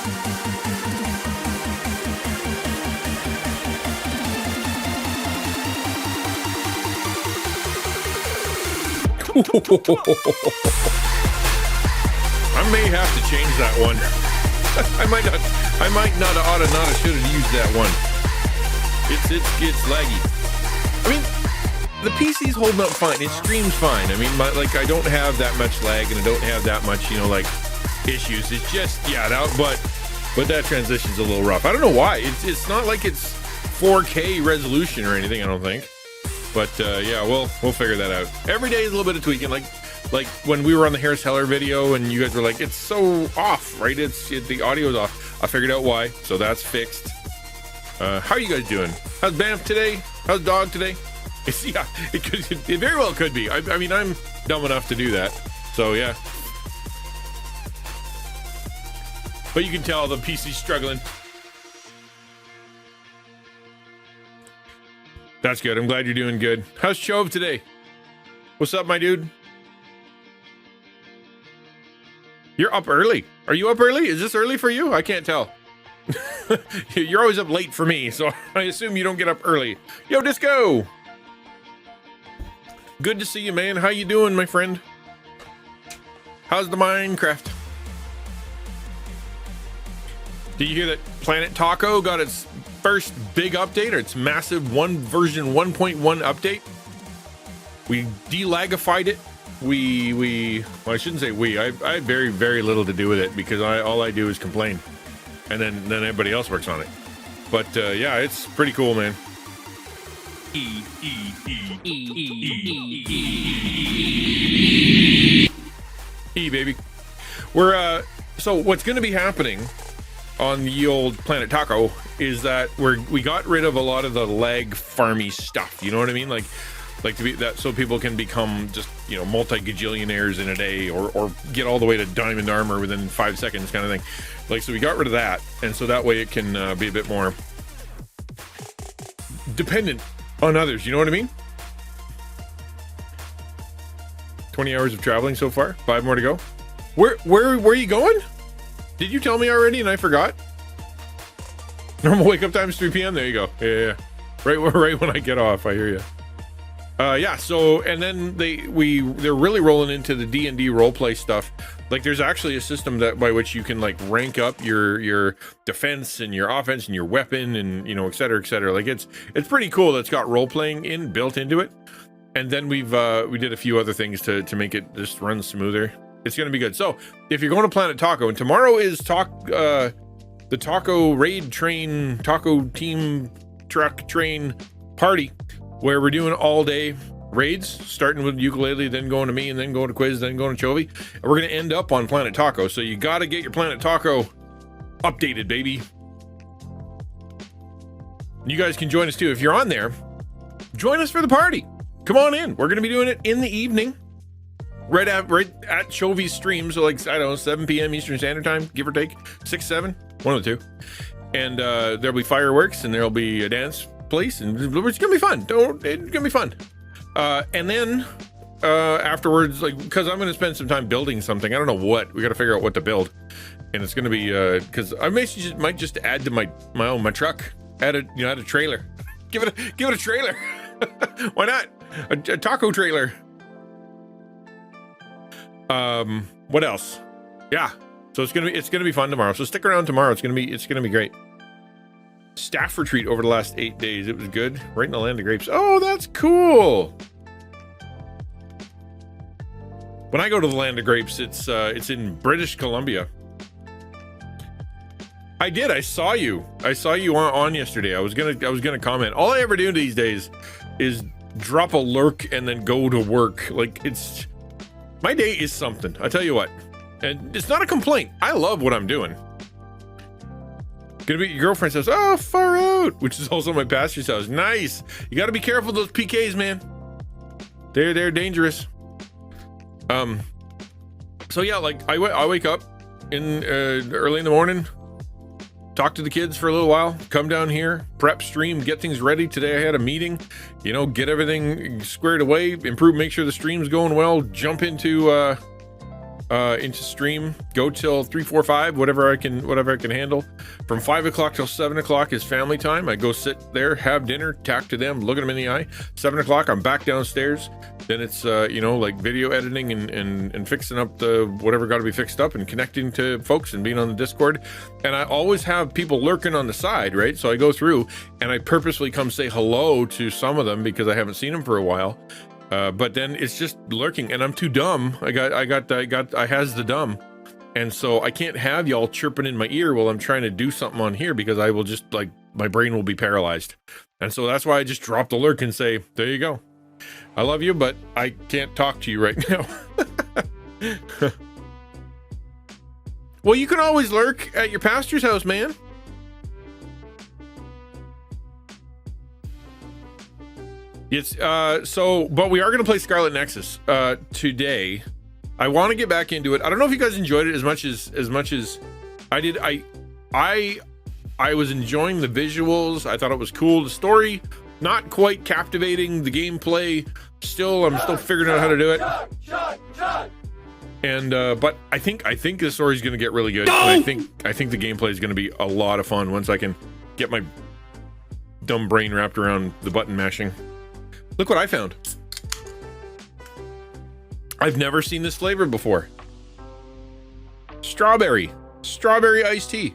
I may have to change that one. I might not oughta should have used that one. It's laggy. I mean, the PC's holding up fine. It streams fine. I mean, I don't have that much lag and I don't have that much, you know, like issues. It's just, yeah, but that transition's a little rough. I don't know why. It's not like it's 4K resolution or anything, I don't think. But yeah, we'll figure that out. Every day is a little bit of tweaking. Like when we were on the Harris Heller video and you guys were like, it's so off, right? The audio's off. I figured out why, so that's fixed. How are you guys doing? How's Banff today? How's Dog today? Yeah, it very well could be. I mean, I'm dumb enough to do that, so yeah. But you can tell the PC's struggling. That's good. I'm glad you're doing good. How's Chove today? What's up, my dude? You're up early. Are you up early? Is this early for you? I can't tell. You're always up late for me, so I assume you don't get up early. Yo, Disco! Good to see you, man. How you doing, my friend? How's the Minecraft? Did you hear that Planet Taco got its first big update, or its massive version 1.1 update? We delagified it. Well, I shouldn't say we. I had very, very little to do with it because all I do is complain, and then everybody else works on it. But yeah, it's pretty cool, man. Baby. We're so what's going to be happening on the old Planet Taco is that we got rid of a lot of the lag farmy stuff. You know what I mean? Like to be that, so people can become just, you know, multi-gajillionaires in a day, or get all the way to diamond armor within 5 seconds, kind of thing. Like, so we got rid of that, and so that way it can be a bit more dependent on others. You know what I mean? 20 hours of traveling so far. 5 more to go. Where are you going? Did you tell me already and I forgot? Normal wake up time is 3 p.m. There you go. Yeah. Right when I get off, I hear you. Yeah, so, and then they're really rolling into the D&D roleplay stuff. Like, there's actually a system by which you can, like, rank up your defense and your offense and your weapon and, you know, et cetera, et cetera. Like, it's pretty cool. That's got role-playing built into it. And then we did a few other things to make it just run smoother. It's going to be good. So, if you're going to Planet Taco, and tomorrow is the Taco Raid Train, Taco Team Truck Train Party, where we're doing all day raids, starting with ukulele, then going to me, and then going to Quiz, then going to Chovy. And we're going to end up on Planet Taco. So you got to get your Planet Taco updated, baby. You guys can join us too. If you're on there, join us for the party. Come on in. We're going to be doing it in the evening, right at Chovy's stream. So, like, I don't know, 7 p.m. Eastern Standard Time, give or take, 6, 7, one of the two. And there'll be fireworks, and there'll be a dance place, and it's gonna be fun. It's gonna be fun. And then afterwards, like, because I'm gonna spend some time building something. I don't know what. We gotta figure out what to build, and it's gonna be because I might just add to my truck. Add a trailer. Give it a trailer. Why not a taco trailer? What else? Yeah. So it's gonna be fun tomorrow. So stick around tomorrow. It's gonna be great. Staff retreat over the last 8 days. It was good. Right in the land of grapes. Oh, that's cool. When I go to the land of grapes, it's in British Columbia. I did. I saw you on yesterday. I was gonna comment. All I ever do these days is drop a lurk and then go to work. Like, it's my day is something. I tell you what. And it's not a complaint. I love what I'm doing. Gonna be your girlfriend says, oh, far out, which is also my pastor's house. Nice. You got to be careful of those PKs, man. They're dangerous. So yeah, like I wake up early in the morning, talk to the kids for a little while, come down here, prep stream, get things ready. Today I had a meeting, you know, get everything squared away, make sure the stream's going well, jump into into stream. Go till 3, 4, 5, whatever I can handle. From 5 o'clock till 7 o'clock is family time. I go sit there, have dinner, talk to them, look at them in the eye. 7 o'clock, I'm back downstairs. Then it's like video editing and fixing up the whatever got to be fixed up and connecting to folks and being on the Discord. And I always have people lurking on the side, right? So I go through and I purposely come say hello to some of them because I haven't seen them for a while. But then it's just lurking, and I'm too dumb. I has the dumb, and so I can't have y'all chirping in my ear while I'm trying to do something on here because I will just my brain will be paralyzed. And so that's why I just drop the lurk and say, there you go. I love you, but I can't talk to you right now. Well, you can always lurk at your pastor's house, man. It's but we are going to play Scarlet Nexus today. I want to get back into it. I don't know if you guys enjoyed it as much as I did. I was enjoying the visuals. I thought it was cool. The story, not quite captivating. The gameplay, I'm still figuring out how to do it. And but I think the story's going to get really good. And I think the gameplay is going to be a lot of fun once I can get my dumb brain wrapped around the button mashing. Look what I found. I've never seen this flavor before. Strawberry iced tea.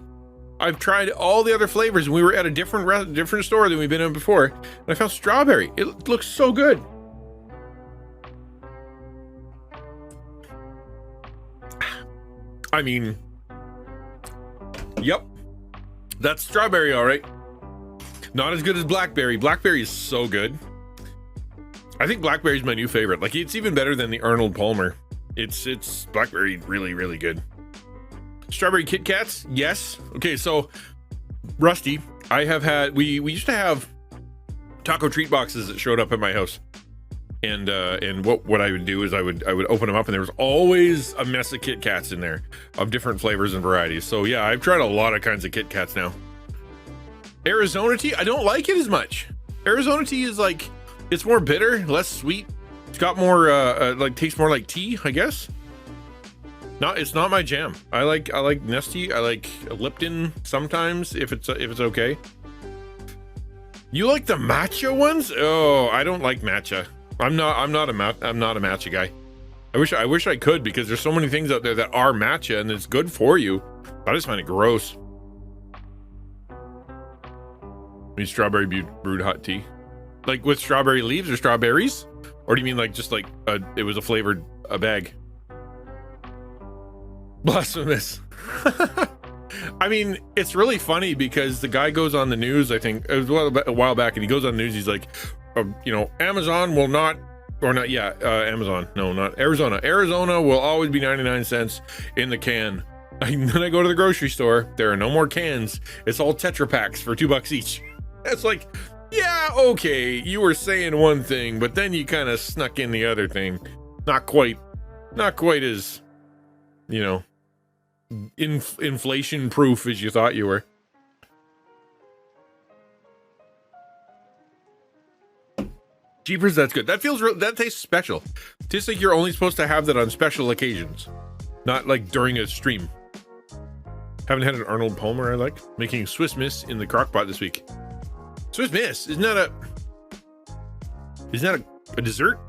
I've tried all the other flavors, and we were at a different store than we've been in before, and I found strawberry. It looks so good. I mean, yep, that's strawberry, all right. Not as good as blackberry. Blackberry is so good. I think blackberry's my new favorite. Like, it's even better than the Arnold Palmer. It's blackberry, really, really good. Strawberry Kit Kats, yes. Okay, so Rusty, I have had. We used to have taco treat boxes that showed up at my house, and what I would do is I would open them up, and there was always a mess of Kit Kats in there of different flavors and varieties. So yeah, I've tried a lot of kinds of Kit Kats now. Arizona tea, I don't like it as much. Arizona tea is like, it's more bitter, less sweet. It's got more tastes more like tea, I guess. It's not my jam. I like Nestea. I like Lipton sometimes if it's okay. You like the matcha ones? Oh, I don't like matcha. I'm not a matcha guy. I wish I could, because there's so many things out there that are matcha and it's good for you. I just find it gross. I mean, strawberry brewed hot tea. Like with strawberry leaves or strawberries? Or do you mean like just like it was a bag? Blasphemous. I mean, it's really funny because the guy goes on the news, I think, it was a while back, and he goes on the news, he's like, Amazon will not, or not, yeah, Amazon, no, not Arizona. Arizona will always be 99 cents in the can. And then I go to the grocery store, there are no more cans. It's all Tetra Packs for $2 each. It's like, yeah, okay, you were saying one thing, but then you kind of snuck in the other thing. Not quite as, inflation proof as you thought you were. Jeepers, that's good. That tastes special. It tastes like you're only supposed to have that on special occasions, not like during a stream. Haven't had an Arnold Palmer I like. Making Swiss Miss in the crock pot this week. Swiss Miss, isn't that a dessert?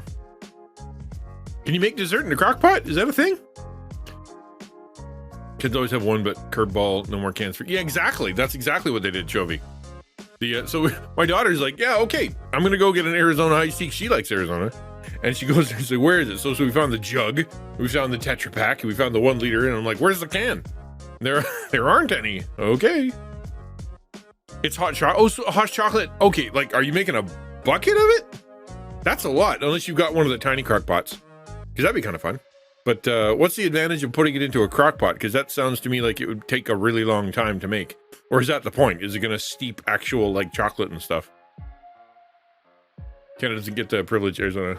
Can you make dessert in a crock pot? Is that a thing? Kids always have one, but curveball, no more cans for. Yeah, exactly. That's exactly what they did, Chovy. So my daughter's like, yeah, okay, I'm gonna go get an Arizona iced tea. She likes Arizona, and she goes there and says, where is it? So we found the jug, we found the Tetra Pak, we found the 1 liter, and I'm like, where's the can? There aren't any. Okay. It's hot chocolate. Oh, so hot chocolate. Okay, like, are you making a bucket of it? That's a lot, unless you've got one of the tiny crock pots, because that'd be kind of fun. But what's the advantage of putting it into a crock pot? Because that sounds to me like it would take a really long time to make. Or is that the point? Is it going to steep actual, like, chocolate and stuff? Canada doesn't get the privilege, Arizona.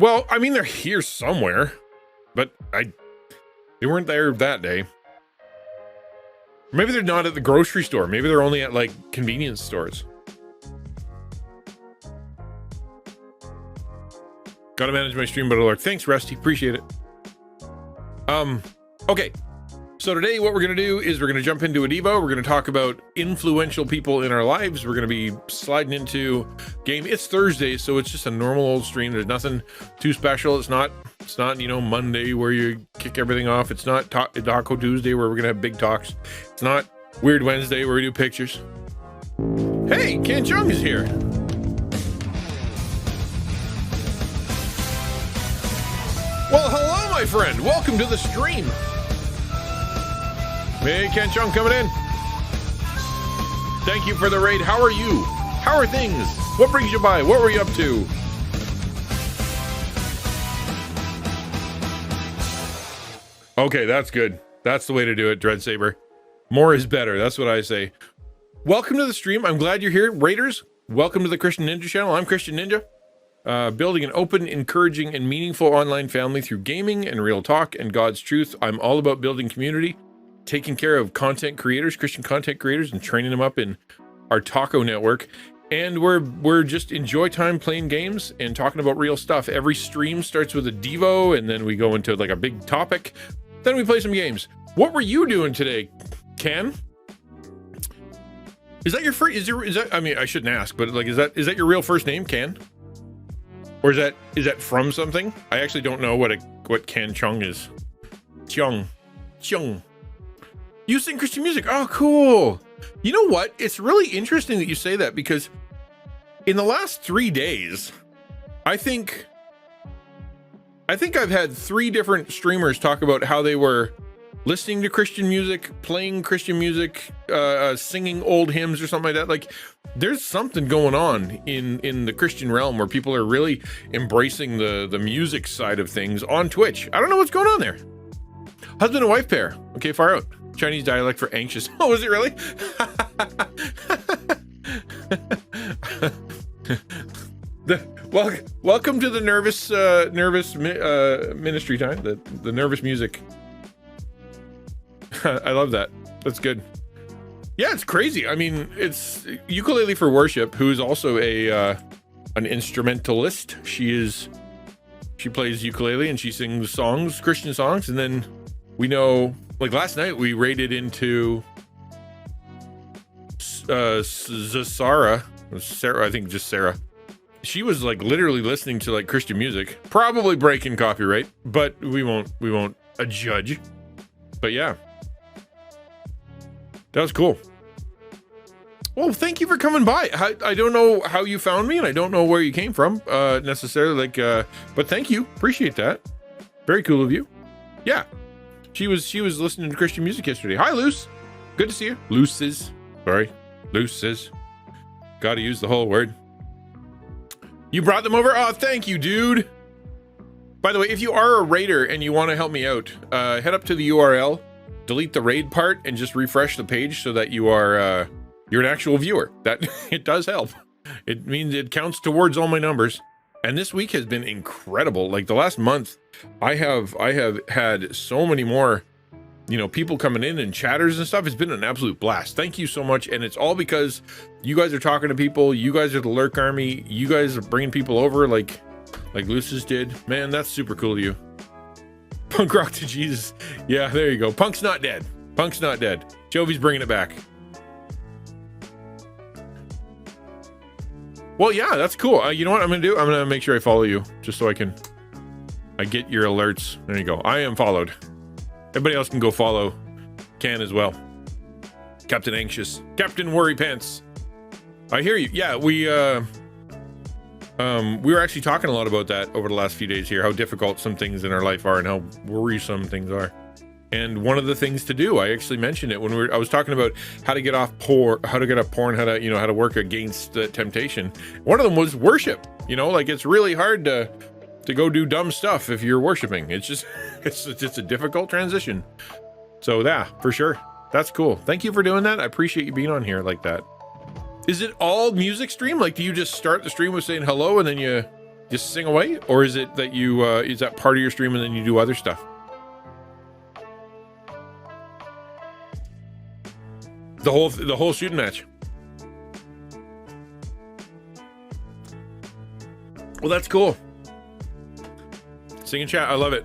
Well, I mean, they're here somewhere, but they weren't there that day. Maybe they're not at the grocery store. Maybe they're only at, like, convenience stores. Gotta manage my stream, but alert. Thanks, Rusty. Appreciate it. Okay. So today what we're going to do is we're going to jump into a Devo. We're going to talk about influential people in our lives. We're going to be sliding into game. It's Thursday, so it's just a normal old stream. There's nothing too special. It's not, Monday where you kick everything off. It's not Taco Tuesday where we're going to have big talks. It's not Weird Wednesday where we do pictures. Hey, Ken Chung is here. Well, hello, my friend. Welcome to the stream. Hey, Ken Chung coming in. Thank you for the raid. How are you? How are things? What brings you by? What were you up to? Okay, that's good. That's the way to do it, Dread Saber. More is better. That's what I say. Welcome to the stream. I'm glad you're here. Raiders, welcome to the XtianNinja Channel. I'm XtianNinja. Building an open, encouraging, and meaningful online family through gaming and real talk and God's truth. I'm all about building community, taking care of content creators, Christian content creators, and training them up in our taco network. And we're just enjoy time playing games and talking about real stuff. Every stream starts with a Devo, and then we go into like a big topic. Then we play some games. What were you doing today, Ken? Is that your first? Is that? I mean, I shouldn't ask, but like, is that your real first name, Ken? Or is that from something? I actually don't know what Ken Chung is. Chung. You sing Christian music. Oh, cool. You know what? It's really interesting that you say that, because in the last 3 days, I think I've had 3 different streamers talk about how they were listening to Christian music, playing Christian music, singing old hymns or something like that. Like, there's something going on in the Christian realm where people are really embracing the music side of things on Twitch. I don't know what's going on there. Husband and wife pair. Okay, far out. Chinese dialect for anxious. Oh, is it really? Welcome to the nervous ministry time. The nervous music. I love that. That's good. Yeah, it's crazy. I mean, it's Ukulele for Worship, who's also an instrumentalist. She plays ukulele and she sings songs, Christian songs, and then we know, like last night we raided into Sarah, I think just Sarah. She was like literally listening to like Christian music, probably breaking copyright, but we won't judge. But yeah. That was cool. Well, thank you for coming by. I don't know how you found me, and I don't know where you came from necessarily. But thank you. Appreciate that. Very cool of you. Yeah, she was listening to Christian music yesterday. Hi, Luce. Good to see you. Luces. Sorry, Luces. Got to use the whole word. You brought them over. Oh, thank you, dude. By the way, if you are a raider and you want to help me out, head up to the URL. Delete the raid part and just refresh the page so that you're an actual viewer. That it does help. It means it counts towards all my numbers. And this week has been incredible. Like the last month, I have had so many more, people coming in and chatters and stuff. It's been an absolute blast. Thank you so much. And it's all because you guys are talking to people. You guys are the Lurk Army. You guys are bringing people over like Lucis did. Man, that's super cool of you. Punk rock to Jesus. Yeah, there you go. Punk's not dead. Punk's not dead. Jovi's bringing it back. Well, yeah, that's cool. You know what I'm going to do? I'm going to make sure I follow you just so I get your alerts. There you go. I am followed. Everybody else can go follow Can as well. Captain Anxious. Captain Worry Pants. I hear you. Yeah, we were actually talking a lot about that over the last few days here, how difficult some things in our life are and how worrisome things are. And one of the things to do, I actually mentioned it when I was talking about how to get off porn, how to work against temptation. One of them was worship. Like it's really hard to go do dumb stuff if you're worshiping. It's just, it's a difficult transition. So yeah, for sure. That's cool. Thank you for doing that. I appreciate you being on here like that. Is it all music stream? Like, do you just start the stream with saying hello and then you just sing away? Or is it that is that part of your stream and then you do other stuff? The whole shooting match. Well, that's cool. Sing and chat. I love it.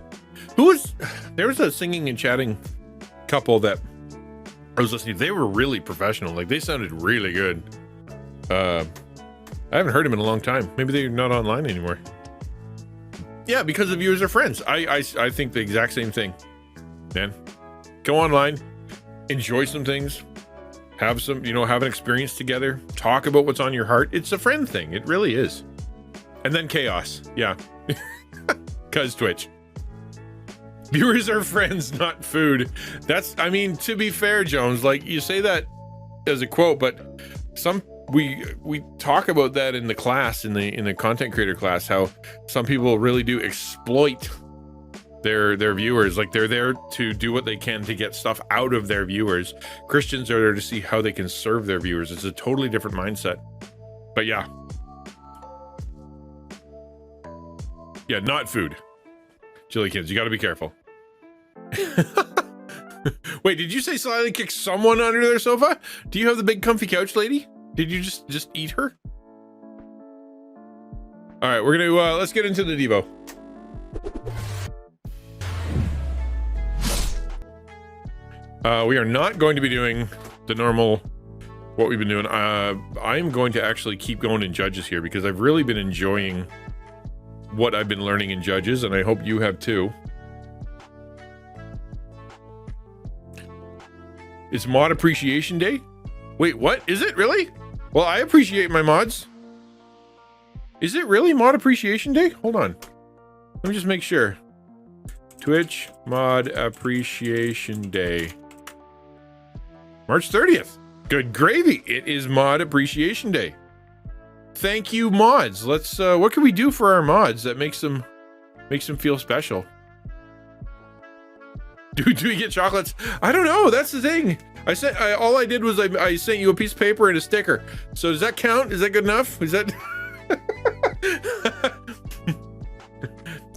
There was a singing and chatting couple that I was listening to. They were really professional. Like, they sounded really good. I haven't heard them in a long time. Maybe they're not online anymore. Yeah, because of you as our friends. I think the exact same thing, man. Go online, enjoy some things, have some, have an experience together, talk about what's on your heart. It's a friend thing. It really is. And then chaos. Yeah. Cause Twitch. Viewers are friends, not food. To be fair, Jones, like, you say that as a quote, but we talk about that in the class, in the content creator class, how some people really do exploit their viewers. Like, they're there to do what they can to get stuff out of their viewers. Christians are there to see how they can serve their viewers. It's a totally different mindset. But yeah, not food. Chili kids, you got to be careful. Wait, did you say slyly kick someone under their sofa? Do you have the big comfy couch lady? Did you just eat her? All right, we're gonna let's get into the Devo. We are not going to be doing the normal what we've been doing. I'm going to actually keep going in Judges here because I've really been enjoying what I've been learning in Judges, and I hope you have too. It's Mod Appreciation Day. Wait, what? Is it really? Well, I appreciate my mods. Is it really Mod Appreciation Day? Hold on. Let me just make sure. Twitch Mod Appreciation Day. March 30th. Good gravy. It is Mod Appreciation Day. Thank you, mods. Let's what can we do for our mods that makes them feel special? Do we get chocolates? I don't know. That's the thing. All I did was I sent you a piece of paper and a sticker. So does that count? Is that good enough? Is that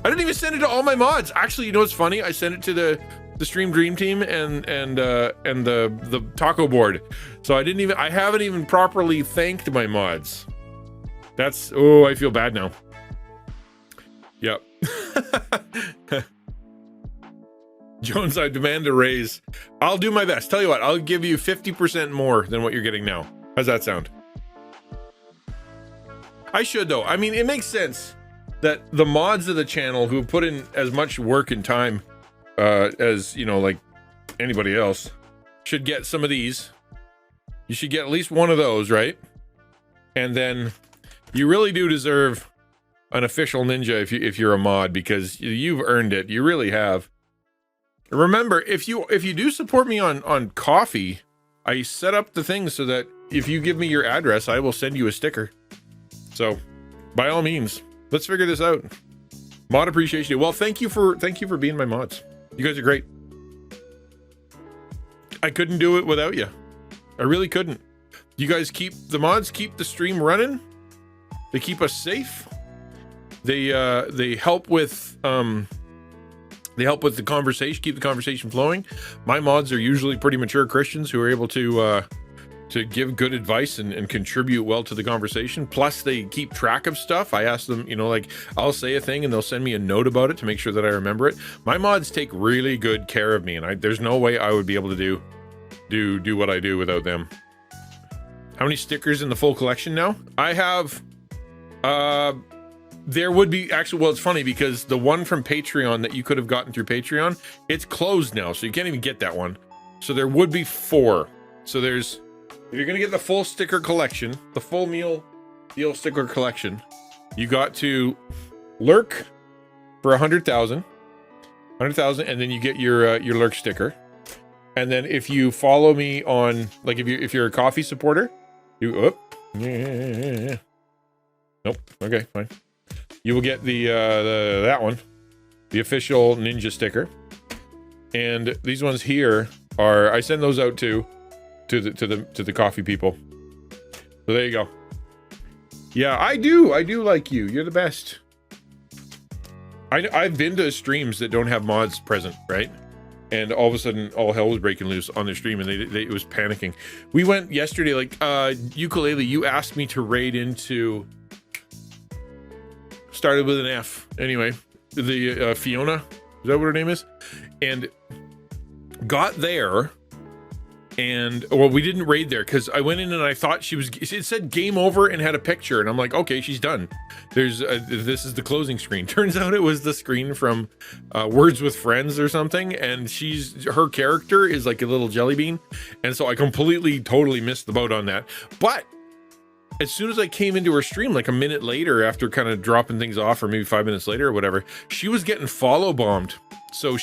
I didn't even send it to all my mods. Actually, you know what's funny? I sent it to the Stream Dream Team and the taco board. So I haven't even properly thanked my mods. I feel bad now. Yep. Jones, I demand a raise. I'll do my best. Tell you what, I'll give you 50% more than what you're getting now. How's that sound? I should, though. I mean, it makes sense that the mods of the channel who put in as much work and time as, like anybody else should get some of these. You should get at least one of those, right? And then you really do deserve an official ninja if you're a mod, because you've earned it. You really have. Remember, if you do support me on Coffee, I set up the thing so that if you give me your address, I will send you a sticker. So, by all means, let's figure this out. Mod Appreciation Day. Well, thank you for being my mods. You guys are great. I couldn't do it without you. I really couldn't. You guys keep the stream running. They keep us safe. They help with the conversation, keep the conversation flowing. My mods are usually pretty mature Christians who are able to give good advice and contribute well to the conversation. Plus, they keep track of stuff. I ask them, like, I'll say a thing and they'll send me a note about it to make sure that I remember it. My mods take really good care of me, and there's no way I would be able to do what I do without them. How many stickers in the full collection now? I have there would be actually, well, it's funny because the one from Patreon that you could have gotten through Patreon, it's closed now, so you can't even get that one. So there would be 4. So if you're gonna get the full sticker collection, the full meal deal sticker collection, you got to lurk for 100,000, and then you get your lurk sticker. And then if you follow me on, like, if you're a Coffee supporter, nope, okay, fine. You will get that one, the official ninja sticker, and these ones here I send those out to the Coffee people. So there you go. Yeah, I do like you. You're the best. I've been to streams that don't have mods present, right? And all of a sudden, all hell was breaking loose on their stream, and it was panicking. We went yesterday, like, Ukulele, you asked me to raid into... Started with an F. Anyway, the Fiona Is that what her name is? And got there, and well, we didn't raid there because I went in and I thought it said game over and had a picture, and I'm like, okay, she's done. There's this is the closing screen. Turns out it was the screen from Words with Friends or something, and her character is like a little jelly bean, and so I totally missed the boat on that. But as soon as I came into her stream, like a minute later, after kind of dropping things off, or maybe 5 minutes later or whatever, she was getting follow bombed. So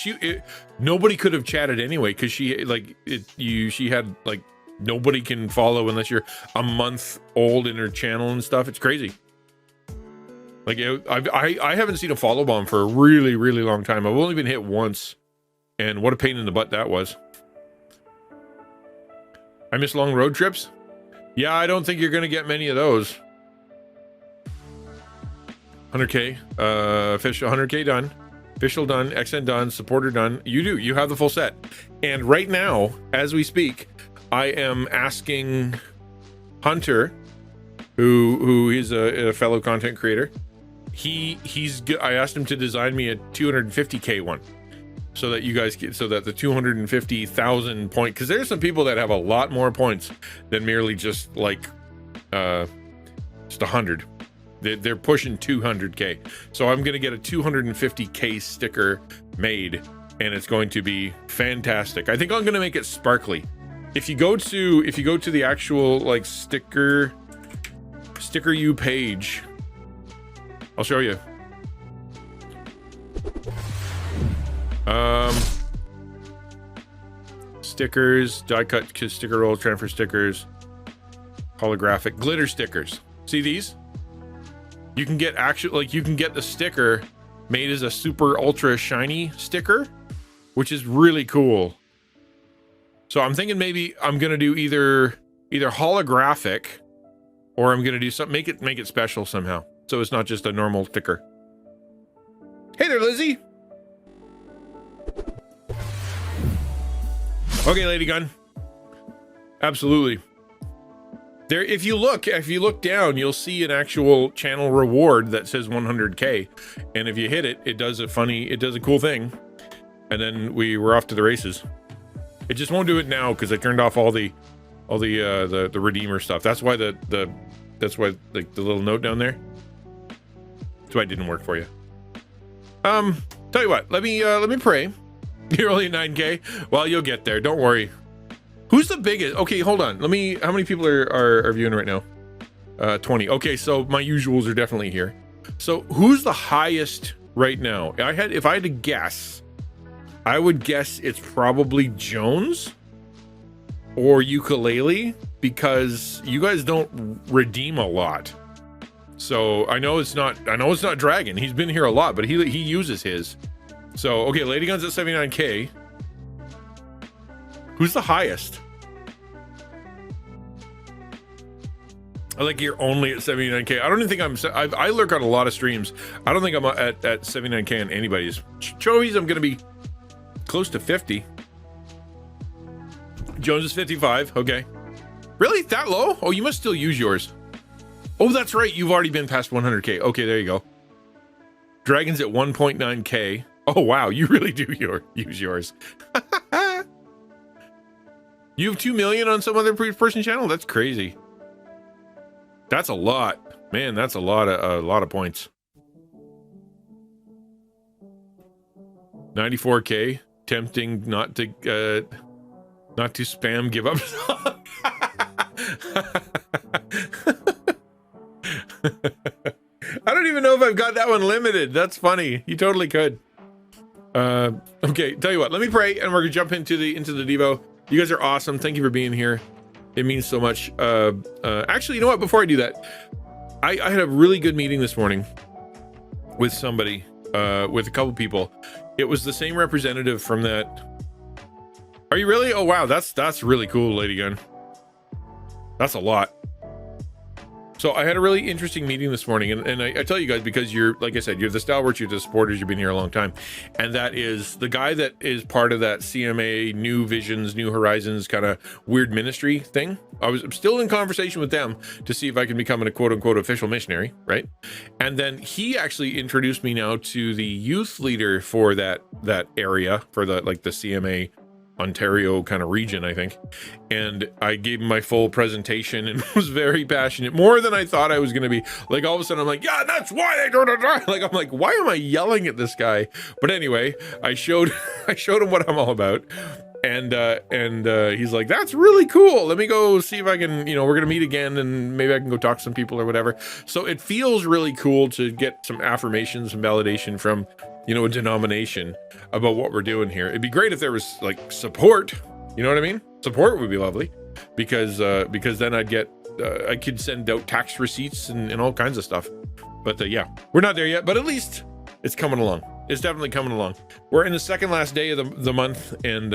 nobody could have chatted anyway, because she had like, nobody can follow unless you're a month old in her channel and stuff. It's crazy. Like I haven't seen a follow bomb for a really, really long time. I've only been hit once, and what a pain in the butt that was. I miss long road trips. Yeah, I don't think you're gonna get many of those. 100k, official 100k done. Official done, XN done, supporter done. You have the full set. And right now, as we speak, I am asking Hunter, who is a fellow content creator. I asked him to design me a 250k one, so that you guys get, so that the 250,000 point, because there's some people that have a lot more points than merely just like just 100. They're pushing 200k. So I'm gonna get a 250k sticker made, and it's going to be fantastic. I think I'm gonna make it sparkly. If you go to the actual like sticker you page, I'll show you. Stickers, die cut sticker roll, transfer stickers, holographic glitter stickers. See these? You can get you can get the sticker made as a super ultra shiny sticker, which is really cool. So I'm thinking maybe I'm gonna do either holographic, or I'm gonna do something, make it special somehow, so it's not just a normal sticker. Hey there, Lizzie. Okay, Lady Gun. Absolutely. There, if you look down, you'll see an actual channel reward that says 100k, and if you hit it, it does a cool thing, and then we're off to the races. It just won't do it now because I turned off all the redeemer stuff. That's why that's why like the little note down there. That's why it didn't work for you. Tell you what, let me pray. You're only at 9k. Well, you'll get there. Don't worry. Who's the biggest? Okay, hold on. How many people are viewing right now? 20. Okay, so my usuals are definitely here. So who's the highest right now? If I had to guess, I would guess it's probably Jones or Ukulele, because you guys don't redeem a lot. So I know it's not Dragon. He's been here a lot, but he uses his. So okay, Lady Gun's at 79k. Who's the highest? I like you're only at 79k. I don't even think I lurk on a lot of streams. I don't think I'm at 79k on anybody's. Chovies, I'm gonna be close to 50. Jones is 55. Okay. Really? That low? Oh, you must still use yours. Oh, that's right. You've already been past 100k. Okay, there you go. Dragon's at 1.9k. Oh, wow. You really do use yours. You have 2 million on some other person channel? That's crazy. That's a lot. Man, that's a lot of points. 94k. Tempting not to spam give up. I don't even know if I've got that one limited. That's funny. You totally could. Okay, tell you what, let me pray and we're gonna jump into the Devo. You guys are awesome. Thank you for being here. It means so much. Actually, you know what? Before I do that, I had a really good meeting this morning with somebody, with a couple people. It was the same representative from that. Are you really? Oh wow, that's really cool, Lady Gun. That's a lot. So I had a really interesting meeting this morning, and I tell you guys, because you're, like I said, you're the stalwarts, you're the supporters, you've been here a long time, and that is the guy that is part of that CMA New Visions, New Horizons kind of weird ministry thing. I'm still in conversation with them to see if I can become a quote unquote official missionary, right? And then he actually introduced me now to the youth leader for that area, for the CMA Ontario kind of region, I think. And I gave him my full presentation and was very passionate, more than I thought I was going to be. Like, all of a sudden I'm like, yeah, that's why they do it. Like, I'm like, why am I yelling at this guy? But anyway, I showed him what I'm all about. And he's like, that's really cool. Let me go see if I can, we're going to meet again and maybe I can go talk to some people or whatever. So it feels really cool to get some affirmation, some validation from, a denomination about what we're doing here. It'd be great if there was like support, you know what I mean? Support would be lovely, because then I could send out tax receipts and all kinds of stuff. But yeah, we're not there yet, but at least it's coming along. It's definitely coming along. We're in the second last day of the month, and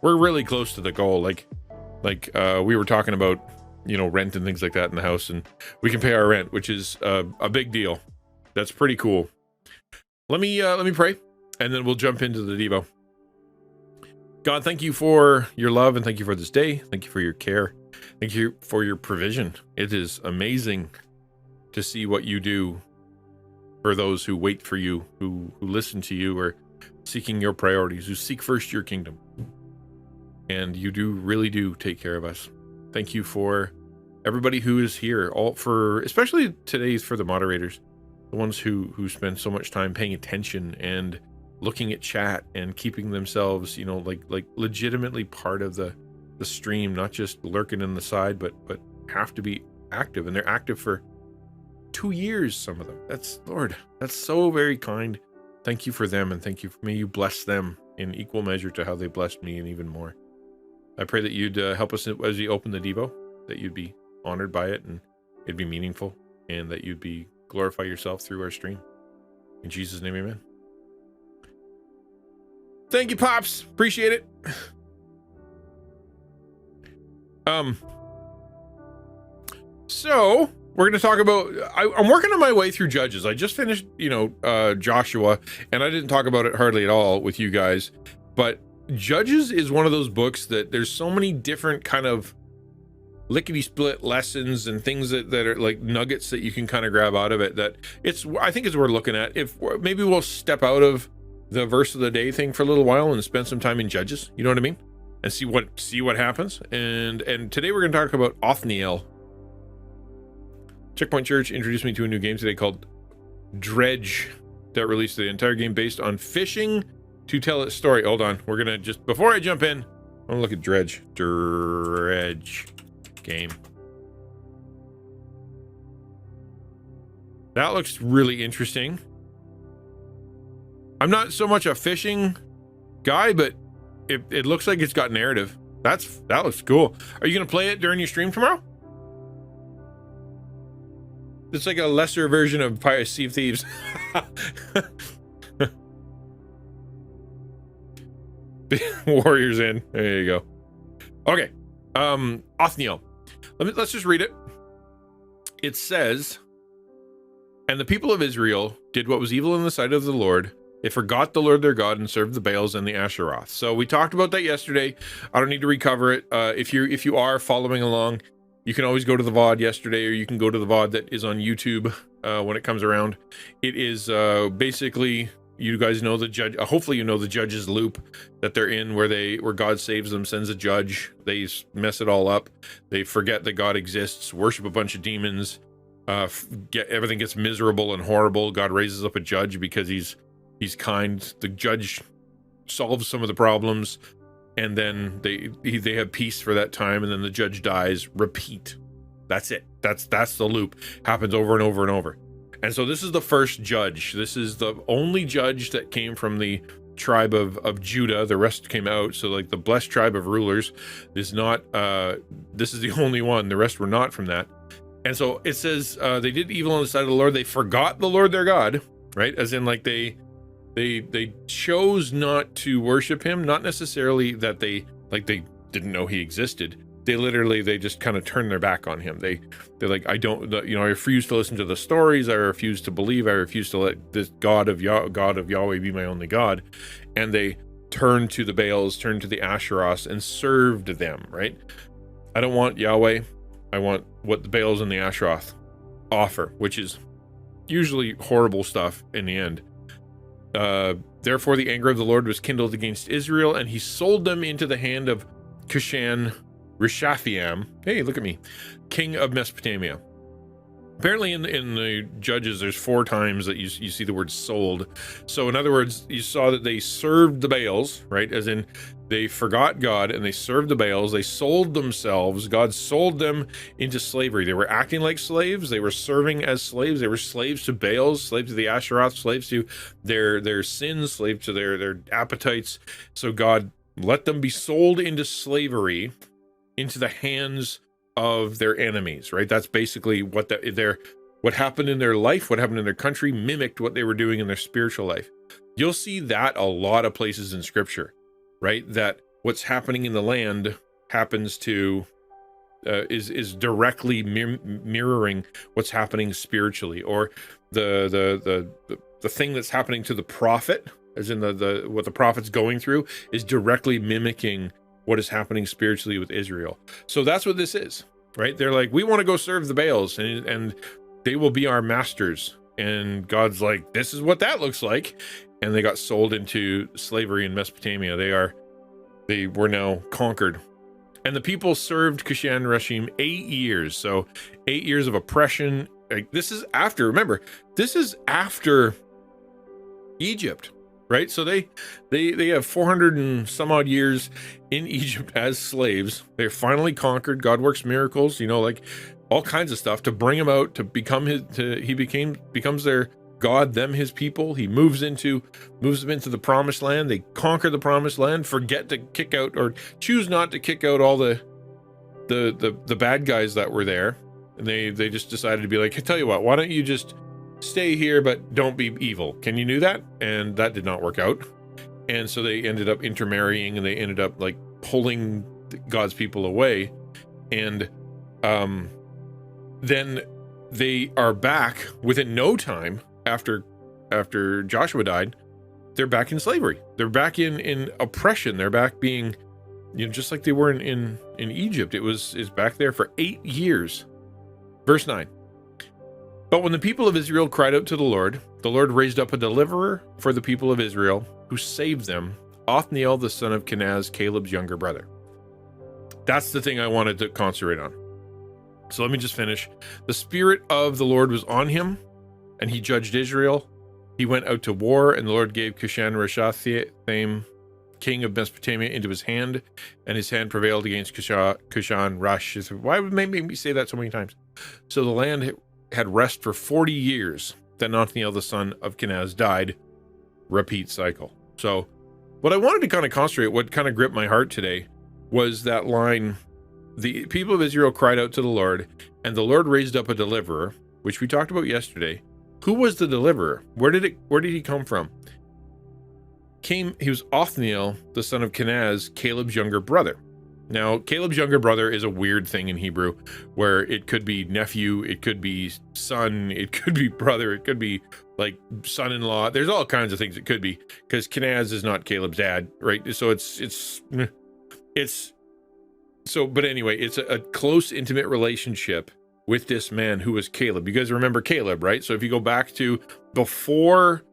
we're really close to the goal. Like we were talking about, rent and things like that in the house, and we can pay our rent, which is a big deal. That's pretty cool. Let me pray, and then we'll jump into the Devo. God, thank you for your love, and thank you for this day. Thank you for your care. Thank you for your provision. It is amazing to see what you do for those who wait for you, who listen to you, or seeking your priorities, who seek first your kingdom. And you really do take care of us. Thank you for everybody who is here, especially today's for the moderators, the ones who spend so much time paying attention and looking at chat and keeping themselves, like legitimately part of the stream, not just lurking in the side, but have to be active. And they're active for 2 years, some of them. That's so very kind. Thank you for them, and may you bless them in equal measure to how they blessed me, and even more. I pray that you'd help us as we open the Devo, that you'd be honored by it, and it'd be meaningful, and that you'd be glorify yourself through our stream. In Jesus' name, amen. Thank you, Pops. Appreciate it. So we're going to talk about, I'm working on my way through Judges. I just finished, Joshua, and I didn't talk about it hardly at all with you guys, but Judges is one of those books that there's so many different kind of lickety-split lessons and things that are like nuggets that you can kind of grab out of it, that I think it's worth looking at. If maybe we'll step out of the verse of the day thing for a little while and spend some time in Judges, you know what I mean? And see what happens. And today we're going to talk about Othniel. Checkpoint Church introduced me to a new game today called Dredge that released the entire game based on fishing to tell its story. Hold on, we're gonna just, before I jump in, I'm gonna look at Dredge game. That looks really interesting. I'm not so much a fishing guy, but it looks like it's got narrative. That looks cool. Are you gonna play it during your stream tomorrow? It's like a lesser version of Sea of Thieves. Warriors in. There you go. Okay. Othniel. Let's just read it. It says, and the people of Israel did what was evil in the sight of the Lord. They forgot the Lord their God and served the Baals and the Asheroth. So we talked about that yesterday. I don't need to recover it. If you are following along, you can always go to the VOD yesterday, or you can go to the VOD that is on YouTube when it comes around. It is basically, you guys know the judge. Hopefully you know the judge's loop that they're in, where God saves them, sends a judge. They mess it all up. They forget that God exists, worship a bunch of demons. Everything gets miserable and horrible. God raises up a judge because he's kind. The judge solves some of the problems, and then they have peace for that time, and then the judge dies. Repeat. That's it. That's the loop. Happens over and over and over. And so this is the first judge. This is the only judge that came from the tribe of Judah. The rest came out. So like the blessed tribe of rulers is not, this is the only one. The rest were not from that. And so it says, they did evil on the sight of the Lord. They forgot the Lord their God, right? As in like they chose not to worship him. Not necessarily that they didn't know he existed. they just kind of turn their back on him. They're like, I refuse to listen to the stories. I refuse to believe. I refuse to let this God of Yahweh be my only God. And they turned to the Baals, turned to the Asheroths, and served them, right? I don't want Yahweh. I want what the Baals and the Asheroth offer, which is usually horrible stuff in the end. Therefore the anger of the Lord was kindled against Israel, and he sold them into the hand of Cushan-Rishathaim. Hey, look at me. King of Mesopotamia. Apparently in the Judges, there's 4 times that you see the word sold. So in other words, you saw that they served the Baals, right? As in, they forgot God and they served the Baals. They sold themselves. God sold them into slavery. They were acting like slaves. They were serving as slaves. They were slaves to Baals, slaves to the Asheroth, slaves to their sins, slaves to their appetites. So God let them be sold into slavery, into the hands of their enemies, right? That's basically what happened in their life, what happened in their country, mimicked what they were doing in their spiritual life. You'll see that a lot of places in Scripture, right? That what's happening in the land happens to is directly mirroring what's happening spiritually, or the thing that's happening to the prophet, as in what the prophet's going through, is directly mimicking what is happening spiritually with Israel. So that's what this is, right? They're like, we want to go serve the Baals, and they will be our masters. And God's like, this is what that looks like. And they got sold into slavery in Mesopotamia. They were now conquered. And the people served Cushan-Rishathaim 8 years. So 8 years of oppression. Like, this is after, remember, this is after Egypt. Right, so they have 400 and some odd years in Egypt as slaves. They're finally conquered. God works miracles, like all kinds of stuff to bring him out, to become becomes their God, them his people. He moves them into the promised land. They conquer the promised land, forget to kick out, or choose not to kick out all the bad guys that were there, and they just decided to be like, hey, tell you what, why don't you just stay here, but don't be evil. Can you do that? And that did not work out. And so they ended up intermarrying, and they ended up like pulling God's people away. And then they are back within no time after Joshua died. They're back in slavery. They're back in oppression. They're back being, just like they were in Egypt. Is back there for 8 years. Verse 9. But when the people of Israel cried out to the Lord raised up a deliverer for the people of Israel, who saved them, Othniel, the son of Kenaz, Caleb's younger brother. That's the thing I wanted to concentrate on. So let me just finish. The Spirit of the Lord was on him, and he judged Israel. He went out to war, and the Lord gave Cushan-Rishathaim, king of Mesopotamia, into his hand, and his hand prevailed against Cushan-Rishathaim. Why would make me say that so many times? So the land had rest for 40 years. Then Othniel, the son of Kenaz, died. Repeat cycle. So what I wanted to kind of concentrate, what kind of gripped my heart today, was that line, the people of Israel cried out to the Lord, and the Lord raised up a deliverer, which we talked about yesterday. Who was the deliverer? Where did he come from? He was Othniel, the son of Kenaz, Caleb's younger brother. Now, Caleb's younger brother is a weird thing in Hebrew, where it could be nephew, it could be son, it could be brother, it could be like son-in-law. There's all kinds of things it could be, because Kenaz is not Caleb's dad, right? So but anyway, it's a close, intimate relationship with this man who was Caleb. You guys remember Caleb, right? So if you go back to before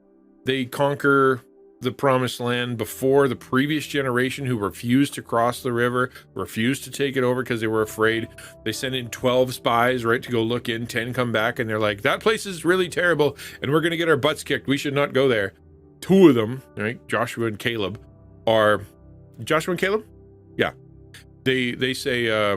they conquer the promised land, before the previous generation who refused to cross the river, refused to take it over because they were afraid, they sent in 12 spies, right, to go look in. 10 come back and they're like, that place is really terrible and we're going to get our butts kicked. We should not go there. 2 of them, right, Joshua and Caleb, are Joshua and Caleb? Yeah. They say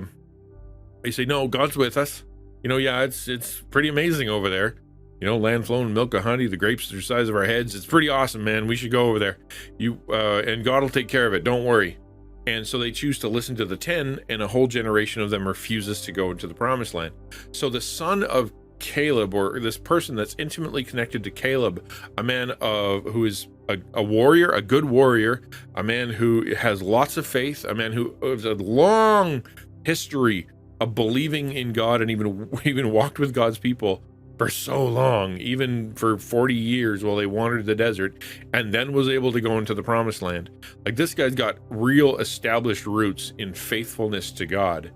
no, God's with us. Yeah, it's pretty amazing over there. Land flowing milk and honey, the grapes are the size of our heads. It's pretty awesome, man. We should go over there. And God will take care of it. Don't worry. And so they choose to listen to the 10, and a whole generation of them refuses to go into the promised land. So the son of Caleb, or this person that's intimately connected to Caleb, a man who is a warrior, a good warrior, a man who has lots of faith, a man who has a long history of believing in God and even walked with God's people for so long, even for 40 years while they wandered the desert, and then was able to go into the promised land. Like, this guy's got real established roots in faithfulness to God.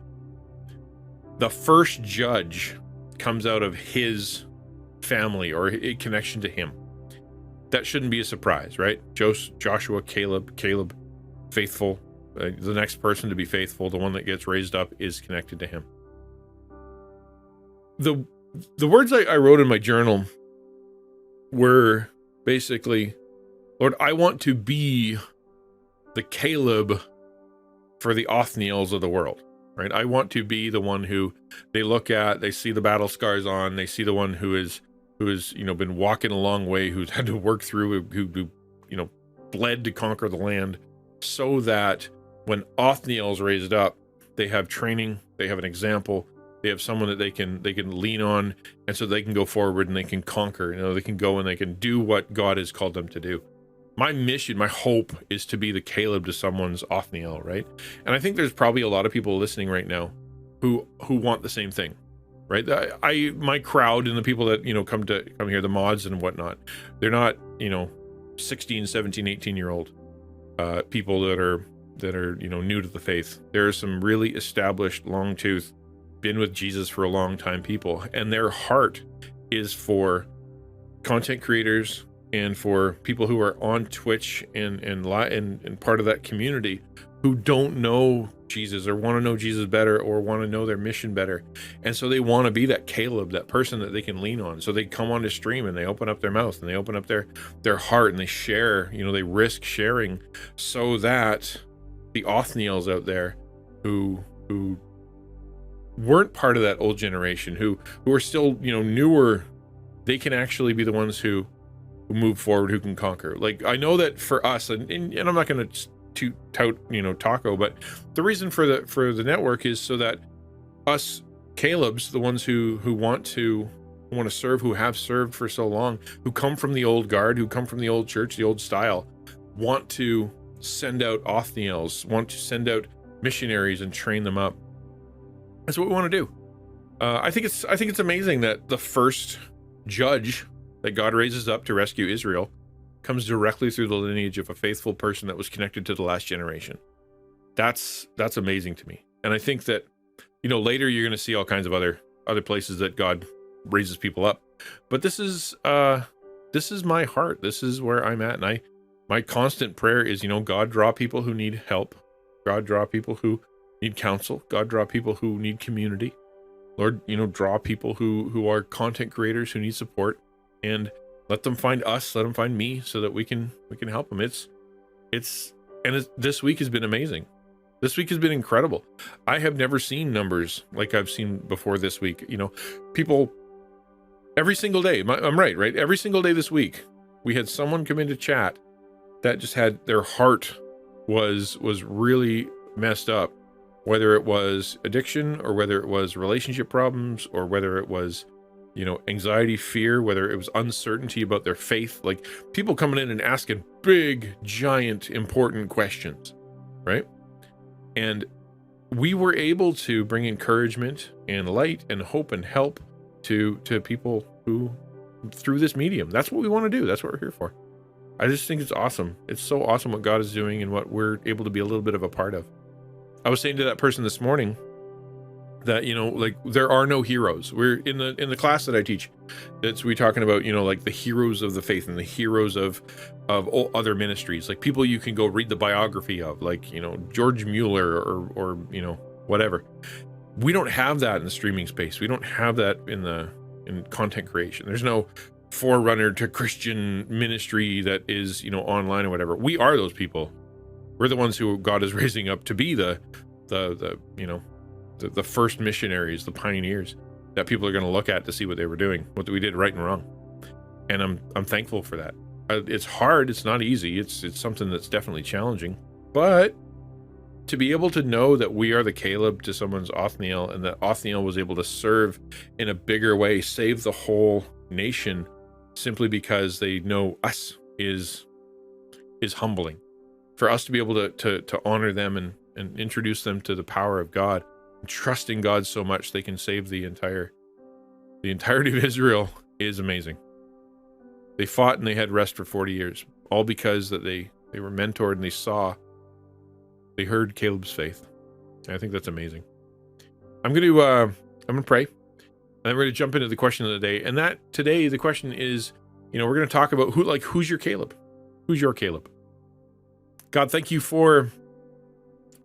The first judge comes out of his family or a connection to him. That shouldn't be a surprise, right? Joshua, Caleb, faithful. The next person to be faithful, the one that gets raised up, is connected to him. The words I wrote in my journal were basically, Lord, I want to be the Caleb for the Othniels of the world, right? I want to be the one who they look at, they see the battle scars on, they see the one who is been walking a long way, who's had to work through, who bled to conquer the land, so that when Othniel's raised up, they have training, they have an example, they have someone that they can lean on, and so they can go forward and they can conquer. They can go and they can do what God has called them to do. My mission, my hope, is to be the Caleb to someone's Othniel, right? And I think there's probably a lot of people listening right now who want the same thing, right? My crowd and the people that come here, the mods and whatnot, they're not 16, 17, 18-year-old people that are new to the faith. There are some really established, long tooth, been with Jesus for a long time people, and their heart is for content creators and for people who are on Twitch and part of that community who don't know Jesus or want to know Jesus better or want to know their mission better. And so they want to be that Caleb, that person that they can lean on. So they come on to stream and they open up their mouth and they open up their heart and they share, they risk sharing, so that the Othniels out there who weren't part of that old generation, who are still newer, they can actually be the ones who move forward, who can conquer. Like, I know that for us, and I'm not going to tout taco, but the reason for the network is so that us Calebs, the ones who want to serve, who have served for so long, who come from the old guard, who come from the old church, the old style, want to send out Othniels, want to send out missionaries and train them up. That's what we want to do. I think it's amazing that the first judge that God raises up to rescue Israel comes directly through the lineage of a faithful person that was connected to the last generation. That's amazing to me. And I think that later you're going to see all kinds of other places that God raises people up. But this is my heart. This is where I'm at, and my constant prayer is, God, draw people who need help. God, draw people who need counsel. God, draw people who need community. Lord, draw people who are content creators who need support, and let them find us, let them find me, so that we can help them. This week has been amazing. This week has been incredible. I have never seen numbers like I've seen before this week. People every single day. I'm right? Every single day this week, we had someone come into chat that just had their heart was really messed up, whether it was addiction or whether it was relationship problems or whether it was anxiety, fear, whether it was uncertainty about their faith. Like, people coming in and asking big, giant, important questions, right? And we were able to bring encouragement and light and hope and help to people who, through this medium. That's what we want to do. That's what we're here for. I just think it's awesome. It's so awesome what God is doing and what we're able to be a little bit of a part of. I was saying to that person this morning that, there are no heroes. We're in the class that I teach. We talking about, like the heroes of the faith and the heroes of other ministries, like people you can go read the biography of, like, George Mueller or whatever. We don't have that in the streaming space. We don't have that in content creation. There's no forerunner to Christian ministry that is, online or whatever. We are those people. We're the ones who God is raising up to be the first missionaries, the pioneers that people are going to look at to see what they were doing, what we did right and wrong. And I'm thankful for that. It's hard. It's not easy. It's something that's definitely challenging, but to be able to know that we are the Caleb to someone's Othniel, and that Othniel was able to serve in a bigger way, save the whole nation, simply because they know us, is humbling. For us to be able to honor them and introduce them to the power of God trusting God so much they can save the entirety of Israel is amazing. They fought and they had rest for 40 years, all because that they were mentored and they heard Caleb's faith. And I think that's amazing. I'm gonna pray, and then we're gonna jump into the question of the day. And that today, the question is, we're gonna talk about who's your Caleb? Who's your Caleb? God, thank you for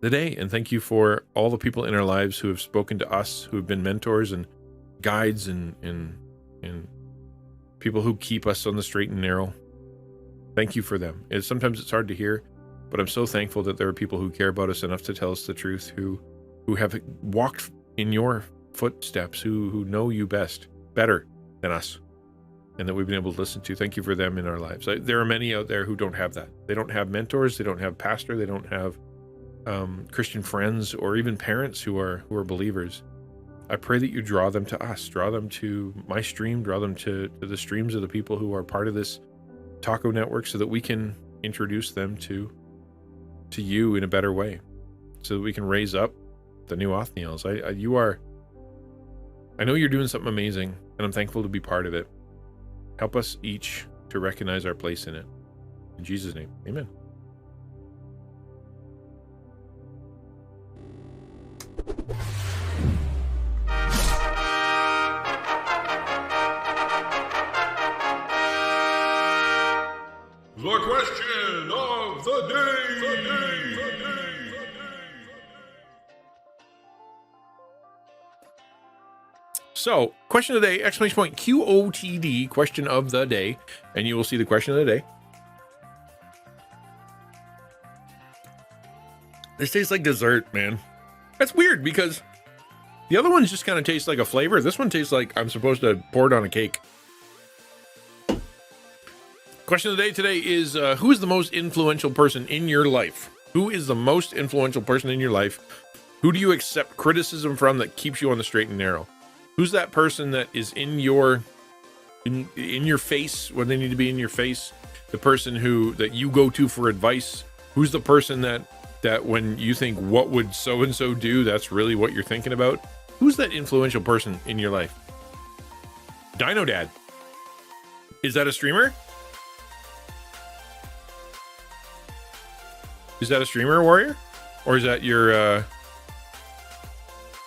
the day, and thank you for all the people in our lives who have spoken to us, who have been mentors and guides and people who keep us on the straight and narrow. Thank you for them. Sometimes it's hard to hear, but I'm so thankful that there are people who care about us enough to tell us the truth, who have walked in your footsteps, who know you better than us, and that we've been able to listen to. Thank you for them in our lives. There are many out there who don't have that. They don't have mentors. They don't have pastor. They don't have Christian friends or even parents who are believers. I pray that you draw them to us, draw them to my stream, draw them to the streams of the people who are part of this taco network, so that we can introduce them to you in a better way, so that we can raise up the new Othniels. I know you're doing something amazing, and I'm thankful to be part of it. Help us each to recognize our place in it. In Jesus' name, amen. The question of the day. So, question of the day, exclamation point, QOTD, question of the day. And you will see the question of the day. This tastes like dessert, man. That's weird, because the other ones just kind of taste like a flavor. This one tastes like I'm supposed to pour it on a cake. Question of the day today is, who is the most influential person in your life? Who is the most influential person in your life? Who do you accept criticism from that keeps you on the straight and narrow? Who's that person that is in your face when they need to be in your face? The person that you go to for advice? Who's the person that when you think, what would so-and-so do, that's really what you're thinking about? Who's that influential person in your life? Dino Dad. Is that a streamer? Is that a streamer, Warrior? Or is that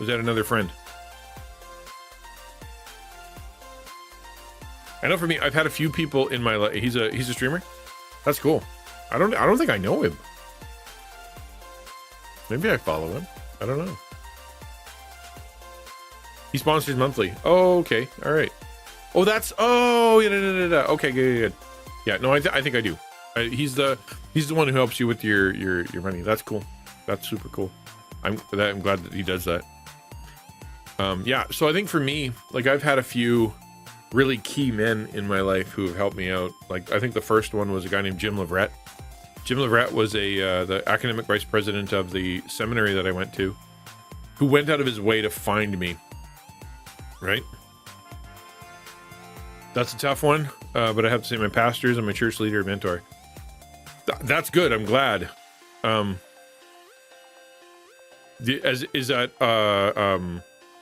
is that another friend? I know for me, I've had a few people in my life. He's a streamer. That's cool. I don't think I know him. Maybe I follow him. I don't know. He sponsors monthly. Oh, okay. All right. Oh, yeah. Okay, good. Yeah, no, I think I do. He's the one who helps you with your money. That's cool. That's super cool. I'm glad that he does that. Yeah. So I think for me, I've had a few really key men in my life who have helped me out. I think the first one was a guy named Jim Leverett. Jim Leverett was the academic vice president of the seminary that I went to, who went out of his way to find me. Right? That's a tough one, but I have to say my pastors and my church leader and mentor. That's good. I'm glad. Is that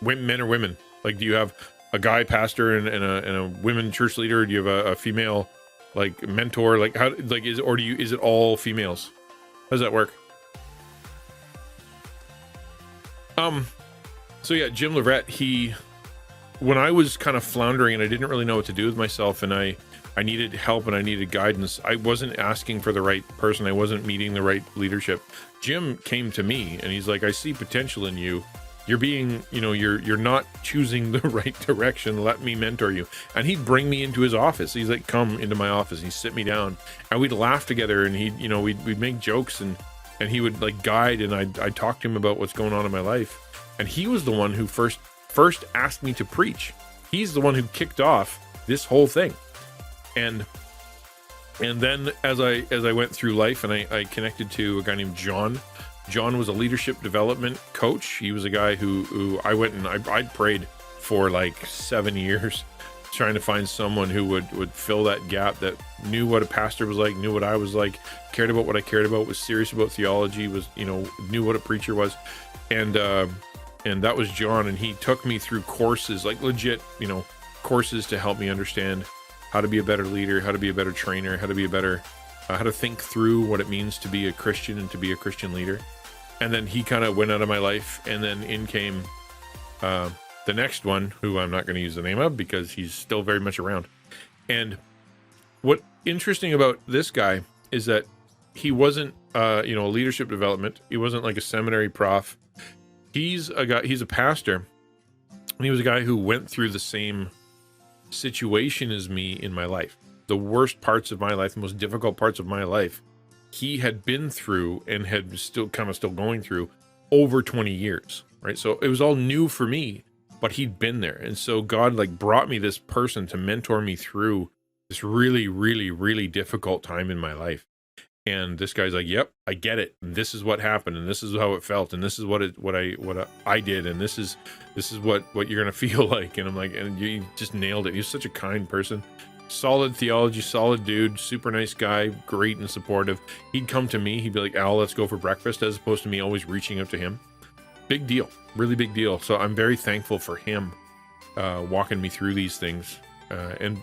men or women? Do you have a guy pastor and a women church leader? Do you have a female mentor? Is it all females? How does that work? So yeah, Jim Leverett, when I was kind of floundering and I didn't really know what to do with myself, and I needed help and I needed guidance, I wasn't asking for the right person. I wasn't meeting the right leadership. Jim came to me and he's like, I see potential in you. You're being, you're not choosing the right direction. Let me mentor you. And he'd bring me into his office. He's like, come into my office. He'd sit me down and we'd laugh together, and we'd make jokes, and he would guide, and I'd talk to him about what's going on in my life. And he was the one who first asked me to preach. He's the one who kicked off this whole thing. And then as I went through life, and I connected to a guy named John. John was a leadership development coach. He was a guy who I went and I prayed for 7 years, trying to find someone who would fill that gap, that knew what a pastor was like, knew what I was like, cared about what I cared about, was serious about theology, was knew what a preacher was. And and that was John, and he took me through courses, like legit, courses to help me understand how to be a better leader, how to be a better trainer, how to be a better, how to think through what it means to be a Christian and to be a Christian leader. And then he kind of went out of my life, and then in came the next one, who I'm not going to use the name of because he's still very much around. And what interesting about this guy is that he wasn't, leadership development. He wasn't like a seminary prof. He's a pastor, and he was a guy who went through the same situation as me in my life. The worst parts of my life, the most difficult parts of my life, he had been through and had still going through over 20 years, right? So it was all new for me, but he'd been there. And so God brought me this person to mentor me through this really, really, really difficult time in my life. And this guy's like, yep, I get it. And this is what happened, and this is how it felt, and this is what I did, and this is what you're gonna feel like. And I'm like, and you just nailed it. He's such a kind person, solid theology, solid dude, super nice guy, great and supportive. He'd come to me, he'd be like, Al, let's go for breakfast, as opposed to me always reaching out to him. Big deal, really big deal. So I'm very thankful for him walking me through these things. And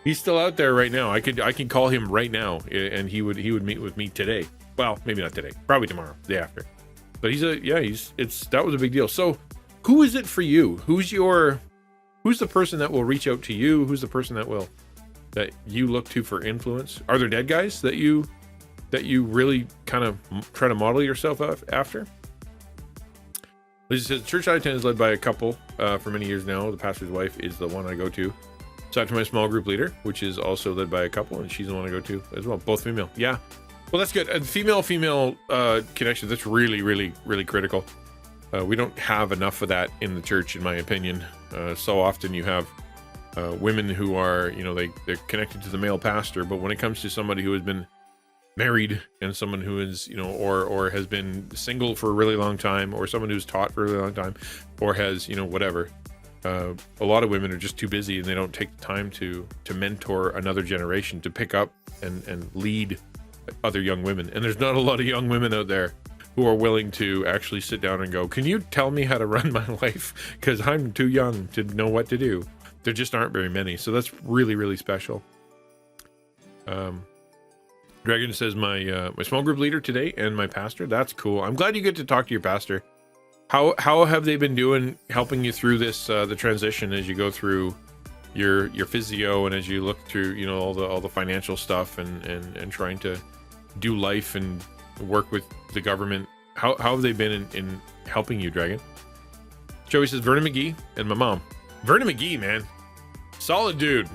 he's still out there right now. I can call him right now, and he would meet with me today. Well, maybe not today, probably tomorrow, the day after. But that was a big deal. So who is it for you? Who's the person that will reach out to you? Who's the person that you look to for influence? Are there dead guys that you really kind of try to model yourself after? Lisa says, the church I attend is led by a couple for many years now. The pastor's wife is the one I go to. Aside from my small group leader, which is also led by a couple, and she's the one I go to as well. Both female. Yeah. Well, that's good. Female connection, that's really, really, really critical. We don't have enough of that in the church, in my opinion. So often you have women who are, they're connected to the male pastor, but when it comes to somebody who has been married and someone who is, or has been single for a really long time, or someone who's taught for a really long time, or has, whatever, a lot of women are just too busy, and they don't take the time to mentor another generation, to pick up and lead other young women. And there's not a lot of young women out there who are willing to actually sit down and go, can you tell me how to run my life? Because I'm too young to know what to do. There just aren't very many. So that's really, really special. Dragon says, my small group leader today and my pastor. That's cool. I'm glad you get to talk to your pastor. How have they been doing, helping you through this, the transition as you go through your physio, and as you look through, all the financial stuff and trying to do life and work with the government? How have they been in helping you, Dragon? Joey says, Vernon McGee and my mom. Vernon McGee, man. Solid dude.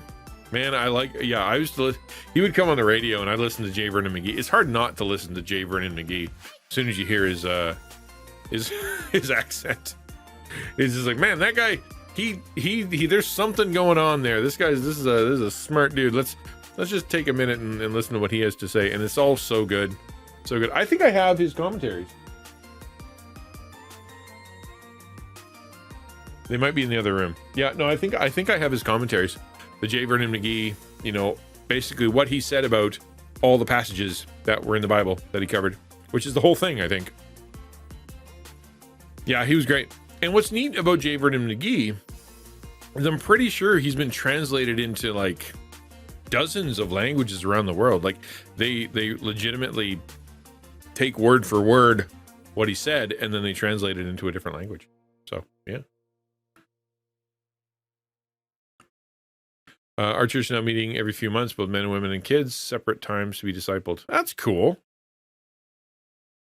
Man, I used to he would come on the radio and I'd listen to J. Vernon McGee. It's hard not to listen to J. Vernon McGee as soon as you hear his accent. It's just like, man, that guy, he there's something going on there. This is a smart dude. Let's just take a minute and listen to what he has to say. And it's all so good. So good. I think I have his commentaries. They might be in the other room. Yeah, no, I think I have his commentaries. The J. Vernon McGee, basically what he said about all the passages that were in the Bible that he covered, which is the whole thing, I think. Yeah, he was great. And what's neat about J. Vernon McGee is I'm pretty sure he's been translated into like dozens of languages around the world. Like they legitimately take word for word what he said, and then they translate it into a different language. So, yeah. Our church is now meeting every few months, both men and women and kids, separate times to be discipled. That's cool.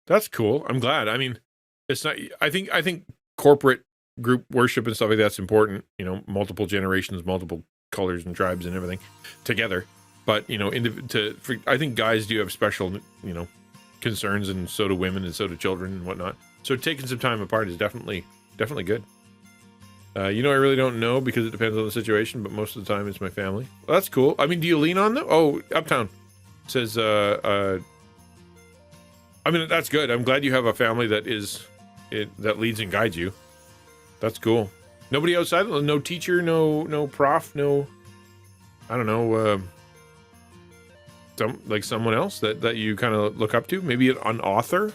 That's cool. I'm glad. I mean, it's not, I think corporate group worship and stuff like that's important, multiple generations, multiple colors and tribes and everything together. But, I think guys do have special, concerns, and so do women, and so do children and whatnot. So taking some time apart is definitely good. I really don't know because it depends on the situation, but most of the time it's my family. Well, that's cool. I mean, do you lean on them? Oh, Uptown says, that's good. I'm glad you have a family that leads and guides you. That's cool. Nobody outside? No teacher, no prof, no, I don't know, someone else that you kind of look up to? Maybe an author?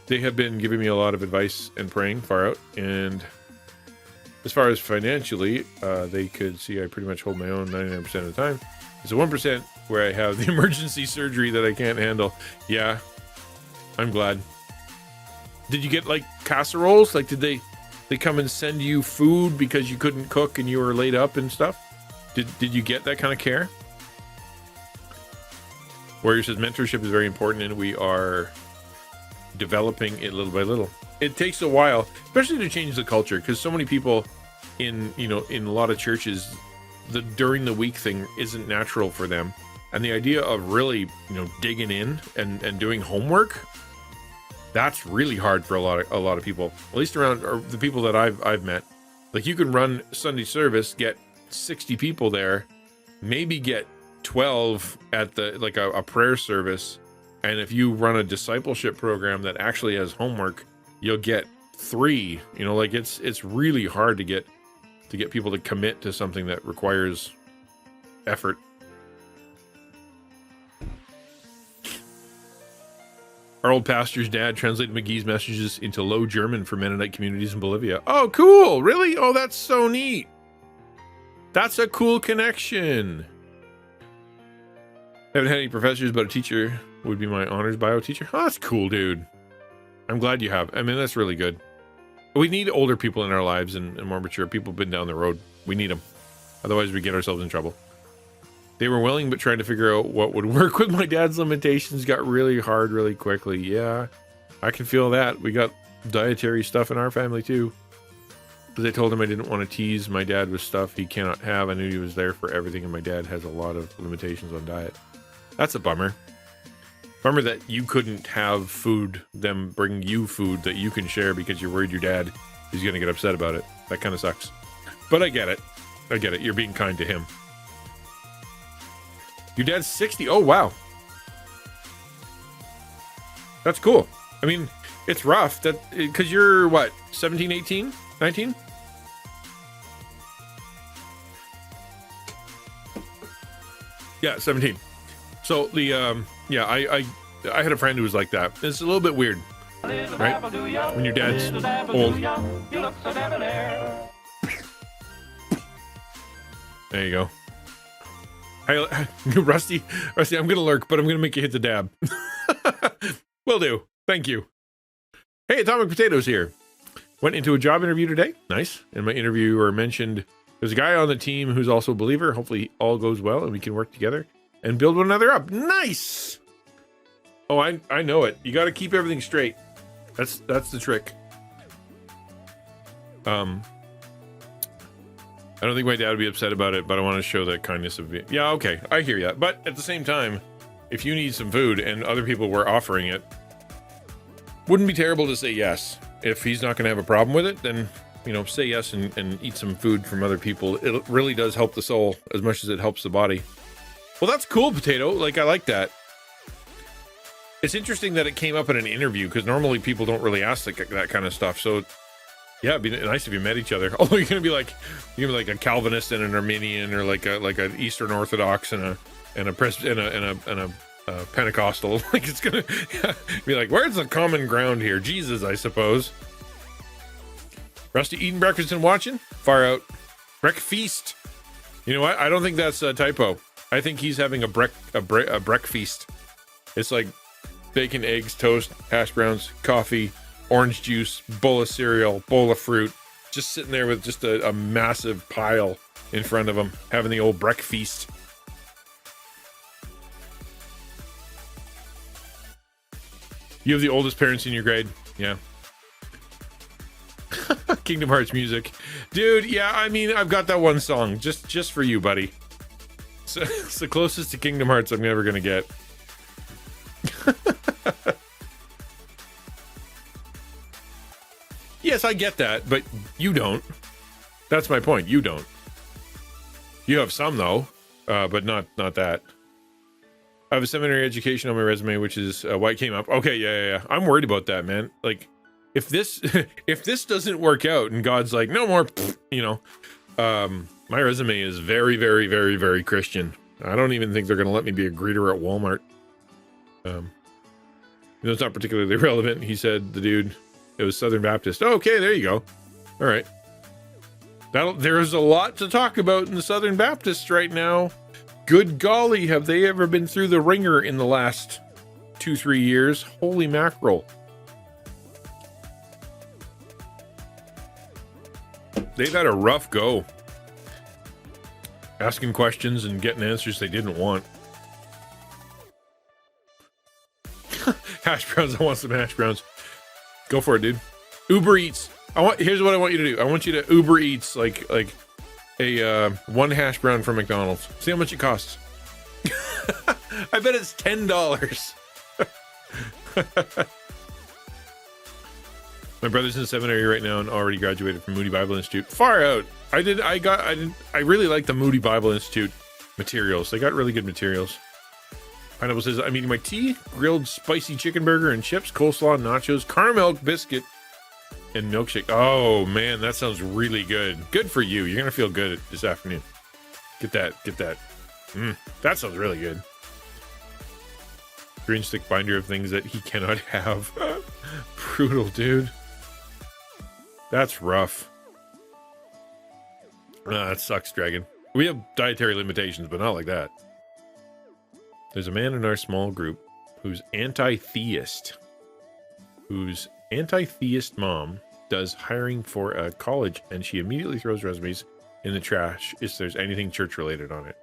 they have been giving me a lot of advice and praying far out. And as far as financially, they could see I pretty much hold my own 99% of the time. It's a 1% where I have the emergency surgery that I can't handle. Yeah, I'm glad. Did you get like casseroles? Like, did they come and send you food because you couldn't cook and you were laid up and stuff? Did you get that kind of care? Warrior says mentorship is very important, and we are developing it little by little. It takes a while, especially to change the culture, because so many people in a lot of churches, the during the week thing isn't natural for them, and the idea of really digging in and doing homework, that's really hard for a lot of people, at least around the people that I've met. Like, you can run Sunday service, get 60 people there, maybe get 12 at the a prayer service, and if you run a discipleship program that actually has homework, you'll get 3. Like, it's really hard to get people to commit to something that requires effort. Our old pastor's dad translated McGee's messages into Low German for Mennonite communities in Bolivia. Oh, cool. Really? Oh, that's so neat. That's a cool connection. Haven't had any professors, but a teacher would be my honors bio teacher. Oh, that's cool, dude. I'm glad you have. I mean, that's really good. We need older people in our lives and more mature people been down the road. We need them. Otherwise, we get ourselves in trouble. They were willing, but trying to figure out what would work with my dad's limitations got really hard really quickly. Yeah, I can feel that. We got dietary stuff in our family, too. But they told him I didn't want to tease my dad with stuff he cannot have. I knew he was there for everything, and my dad has a lot of limitations on diet. That's a bummer. Bummer that you couldn't have food, them bring you food that you can share because you're worried your dad is going to get upset about it. That kind of sucks. But I get it. I get it. You're being kind to him. Your dad's 60. Oh, wow. That's cool. I mean, it's rough that because you're what, 17, 18, 19? Yeah, 17. So the I had a friend who was like that. It's a little bit weird, right? When your dad's old. There you go. Hey, Rusty, I'm gonna lurk, but I'm gonna make you hit the dab. Will do. Thank you. Hey, Atomic Potatoes here. Went into a job interview today. Nice. And my interviewer mentioned there's a guy on the team who's also a believer. Hopefully all goes well and we can work together and build one another up. Nice. Oh, I know it. You got to keep everything straight. That's the trick. I don't think my dad would be upset about it, but I want to show the kindness of it. Yeah, okay, I hear you. But at the same time, if you need some food and other people were offering it, wouldn't be terrible to say yes. If he's not going to have a problem with it, then, say yes and eat some food from other people. It really does help the soul as much as it helps the body. Well, that's cool, Potato. Like, I like that. It's interesting that it came up in an interview, because normally people don't really ask that kind of stuff. So, yeah, it'd be nice if you met each other. Although you're gonna be like a Calvinist and an Arminian, or like an Eastern Orthodox and a Pentecostal. Like, it's gonna be like, where's the common ground here? Jesus, I suppose. Rusty eating breakfast and watching? Far out. Breakfast. You know what? I don't think that's a typo. I think he's having a breakfast. It's like bacon, eggs, toast, hash browns, coffee, orange juice, bowl of cereal, bowl of fruit, just sitting there with just a massive pile in front of him, having the old breakfast. You have the oldest parents in your grade. Yeah. Kingdom Hearts music. Dude, yeah, I mean, I've got that one song just for you, buddy. So, it's the closest to Kingdom Hearts I'm ever gonna get. Yes, I get that, but you don't. That's my point. You don't. You have some though, but not that. I have a seminary education on my resume, which is why it came up. Okay, yeah. I'm worried about that, man. Like, if this doesn't work out and God's like, no more, my resume is very, very, very, very Christian. I don't even think they're gonna let me be a greeter at Walmart. It's not particularly relevant. He said, the dude, it was Southern Baptist. Oh, okay, there you go. All right. There's a lot to talk about in the Southern Baptists right now. Good golly, have they ever been through the ringer in the last 2-3 years? Holy mackerel. They've had a rough go. Asking questions and getting answers they didn't want. Hash browns, I want some hash browns. Go for it, dude. Uber Eats. Here's what I want you to do. I want you to Uber Eats like a one hash brown from McDonald's. See how much it costs. I bet it's $10. My brother's in seminary right now and already graduated from Moody Bible Institute. Far out. I really like the Moody Bible Institute materials. They got really good materials. Pineapple says, I'm eating my tea, grilled spicy chicken burger and chips, coleslaw, nachos, caramel biscuit, and milkshake. Oh man, that sounds really good. Good for you. You're gonna feel good this afternoon. Get that. That sounds really good. 3-inch thick binder of things that he cannot have. Brutal, dude. That's rough. That sucks, Dragon. We have dietary limitations, but not like that. There's a man in our small group who's anti-theist. Whose anti-theist mom does hiring for a college, and she immediately throws resumes in the trash if there's anything church related on it.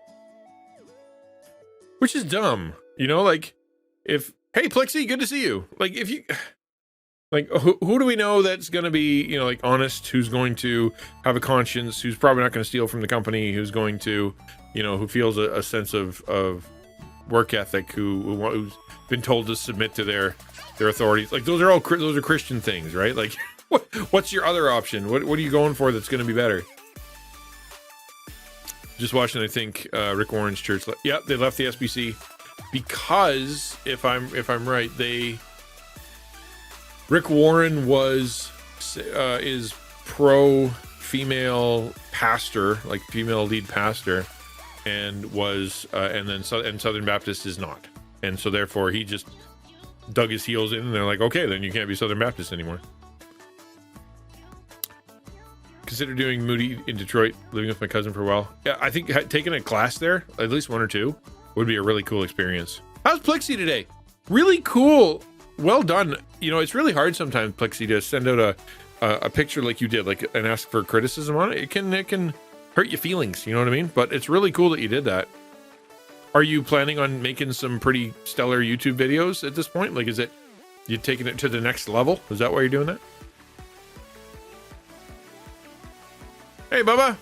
Which is dumb. You know, like, if, hey, Plexi, good to see you. Like, if you, like, who do we know that's going to be, you know, like, honest, who's going to have a conscience, who's probably not going to steal from the company, who's going to, you know, who feels a sense of work ethic, who's been told to submit to their authorities. Like, those are Christian things, right? Like, what's your other option? What are you going for that's going to be better? Just watching, I think Rick Warren's church. Yep, they left the SBC because if I'm right, Rick Warren is pro female pastor, like female lead pastor, and Southern Baptist is not, and so therefore he just dug his heels in, and they're like, okay, then you can't be Southern Baptist anymore. Consider doing Moody in Detroit, living with my cousin for a while. Yeah, I think taking a class there, at least 1 or 2, would be a really cool experience. How's Plexi today? Really cool. Well done. You know, it's really hard sometimes, Plexi, to send out a picture like you did, like, and ask for criticism on it. It can hurt your feelings, you know what I mean? But it's really cool that you did that. Are you planning on making some pretty stellar YouTube videos at this point? Like, is it you taking it to the next level? Is that why you're doing that? Hey, Bubba.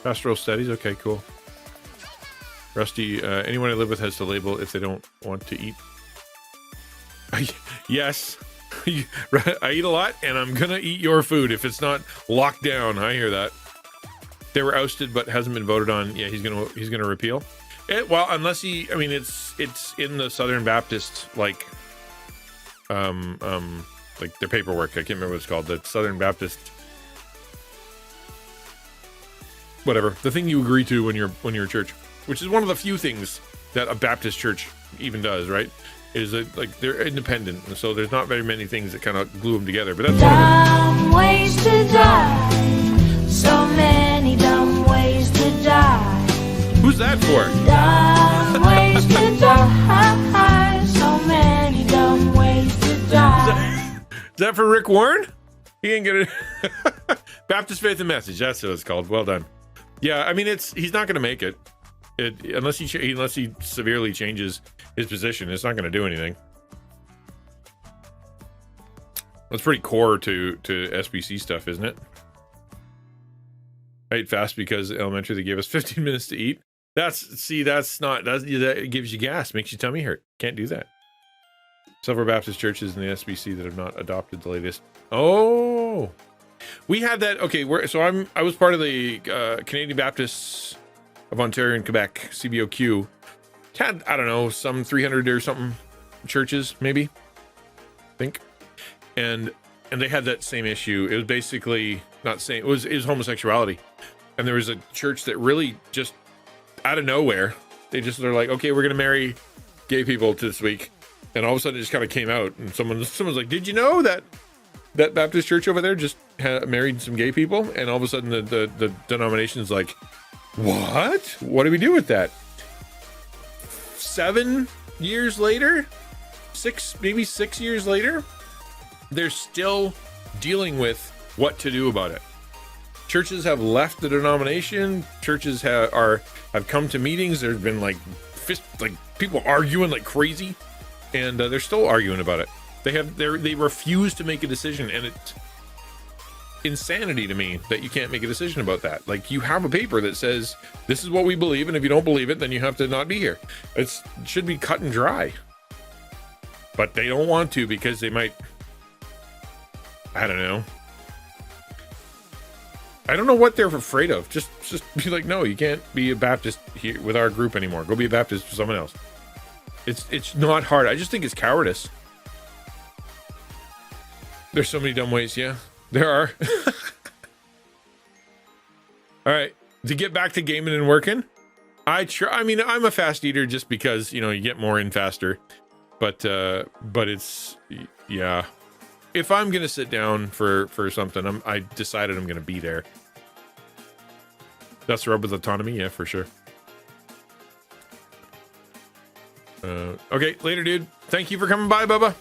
Pastoral studies. Okay, cool. Rusty, anyone I live with has to label if they don't want to eat. Yes. I eat a lot, and I'm gonna eat your food if it's not locked down. I hear that. They were ousted, but hasn't been voted on. Yeah, he's gonna repeal it. Well, unless I mean, it's in the Southern Baptist, like their paperwork. I can't remember what it's called. The Southern Baptist, whatever. The thing you agree to when you're a church, which is one of the few things that a Baptist church even does, right? Is that, like, they're independent, and so there's not very many things that kind of glue them together. But that's dumb ways to die. So many dumb ways to die. Who's that for? Dumb ways to die. So many dumb ways to die. Is that for Rick Warren? He ain't gonna. Baptist Faith and Message. That's what it's called. Well done. Yeah, I mean, he's not gonna make it. Unless he severely changes his position, it's not going to do anything. That's pretty core to SBC stuff, isn't it? I ate fast because elementary they gave us 15 minutes to eat. That gives you gas, makes your tummy hurt. Can't do that. Several Baptist churches in the SBC that have not adopted the latest. Oh, we had that. Okay, I was part of the Canadian Baptists of Ontario and Quebec, CBOQ. Had, I don't know, some 300 or something churches, maybe, I think. And they had that same issue. It was basically not saying, it was homosexuality. And there was a church that really just out of nowhere, they're like, okay, we're going to marry gay people this week, and all of a sudden it just kind of came out, and someone's like, "Did you know that Baptist church over there just married some gay people?" And all of a sudden the denomination's like, "What? What do we do with that?" 7 years later, maybe 6 years later, they're still dealing with what to do about it. Churches have left the denomination. Churches have come to meetings. There's been like people arguing like crazy, and they're still arguing about it. They refuse to make a decision, and it's insanity to me that you can't make a decision about that. Like, you have a paper that says this is what we believe, and if you don't believe it, then you have to not be here. It should be cut and dry, but they don't want to because they might. I don't know. I don't know what they're afraid of. Just be like, no, you can't be a Baptist here with our group anymore. Go be a Baptist for someone else. It's not hard. I just think it's cowardice. There's so many dumb ways. Yeah, there are. All right, to get back to gaming and working, I mean, I'm a fast eater just because, you get more in faster. But it's, yeah. If I'm gonna sit down for something, I decided I'm gonna be there. That's the rub with autonomy, yeah, for sure. Okay, later, dude. Thank you for coming by, Bubba.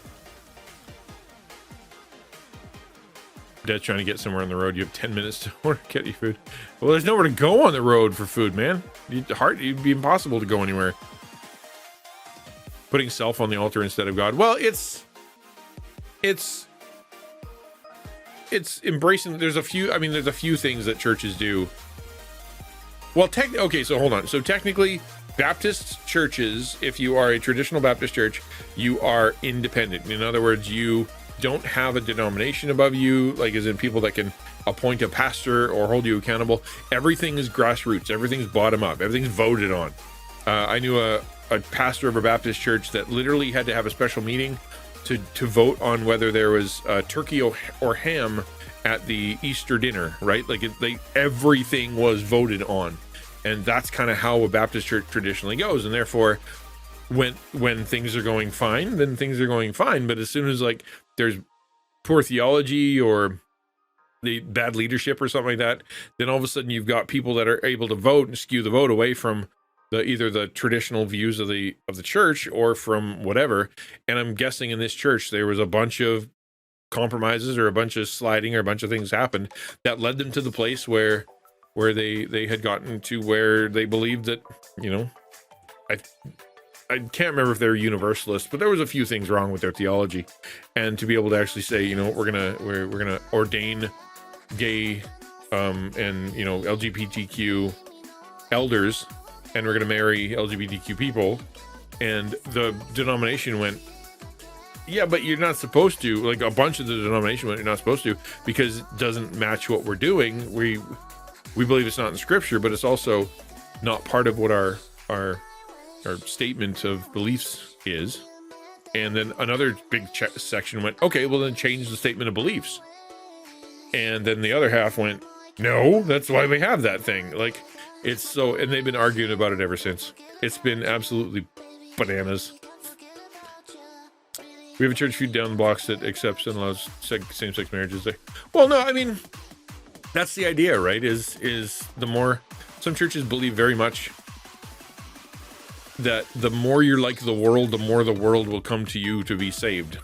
Dad's trying to get somewhere on the road. You have 10 minutes to get your food. Well, there's nowhere to go on the road for food, man. It'd be impossible to go anywhere. Putting self on the altar instead of God. Well, it's embracing. There's a few things that churches do. Well, okay, so hold on. So technically, Baptist churches, if you are a traditional Baptist church, you are independent. In other words, you don't have a denomination above you, like as in people that can appoint a pastor or hold you accountable. Everything is grassroots. Everything's bottom up. Everything's voted on. I knew a pastor of a Baptist church that literally had to have a special meeting to vote on whether there was turkey or ham at the Easter dinner, right? Like everything was voted on, and that's kind of how a Baptist church traditionally goes. And therefore, when things are going fine, then things are going fine. But as soon as like there's poor theology or the bad leadership or something like that, then all of a sudden you've got people that are able to vote and skew the vote away from either the traditional views of the church or from whatever. And I'm guessing in this church there was a bunch of compromises or a bunch of sliding or a bunch of things happened that led them to the place where they had gotten to where they believed that, I can't remember if they're universalists, but there was a few things wrong with their theology. And to be able to actually say, we're gonna ordain gay and LGBTQ elders, and we're going to marry LGBTQ people, and the denomination went, yeah, but you're not supposed to. Like, a bunch of the denomination went, you're not supposed to, because it doesn't match what we're doing. We believe it's not in scripture, but it's also not part of what our statement of beliefs is. And then another big section went, okay, well then change the statement of beliefs. And then the other half went, no, that's why we have that thing. Like, it's so, and they've been arguing about it ever since. It's been absolutely bananas. We have a church few down the blocks that accepts and allows same-sex marriages there. Well, no, I mean, that's the idea, right? Is the more, some churches believe very much that the more you're like the world, the more the world will come to you to be saved.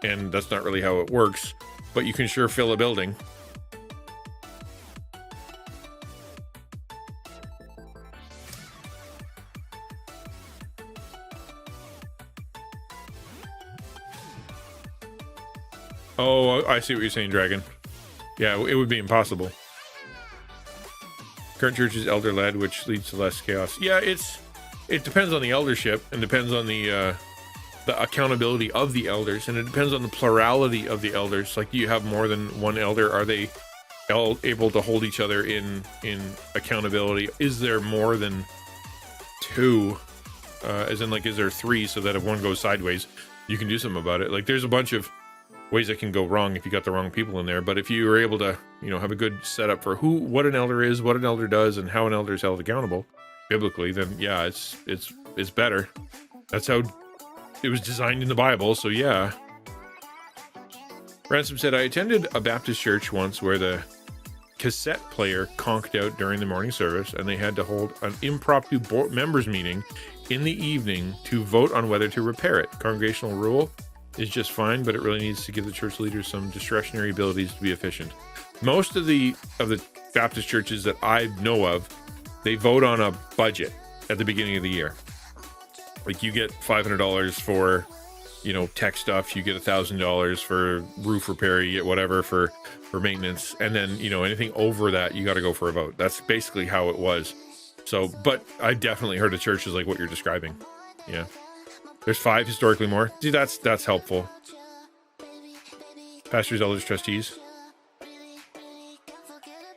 And that's not really how it works, but you can sure fill a building. Oh, I see what you're saying, Dragon. Yeah, it would be impossible. Current church is elder-led, which leads to less chaos. Yeah, it depends on the eldership, and depends on the accountability of the elders, and it depends on the plurality of the elders. Like, do you have more than one elder? Are they able to hold each other in accountability? Is there more than two? As in, like, is there three, so that if one goes sideways, you can do something about it? Like, there's a bunch of ways that can go wrong if you got the wrong people in there. But if you were able to, have a good setup for what an elder is, what an elder does, and how an elder is held accountable biblically, then yeah, it's better. That's how it was designed in the Bible, so yeah. Ransom said, I attended a Baptist church once where the cassette player conked out during the morning service, and they had to hold an impromptu members meeting in the evening to vote on whether to repair it. Congregational rule is just fine, but it really needs to give the church leaders some discretionary abilities to be efficient. Most of the Baptist churches that I know of, they vote on a budget at the beginning of the year. Like, you get $500 for, you know, tech stuff, you get $1,000 for roof repair, you get whatever for maintenance, and then, you know, anything over that, you got to go for a vote. That's basically how it was. So, but I definitely heard of churches like what you're describing. Yeah. There's 5 historically more. See, that's helpful. Pastors, elders, trustees.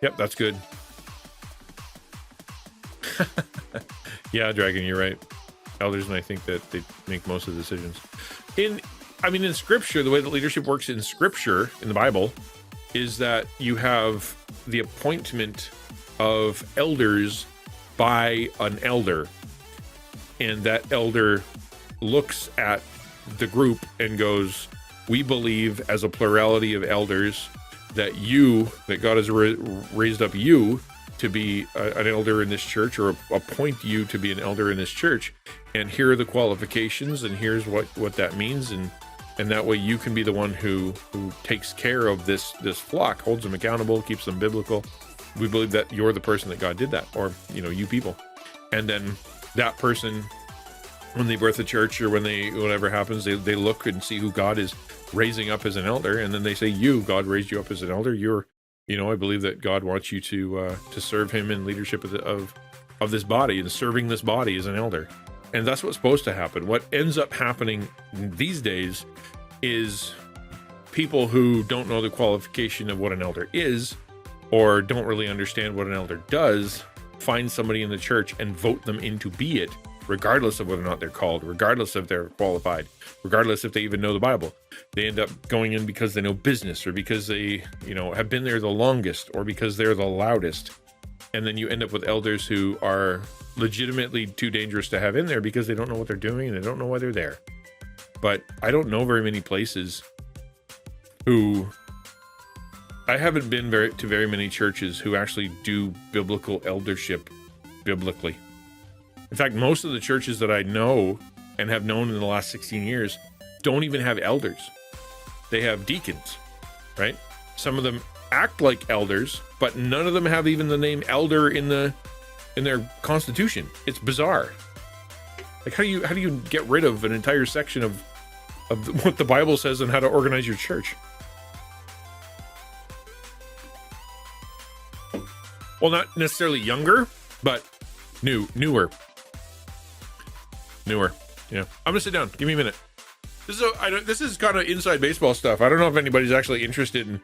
Yep, that's good. Yeah, Dragon, you're right. Elders, and I think that they make most of the decisions. In Scripture, the way that leadership works in Scripture, in the Bible, is that you have the appointment of elders by an elder. And that elder looks at the group and goes, we believe as a plurality of elders that God has raised up you to be an elder in this church, or appoint you to be an elder in this church, and here are the qualifications, and here's what that means, and that way you can be the one who takes care of this flock, holds them accountable, keeps them biblical. We believe that you're the person that God did that, or, you know, you people. And then that person, when they birth a church, or when whatever happens, they look and see who God is raising up as an elder, and then they say, God raised you up as an elder. You're, you know, I believe that God wants you to serve him in leadership of this body, and serving this body as an elder. And that's what's supposed to happen. What ends up happening these days is people who don't know the qualification of what an elder is, or don't really understand what an elder does, find somebody in the church and vote them in to be it, regardless of whether or not they're called, regardless if they're qualified, regardless if they even know the Bible. They end up going in because they know business, or because they, you know, have been there the longest, or because they're the loudest. And then you end up with elders who are legitimately too dangerous to have in there because they don't know what they're doing and they don't know why they're there. But I don't know very many places I haven't been to very many churches who actually do biblical eldership biblically. In fact, most of the churches that I know and have known in the last 16 years don't even have elders. They have deacons, right? Some of them act like elders, but none of them have even the name elder in their constitution. It's bizarre. Like, how do you get rid of an entire section of what the Bible says on how to organize your church? Well, not necessarily younger, but newer. Yeah, I'm gonna sit down. Give me a minute. This is kind of inside baseball stuff. I don't know if anybody's actually interested in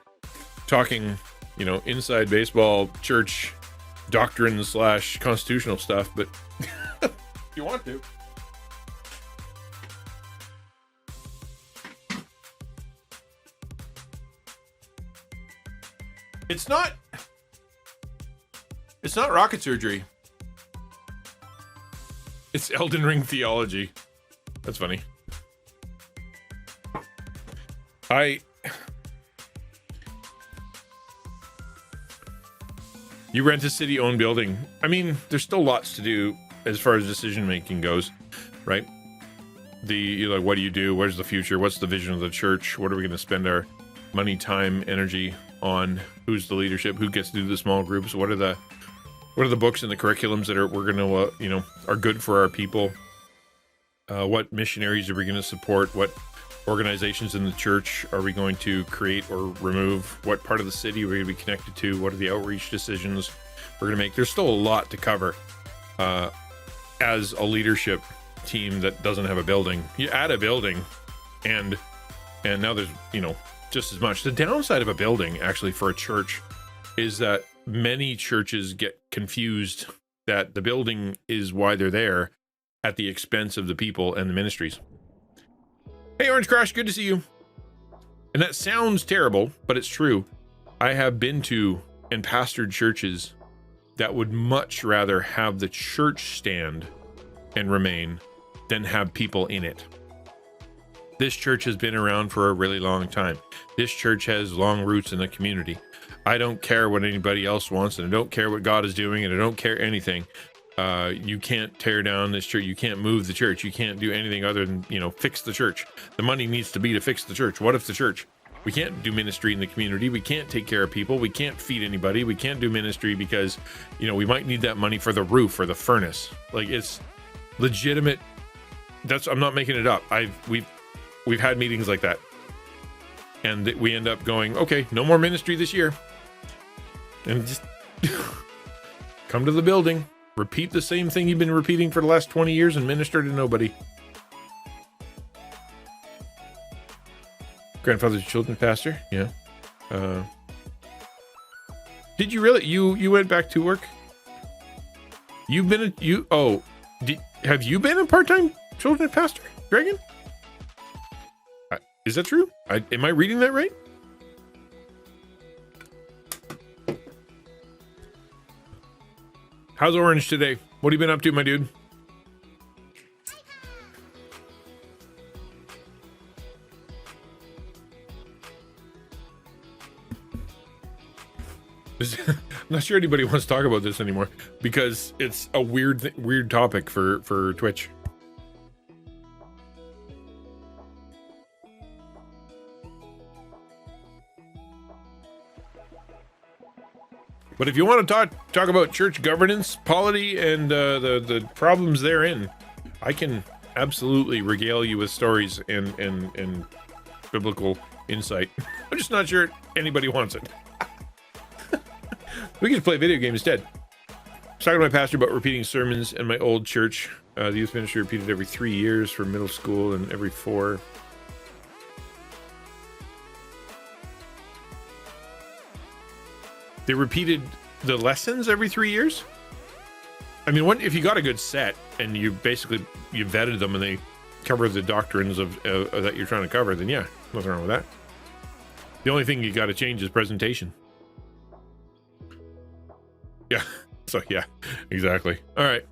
talking, you know, inside baseball, church doctrine / constitutional stuff, but if you want to. It's not rocket surgery. It's Elden Ring theology. That's funny. You rent a city-owned building. I mean, there's still lots to do as far as decision-making goes, right? Like, what do you do? Where's the future? What's the vision of the church? What are we going to spend our money, time, energy on? Who's the leadership? Who gets to do the small groups? What are the books and the curriculums that we're going to, are good for our people? What missionaries are we going to support? What organizations in the church are we going to create or remove? What part of the city are we going to be connected to? What are the outreach decisions we're going to make? There's still a lot to cover as a leadership team that doesn't have a building. You add a building, and now there's, just as much. The downside of a building, actually, for a church is that many churches get confused that the building is why they're there at the expense of the people and the ministries. Hey, Orange Crush, good to see you. And that sounds terrible, but it's true. I have been to and pastored churches that would much rather have the church stand and remain than have people in it. This church has been around for a really long time. This church has long roots in the community. I don't care what anybody else wants, and I don't care what God is doing, and I don't care anything. You can't tear down this church. You can't move the church. You can't do anything other than, you know, fix the church. The money needs to be to fix the church. What if the church? We can't do ministry in the community. We can't take care of people. We can't feed anybody. We can't do ministry because, you know, we might need that money for the roof or the furnace. Like, it's legitimate. I'm not making it up. We've had meetings like that, and we end up going, okay, no more ministry this year, and just come to the building, repeat the same thing you've been repeating for the last 20 years and minister to nobody. Grandfather's children pastor. Yeah. Did you really, you went back to work? You've been have you been a part-time children pastor, Dragon? Is that true? Am I reading that right? How's Orange today? What have you been up to, my dude? I'm not sure anybody wants to talk about this anymore because it's a weird topic for Twitch. But if you want to talk about church governance, polity, and the problems therein, I can absolutely regale you with stories and biblical insight. I'm just not sure anybody wants it. We can just play video games instead. I was talking to my pastor about repeating sermons in my old church. The youth ministry repeated every 3 years for middle school and every 4. They repeated the lessons every 3 years. I mean, if you got a good set and you vetted them and they cover the doctrines of that you're trying to cover, then yeah, nothing wrong with that. The only thing you got to change is presentation. Yeah. So yeah, exactly. All right.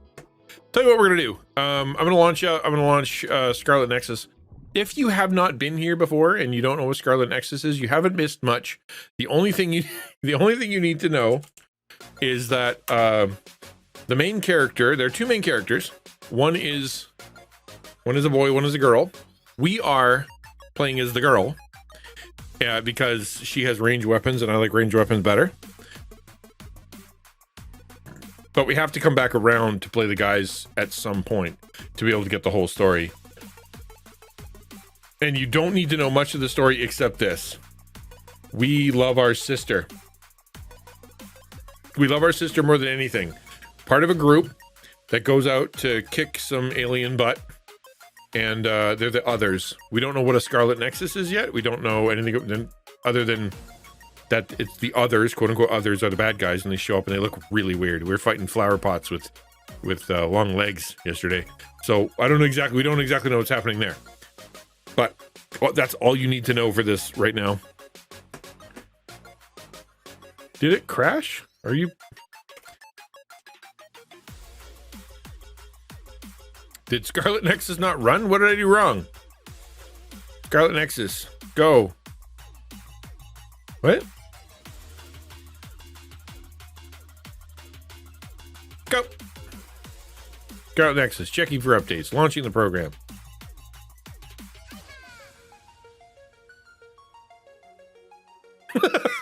Tell you what we're gonna do. I'm gonna launch Scarlet Nexus. If you have not been here before and you don't know what Scarlet Nexus is, you haven't missed much. The only thing you need to know is that the main character. There are 2 main characters. One is a boy. One is a girl. We are playing as the girl because she has ranged weapons, and I like ranged weapons better. But we have to come back around to play the guys at some point to be able to get the whole story. And you don't need to know much of the story except this. We love our sister. We love our sister more than anything. Part of a group that goes out to kick some alien butt. And they're the others. We don't know what a Scarlet Nexus is yet. We don't know anything other than that it's the others, quote unquote others, are the bad guys, and they show up and they look really weird. We were fighting flower pots with long legs yesterday. So we don't exactly know what's happening there. But that's all you need to know for this right now. Did it crash? Are you? Did Scarlet Nexus not run? What did I do wrong? Scarlet Nexus, go. What? Go. Scarlet Nexus, checking for updates, launching the program.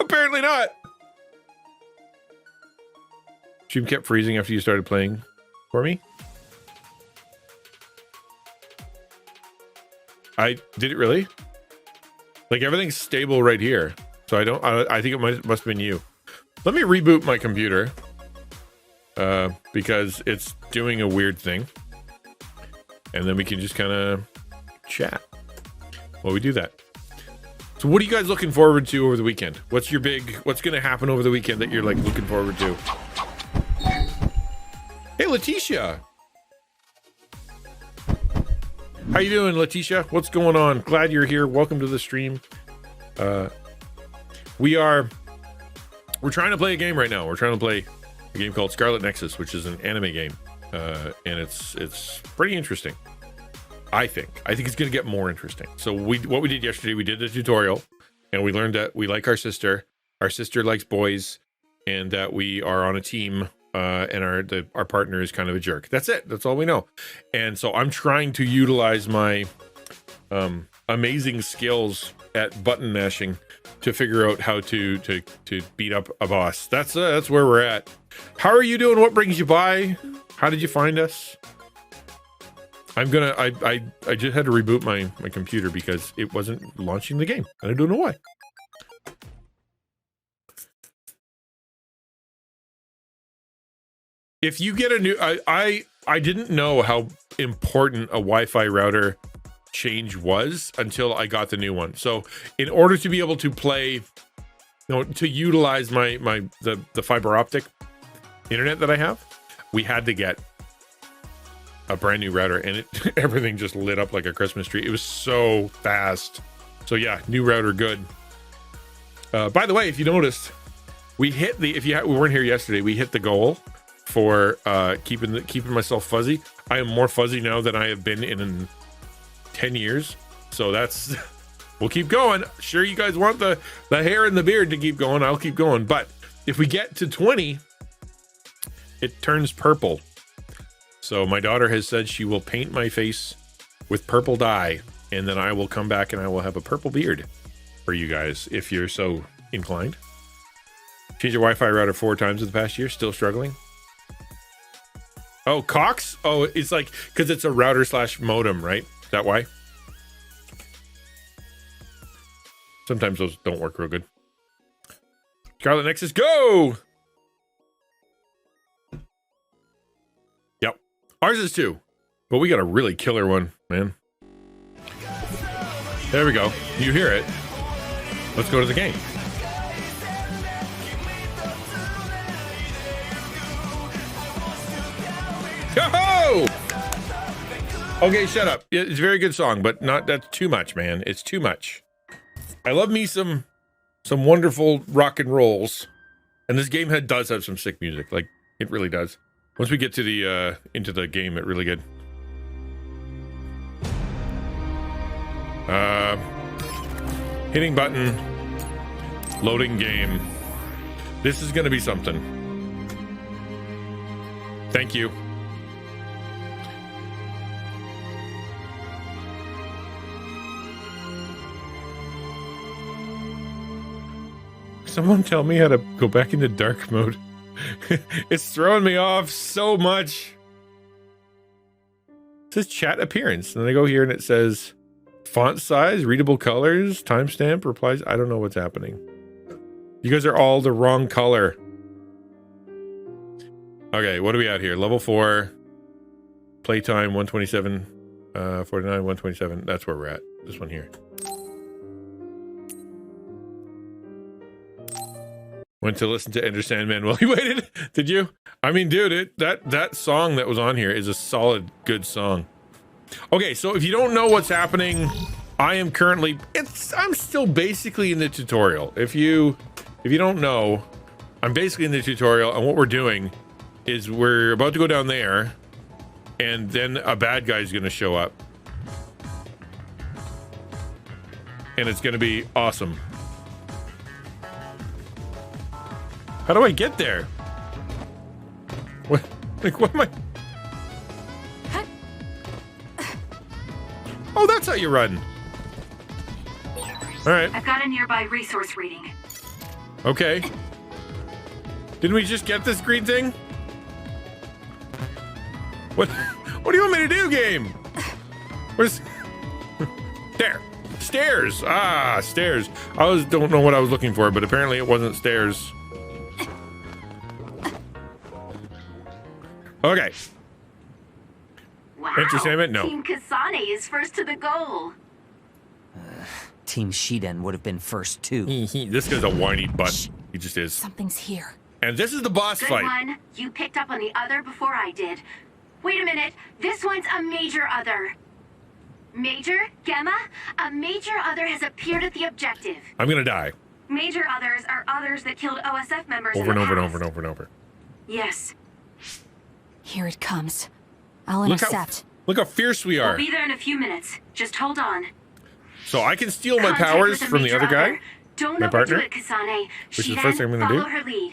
Apparently not. Stream kept freezing after you started playing for me. Did it really? Like everything's stable right here. So I think it must have been you. Let me reboot my computer. Because it's doing a weird thing. And then we can just kind of chat while we do that. So what are you guys looking forward to over the weekend? What's going to happen over the weekend that you're like looking forward to? Hey, Letitia. How you doing, Letitia? What's going on? Glad you're here. Welcome to the stream. We're trying to play a game right now. We're trying to play a game called Scarlet Nexus, which is an anime game. And it's pretty interesting. I think it's going to get more interesting. So what we did yesterday, we did the tutorial, and we learned that we like our sister likes boys, and that we are on a team, and our partner is kind of a jerk. That's it. That's all we know. And so I'm trying to utilize my amazing skills at button mashing to figure out how to beat up a boss. That's where we're at. How are you doing? What brings you by? How did you find us? I just had to reboot my computer because it wasn't launching the game. I don't know why. If you get a new, I didn't know how important a Wi-Fi router change was until I got the new one. So in order to be able to play, to utilize the fiber optic internet that I have, we had to get a brand new router, and everything just lit up like a Christmas tree. It was so fast. So yeah, new router, good. By the way, if you noticed, we hit we weren't here yesterday, we hit the goal for keeping myself fuzzy. I am more fuzzy now than I have been in 10 years. So that's, we'll keep going. Sure, you guys want the hair and the beard to keep going, I'll keep going. But if we get to 20, it turns purple. So my daughter has said she will paint my face with purple dye, and then I will come back and I will have a purple beard for you guys if you're so inclined. Change your Wi-Fi router 4 times in the past year, still struggling. Oh, Cox? Oh, it's like, because it's a router / modem, right? Is that why? Sometimes those don't work real good. Scarlet Nexus, go! Yep. Ours is too. But we got a really killer one, man. There we go. You hear it. Let's go to the game. Yo-ho! Okay, shut up. It's a very good song, but that's too much, man. It's too much. I love me some wonderful rock and rolls, and this game does have some sick music. Like, it really does. Once we get to the into the game, it really good. Hitting button, loading game. This is gonna be something. Thank you. Someone tell me how to go back into dark mode. It's throwing me off so much. It says chat appearance. And then I go here and it says font size, readable colors, timestamp, replies. I don't know what's happening. You guys are all the wrong color. Okay, what do we at here? Level 4. Playtime 127. 49, 127. That's where we're at. This one here. Went to listen to Enter Sandman while he waited. Did you? I mean, dude, that song that was on here is a solid, good song. Okay, so if you don't know what's happening, I am currently, I'm still basically in the tutorial. If you don't know, I'm basically in the tutorial, and what we're doing is we're about to go down there, and then a bad guy's gonna show up. And it's gonna be awesome. How do I get there? What? Like, what am I? Oh, that's how you run. All right. I've got a nearby resource reading. Okay. Didn't we just get this green thing? What do you want me to do, game? Where's... There. Stairs. Ah, stairs. Don't know what I was looking for, but apparently it wasn't stairs. Okay. Wow. Enter Sandman? No. Team Kasane is first to the goal. Team Shiden would have been first too. This guy's a whiny butt. He just is. Something's here. And this is the boss Good fight. one. You picked up on the other before I did. Wait a minute. This one's a major other. Major? Gemma? A major other has appeared at the objective. I'm gonna die. Major others are others that killed OSF members Over in and the over and past. over and over and over. Yes. Here it comes. I'll Look how- intercept. Look how fierce we We'll are. be there in a few minutes. Just hold on. So I can steal my Contact powers with the from the major other guy? Don't My overdo partner? it, Kasane. Which is the Shidan, first thing I'm gonna do. follow her lead.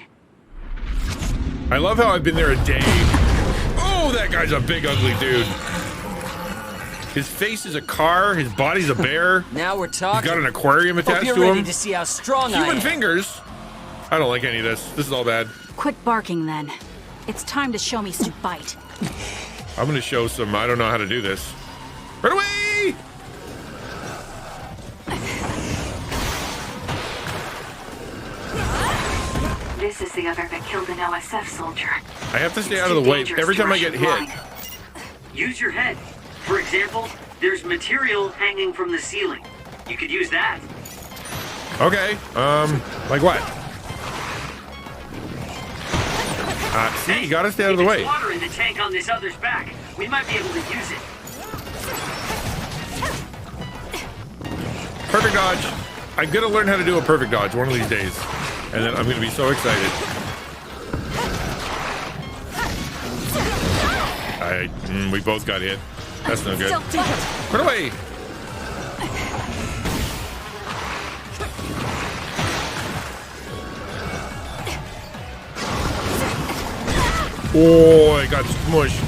I love how I've been there a day. Oh, that guy's a big, ugly dude. His face is a car. His body's a bear. Now we're talking. He's got an aquarium Hope attached you're to ready him. to see how strong I Human am. fingers. I don't like any of this. This is all bad. Quit barking then. It's time to show me some bite. I'm gonna show some. I don't know how to do this. Run away! This is the other that killed an OSF soldier. I have to stay It's out of the too way dangerous every to time I rush get it hit. blind. Use your head. For example, there's material hanging from the ceiling. You could use that. Okay. Like what? See, you gotta stay out of the If way. there's water in the tank on this other's back, we might be able to use it. Perfect dodge. I'm gonna learn how to do a perfect dodge one of these days, and then I'm gonna be so excited. We both got hit. That's no good. Run away! Oh, I got smushed.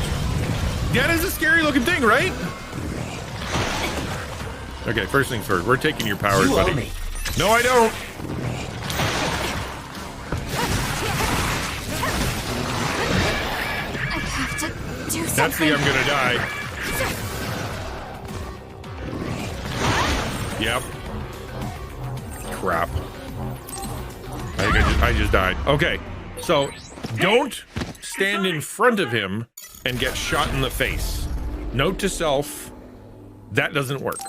That is a scary looking thing, right? Okay, first things first. We're taking your powers, You owe buddy. me. No, I don't. I have to do That's something. the I'm gonna die. Yep. Crap. I think I just died. Okay, so don't stand in front of him and get shot in the face. Note to self, that doesn't work.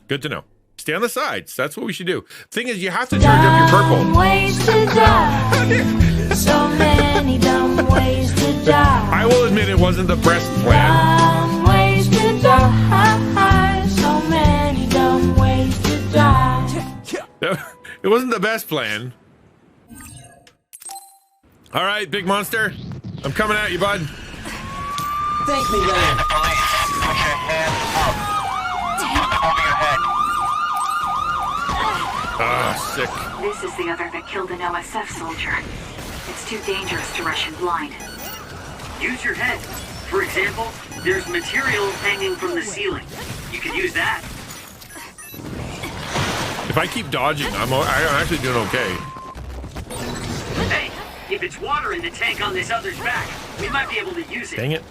Good to know. Stay on the sides. That's what we should do. Thing is, you have to charge up your Dumb purple. ways to die. So many dumb ways to die. I will admit it wasn't the best plan. Dumb ways to die. So many dumb ways to die. It wasn't the best plan. All right, big monster. I'm coming at you, bud. Thank me later. Ah, sick. This is the other that killed an OSF soldier. It's too dangerous to rush in blind. Use your head. For example, there's material hanging from the ceiling. You could use that. If I keep dodging, I'm actually doing okay. Hey, if it's water in the tank on this other's back, we might be able to use it. Dang it.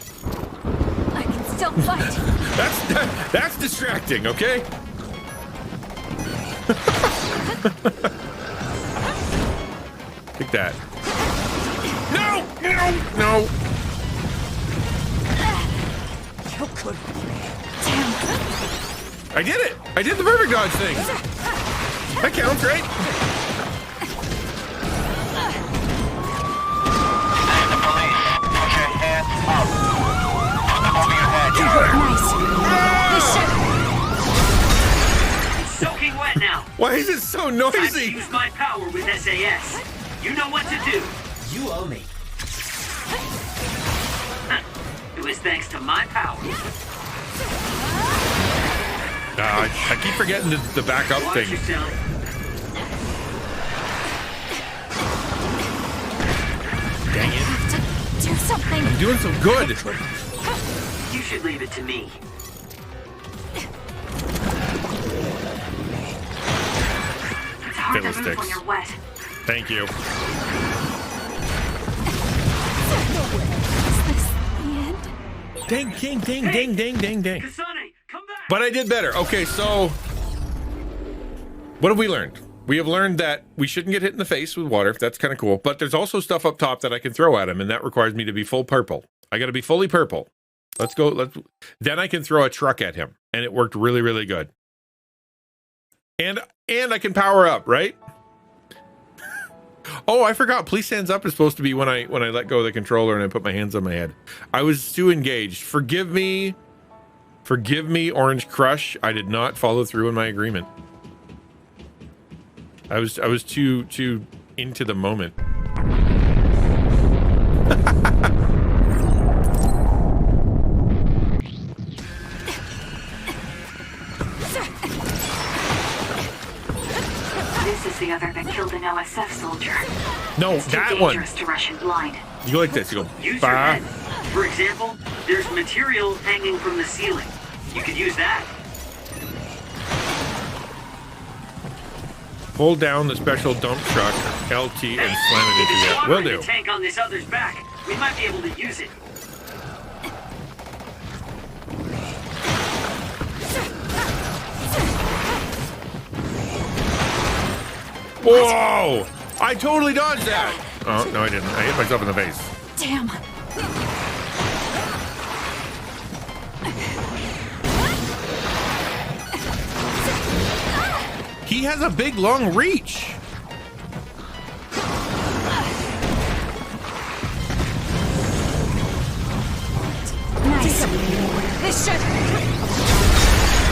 I can still fight. That's distracting, okay? Take that. No! No! No! You could. I did it! I did the perfect dodge thing! That counts, right? Nice. It's soaking wet now. Why is it so Time to noisy? use my power with SAS. You know what to do. You owe me. It was thanks to my power. I keep forgetting the back up Watch thing. yourself. Dang it. Do something. I'm doing so good. You should leave it to me. It's hard to move Fiddlesticks. when you're wet. Thank you. Is this the end? Dang, dang, dang, dang, dang, dang, dang. Kasane, come back. But I did better. Okay, so what have we learned? We have learned that we shouldn't get hit in the face with water. That's kind of cool. But there's also stuff up top that I can throw at him, and that requires me to be full purple. I got to be fully purple. Let's go. Then I can throw a truck at him, and it worked really, really good. And I can power up, right? Oh, I forgot. Please hands up is supposed to be when I let go of the controller and I put my hands on my head. I was too engaged. Forgive me, Orange Crush. I did not follow through in my agreement. I was too into the moment. This is the other that killed an OSF soldier. No, It's too that one. dangerous to Russian blind. You go like this. You go. Use your Bah. head. For example, there's material hanging from the ceiling. You could use that. Hold down the special dump truck LT and slam it If into it's it. water Will in do. the tank on this other's back, we might be able to use it. Whoa! I totally dodged that. Oh no, I didn't. I hit myself in the face. Damn. He has a big, long reach. Nice. This should.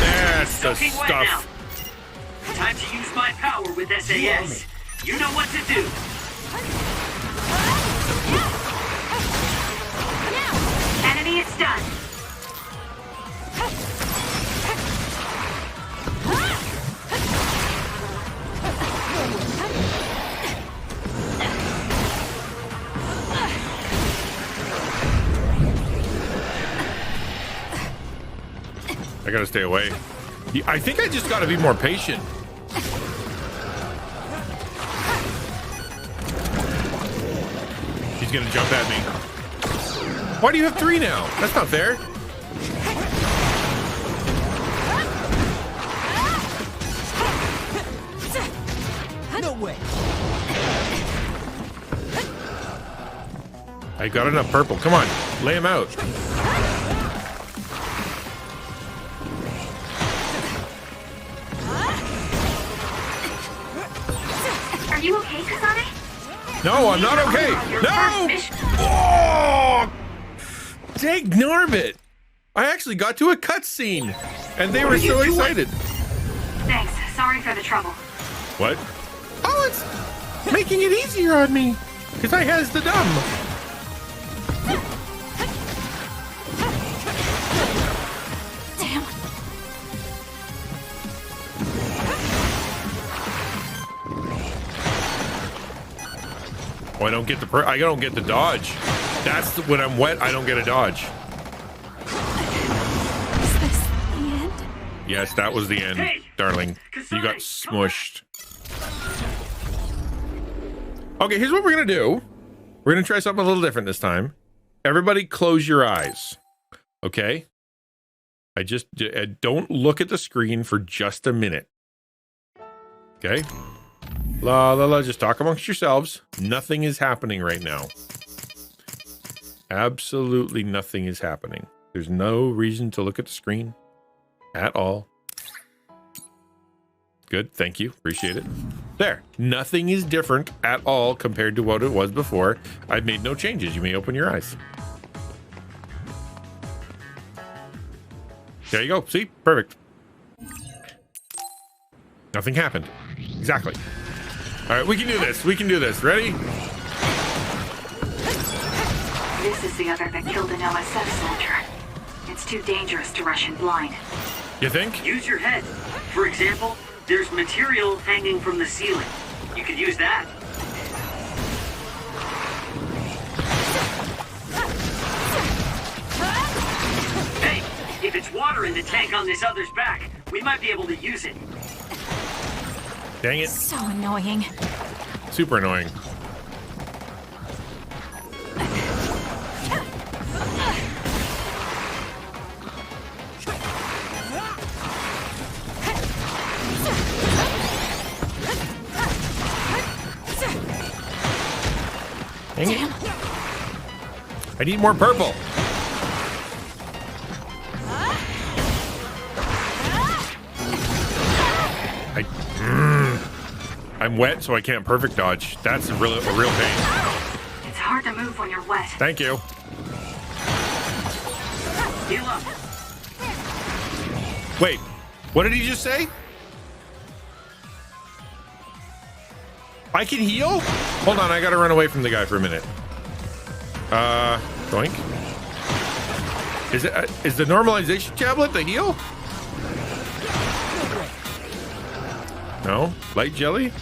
That's the Soaking wet stuff. now. Time to use my power with SAS. You know what to do. Enemy is done. I gotta stay away. I think I just gotta be more patient. He's gonna jump at me. Why do you have 3 now? That's not fair. No way. I got enough purple. Come on, lay him out. Are you okay, Kasane? No, I'm not okay. No! Oh! Dang Norbit! I actually got to a cutscene, and they were so excited. Thanks. Sorry for the trouble. What? Oh, it's making it easier on me, because I has the dumb. Damn. Oh, I don't get the I don't get the dodge. That's when I'm wet. I don't get a dodge. Is this the end? Yes, that was the end, Hey! darling. You got smushed. Okay, here's what we're gonna do. We're gonna try something a little different this time. Everybody, close your eyes. Okay. Don't look at the screen for just a minute. Okay. La la la. Just talk amongst yourselves. Nothing is happening right now. Absolutely nothing is happening. There's no reason to look at the screen at all. Good. Thank you. Appreciate it. There. Nothing is different at all compared to what it was before. I've made no changes. You may open your eyes. There you go. See? Perfect. Nothing happened. Exactly. All right. We can do this. We can do this. Ready? This is the other that killed an OSF soldier. It's too dangerous to Russian blind. You think? Use your head. For example, there's material hanging from the ceiling. You could use that. Hey, if it's water in the tank on this other's back, we might be able to use it. Dang it. So annoying. Super annoying. Dang it. I need more purple. I'm wet, so I can't perfect dodge. That's a real pain. It's hard to move when you're wet. Thank you. Heal up. Wait, what did he just say? I can heal? Hold on, I gotta run away from the guy for a minute. Doink. Is the normalization tablet the heal? No? Light jelly?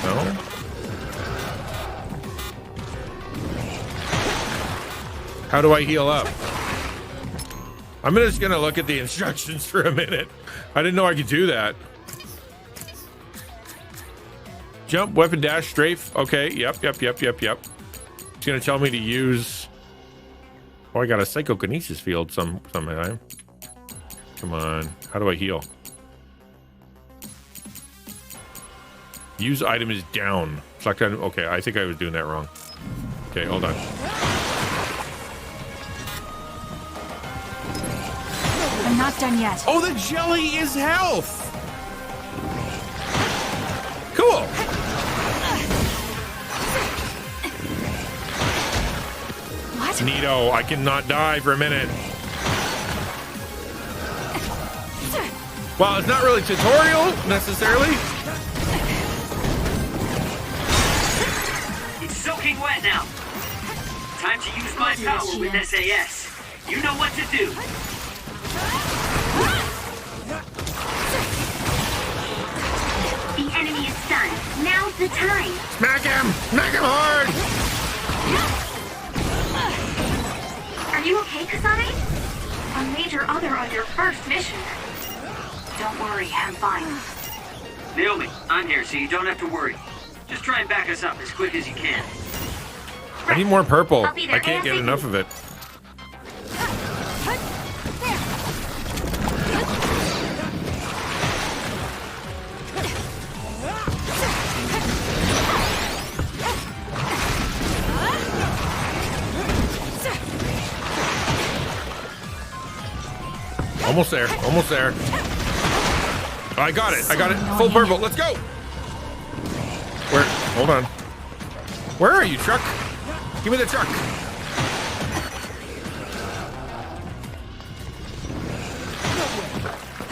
No? How do I heal up? I'm just gonna look at the instructions for a minute. I didn't know I could do that. Jump, weapon dash, strafe. Okay, yep. It's gonna tell me to use... Oh, I got a psychokinesis field sometime. Come on, how do I heal? Use item is down. Select item. Okay, I think I was doing that wrong. Okay, hold on. I'm not done yet. Oh, the jelly is health. Cool. What? Neato, I cannot die for a minute. Well, it's not really tutorial necessarily. It's soaking wet now. Time to use my power with SAS. You know what to do. The enemy is stunned. Now's the time. Smack him! Smack him hard! Are you okay, Kasane? A major other on your first mission. Don't worry, I'm fine. Naomi, I'm here, so you don't have to worry. Just try and back us up as quick as you can. I need more purple. I'll be there I can't get ASAP. enough of it. Almost there. Almost there. I got it. I got it. Full purple. Let's go. Where? Hold on. Where are you, truck? Give me the truck.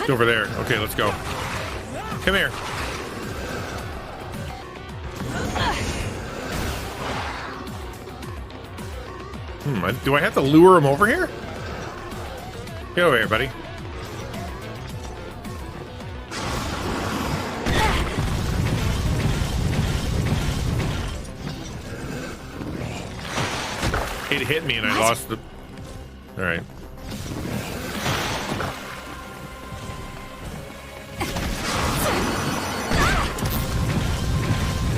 It's over there. Okay, let's go. Come here. Do I have to lure him over here? Get over here, buddy. It hit me and I lost the... All right.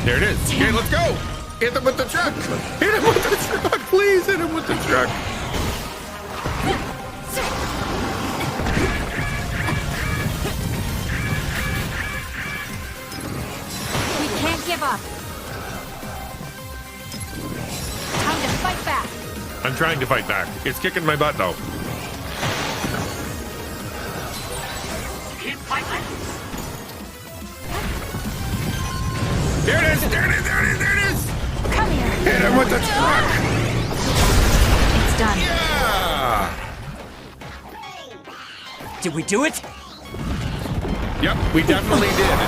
There it is. Okay, let's go. Hit him with the truck. Hit him with the truck. Please hit him with the truck. We can't give up. Time to fight back. I'm trying to fight back. It's kicking my butt though. You can't fight like this. There it is. There it is. There it is. There it is. Come here. Hit him with the truck. It's done. Yeah. Did we do it? Yep, we definitely did.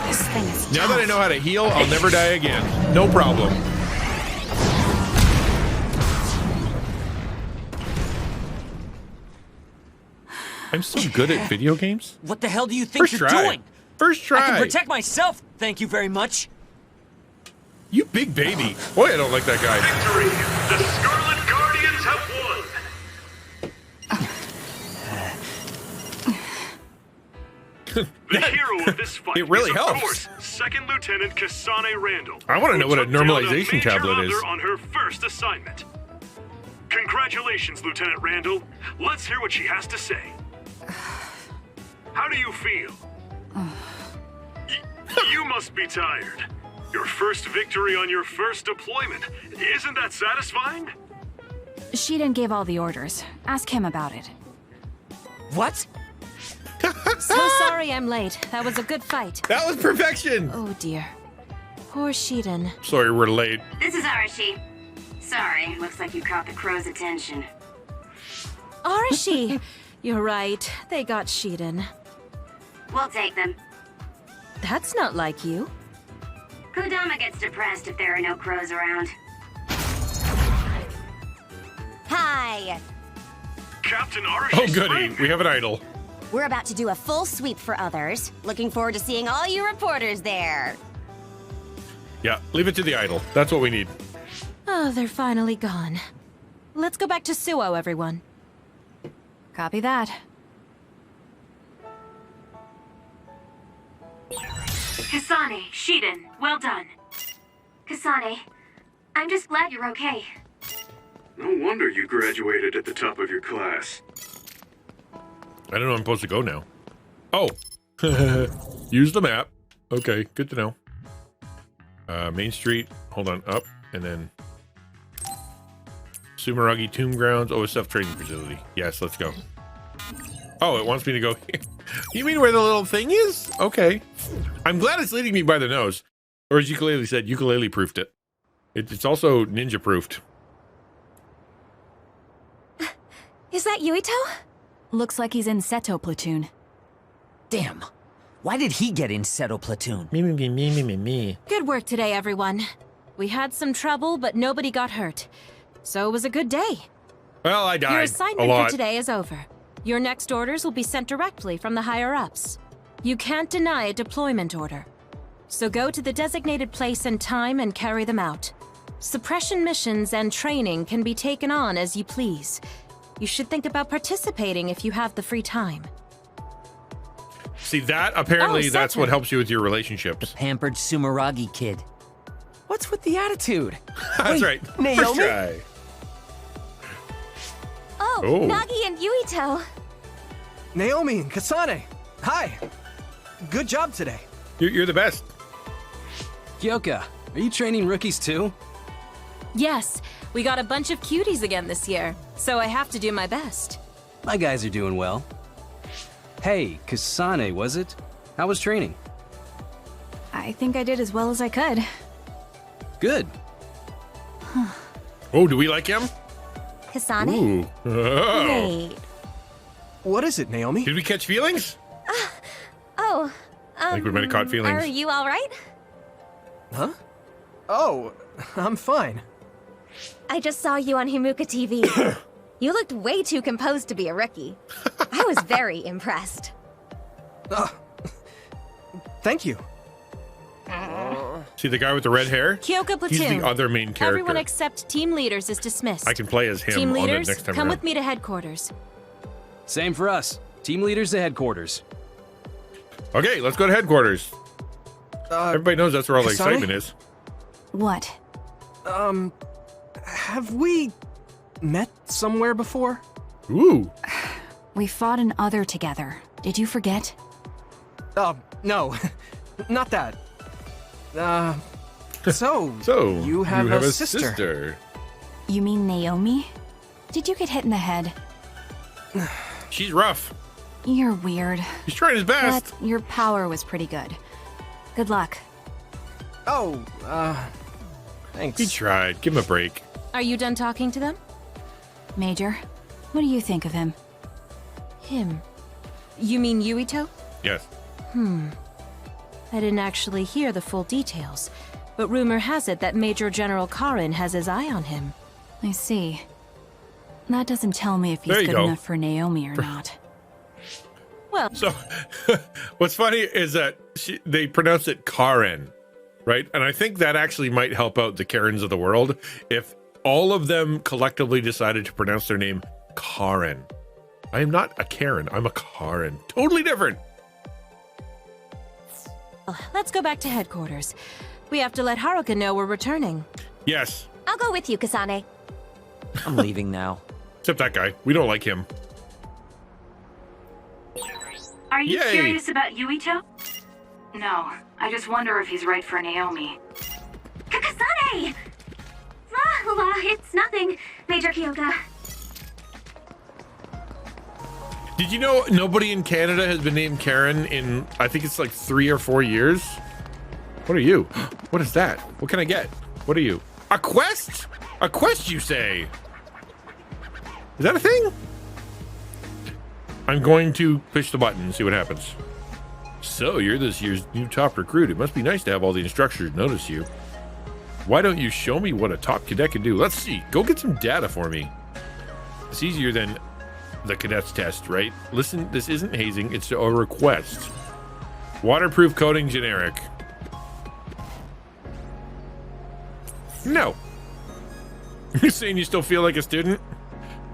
This thing is Now that I know how to heal, I'll never die again. No problem. I'm so good at video games. What the hell do you think First you're try. doing? First I try. can protect myself. Thank you very much. You big baby. Boy, I don't like that guy. Victory! The Scarlet Guardians have won! The hero of this fight It really is, of helps. course, Second Lieutenant Kasane Randall. I wanna know who what a took down normalization major tablet is. other on her first assignment. Congratulations, Lieutenant Randall. Let's hear what she has to say. How do you feel? You must be tired. Your first victory on your first deployment. Isn't that satisfying? Shiden gave all the orders. Ask him about it. What? So sorry I'm late. That was a good fight. That was perfection. Oh dear. Poor Shiden. Sorry, we're late. This is Arashi. Sorry, looks like you caught the crow's attention. Arashi! You're right. They got Shiden. We'll take them. That's not like you. Kodama gets depressed if there are no crows around. Hi. Captain Arashi. Oh, goody. We have an idol. We're about to do a full sweep for others. Looking forward to seeing all you reporters there. Yeah, leave it to the idol. That's what we need. Oh, they're finally gone. Let's go back to Suo, everyone. Copy that. Kasane, Shiden, well done. Kasane, I'm just glad you're okay. No wonder you graduated at the top of your class. I don't know I'm supposed to go now. Oh. Use the map. Okay, good to know. Main Street. Hold on. Up. And then... Sumeragi Tomb Grounds. OSF Training Facility. Yes, let's go. Oh, it wants me to go here. You mean where the little thing is? Okay. I'm glad it's leading me by the nose. Or as Ukulele said, Ukulele proofed it. It's also ninja proofed. Is that Yuito? Looks like he's in Seto platoon. Damn. Why did he get in Seto platoon? Me. Good work today, everyone. We had some trouble, but nobody got hurt. So it was a good day. Well, I died Your a assignment lot. for today is over. Your next orders will be sent directly from the higher-ups. You can't deny a deployment order. So go to the designated place and time and carry them out. Suppression missions and training can be taken on as you please. You should think about participating if you have the free time. See, that apparently Oh, that's what Seto. helps you with your relationships. Pampered Sumeragi kid. What's with the attitude? That's right. Naomi? First try. Oh, Oh. Nagi and Yuito. Naomi and Kasane. Hi. Good job today. You're the best. Kyoka, are you training rookies too? Yes, we got a bunch of cuties again this year, so I have to do my best. My guys are doing well. Hey, Kasane, was it? How was training? I think I did as well as I could. Good. Oh, do we like him? Kasane? Ooh. Oh. Wait. What is it, Naomi? Did we catch feelings? Oh, I think we might have caught feelings. Are you all right? Huh? Oh, I'm fine. I just saw you on Himuka TV. You looked way too composed to be a rookie. I was very impressed. Thank you. See the guy with the red hair? Kyoka platoon. He's the other main character. Everyone except team leaders is dismissed. I can play as him Team on the leaders, next time come around. with me to headquarters. Same for us. Team leaders to headquarters. Okay, let's go to headquarters. Everybody knows that's where all the Kasane? excitement is. What? Have we met somewhere before? Ooh. We fought an other together. Did you forget? No. Not that. So you have a sister. You mean Naomi? Did you get hit in the head? She's rough. You're weird. He's trying his best. But your power was pretty good. Good luck. Oh, thanks. He tried. Give him a break. Are you done talking to them? Major, what do you think of him? Him. You mean Yuito? Yes. I didn't actually hear the full details, but rumor has it that Major General Karin has his eye on him. I see. That doesn't tell me if he's There you good go. enough for Naomi or not. Well, So, what's funny is that they pronounce it Karen, right? And I think that actually might help out the Karens of the world if all of them collectively decided to pronounce their name Karen. I am not a Karen. I'm a Karen. Totally different. let's go back to headquarters. We have to let Haruka know we're returning. Yes. I'll go with you, Kasane. I'm leaving now. Except that guy. We don't like him. Are you Yay. curious about Yuito? No, I just wonder if he's right for Naomi. Kakasane! La, it's nothing, Major Kyoka. Did you know nobody in Canada has been named Karen in, I think it's like 3 or 4 years? What are you? What is that? What can I get? What are you? A quest? A quest, you say? Is that a thing? I'm going to push the button and see what happens. So, you're this year's new top recruit. It must be nice to have all the instructors notice you. Why don't you show me what a top cadet can do? Let's see. Go get some data for me. It's easier than the cadets test, right? Listen, this isn't hazing, it's a request. Waterproof coating generic. No. You're saying you still feel like a student?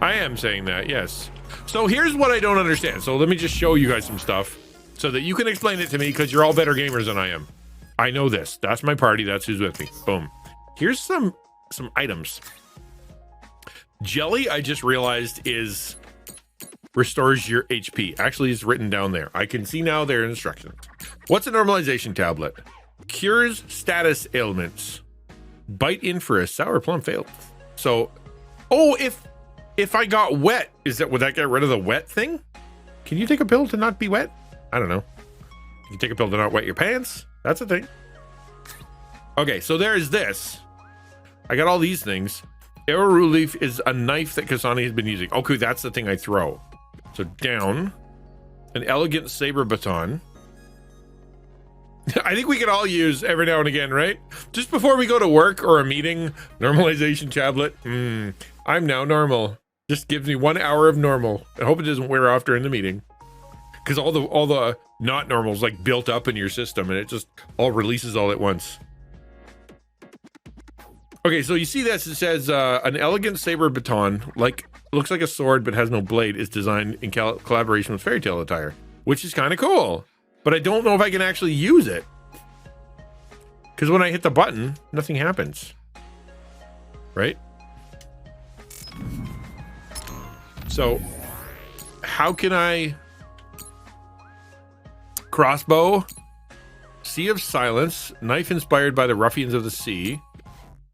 I am saying that, yes. So here's what I don't understand. So let me just show you guys some stuff so that you can explain it to me, because you're all better gamers than I am. I know this. That's my party. That's who's with me. Boom. Here's some items. Jelly, I just realized, is restores your HP. Actually, it's written down there. I can see now their instructions. What's a normalization tablet? Cures status ailments. Bite in for a sour plum fail. So, oh, if I got wet, would that get rid of the wet thing? Can you take a pill to not be wet? I don't know. You can take a pill to not wet your pants. That's a thing. Okay, so there is this. I got all these things. Arrow Leaf is a knife that Kasane has been using. Okay, that's the thing I throw. So down. An elegant saber baton. I think we could all use every now and again, right? Just before we go to work or a meeting, normalization tablet. I'm now normal. Just gives me 1 hour of normal. I hope it doesn't wear off during the meeting, because all the not normals like built up in your system, and it just all releases all at once. Okay, so you see this. It says an elegant saber baton, looks like a sword but has no blade, is designed in collaboration with Fairy Tale attire, which is kind of cool. But I don't know if I can actually use it, because when I hit the button, nothing happens. Right? So, how can I... Crossbow, Sea of Silence, knife inspired by the ruffians of the sea,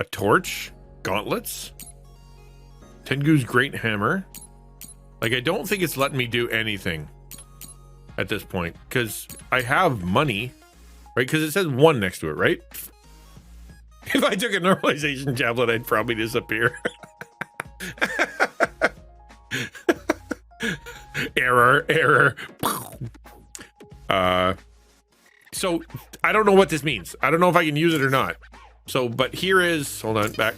a torch, gauntlets, Tengu's great hammer. Like, I don't think it's letting me do anything at this point, because I have money, right? Because it says 1 next to it, right? If I took a normalization tablet, I'd probably disappear. Error. So I don't know what this means. I don't know if I can use it or not. So, but here is, hold on, back.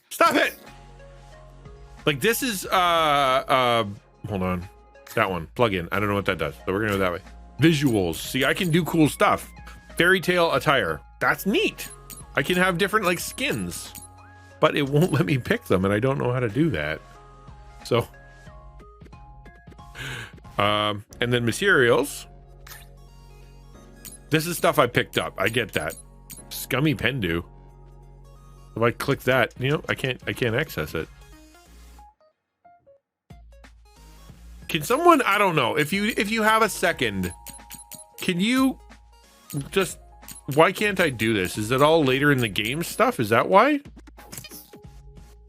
Stop it! Like, this is, hold on. That one, plug in. I don't know what that does, so we're gonna go that way. Visuals. See, I can do cool stuff. Fairy Tale attire. That's neat. I can have different, like, skins, but it won't let me pick them, and I don't know how to do that. So, and then materials. This is stuff I picked up. I get that. Scummy Pendu. If I click that, you know, I can't access it. Can someone, I don't know, if you have a second, can you just, why can't I do this? Is it all later in the game stuff? Is that why?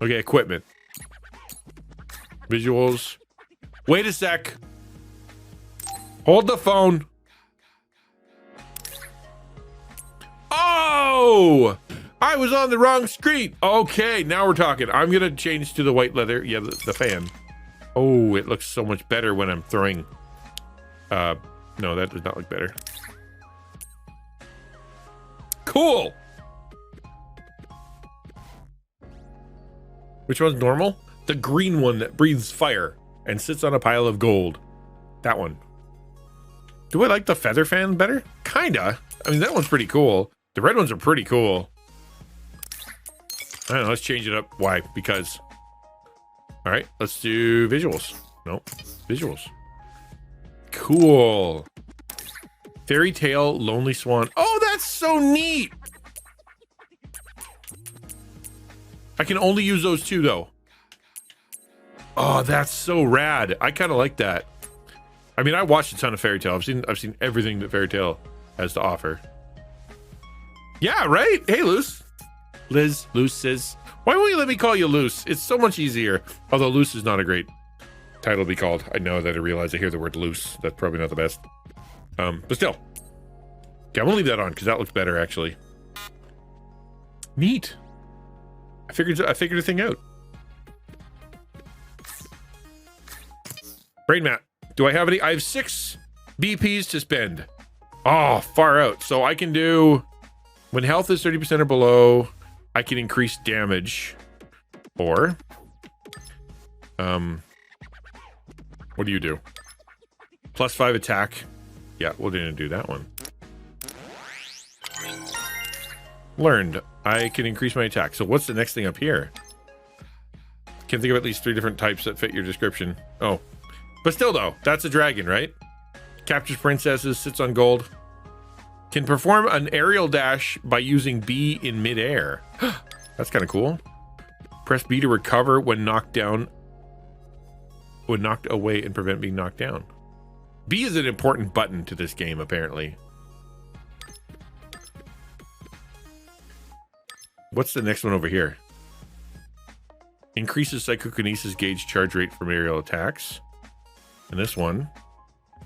Okay, equipment. Visuals. Wait a sec. Hold the phone. Oh! I was on the wrong screen. Okay, now we're talking. I'm gonna change to the white leather. Yeah, the fan. Oh, it looks so much better when I'm throwing. No, that does not look better. Cool. Which one's normal? The green one that breathes fire and sits on a pile of gold. That one. Do I like the feather fan better? Kinda. I mean, that one's pretty cool. The red ones are pretty cool. I don't know, let's change it up. Why? Because. All right, let's do visuals. Nope, visuals. Cool. Fairy Tale, Lonely Swan. Oh, that's so neat. I can only use those 2 though. Oh, that's so rad. I kind of like that. I mean, I watched a ton of Fairy Tale. I've seen everything that Fairy Tale has to offer. Yeah, right? Hey, Luce. Liz, Luce. Why won't you let me call you Luce? It's so much easier. Although Luce is not a great title to be called. I know that I realize I hear the word loose. That's probably not the best. But still. Okay, I'm gonna leave that on because that looks better actually. Neat. I figured a thing out. Brain mat. Do I have any? I have 6 BPs to spend. Oh, far out. So I can do, when health is 30% or below, I can increase damage. Or What do you do? +5 attack. Yeah, we're going to do that one. Learned. I can increase my attack. So what's the next thing up here? Can think of at least 3 different types that fit your description. Oh. But still, though, that's a dragon, right? Captures princesses, sits on gold. Can perform an aerial dash by using B in midair. That's kind of cool. Press B to recover when knocked down. When knocked away and prevent being knocked down. B is an important button to this game, apparently. What's the next one over here? Increases psychokinesis gauge charge rate from aerial attacks. And this one,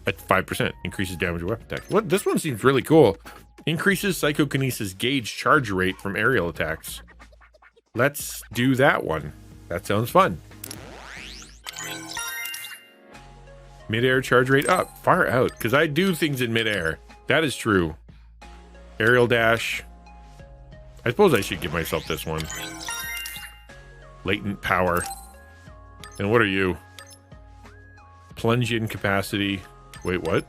at 5%, increases damage to weapon attacks. What? This one seems really cool. Increases psychokinesis gauge charge rate from aerial attacks. Let's do that one. That sounds fun. Midair charge rate up. Far out. Because I do things in midair. That is true. Aerial dash. I suppose I should give myself this one. Latent power. And what are you? Plunge in capacity. Wait, what?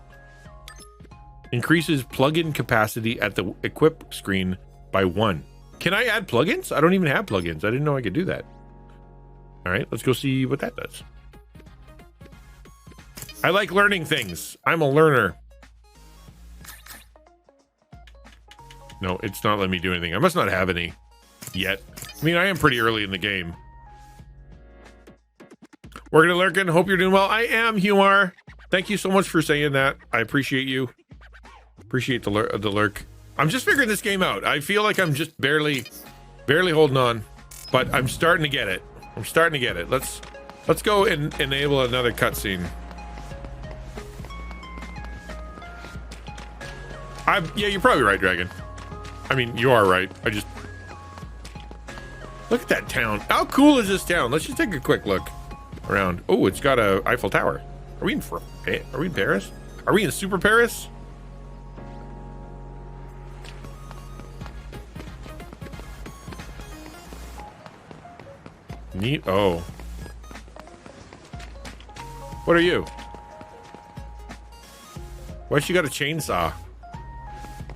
Increases plug-in capacity at the equip screen by 1. Can I add plugins? I don't even have plugins. I didn't know I could do that. All right, let's go see what that does. I like learning things. I'm a learner. No, it's not letting me do anything. I must not have any yet. I mean, I am pretty early in the game. We're gonna lurkin. Hope you're doing well. I am, Humar. Thank you so much for saying that. I appreciate you. Appreciate the lurk. I'm just figuring this game out. I feel like I'm just barely holding on, but I'm starting to get it. I'm starting to get it. Let's go and enable another cutscene. Yeah, you're probably right, Dragon. I mean, you are right. I just look at that town. How cool is this town? Let's just take a quick look around. Oh, it's got a Eiffel Tower. Are we in Paris? Are we in Super Paris? Neat. Oh. What are you? Why she got a chainsaw?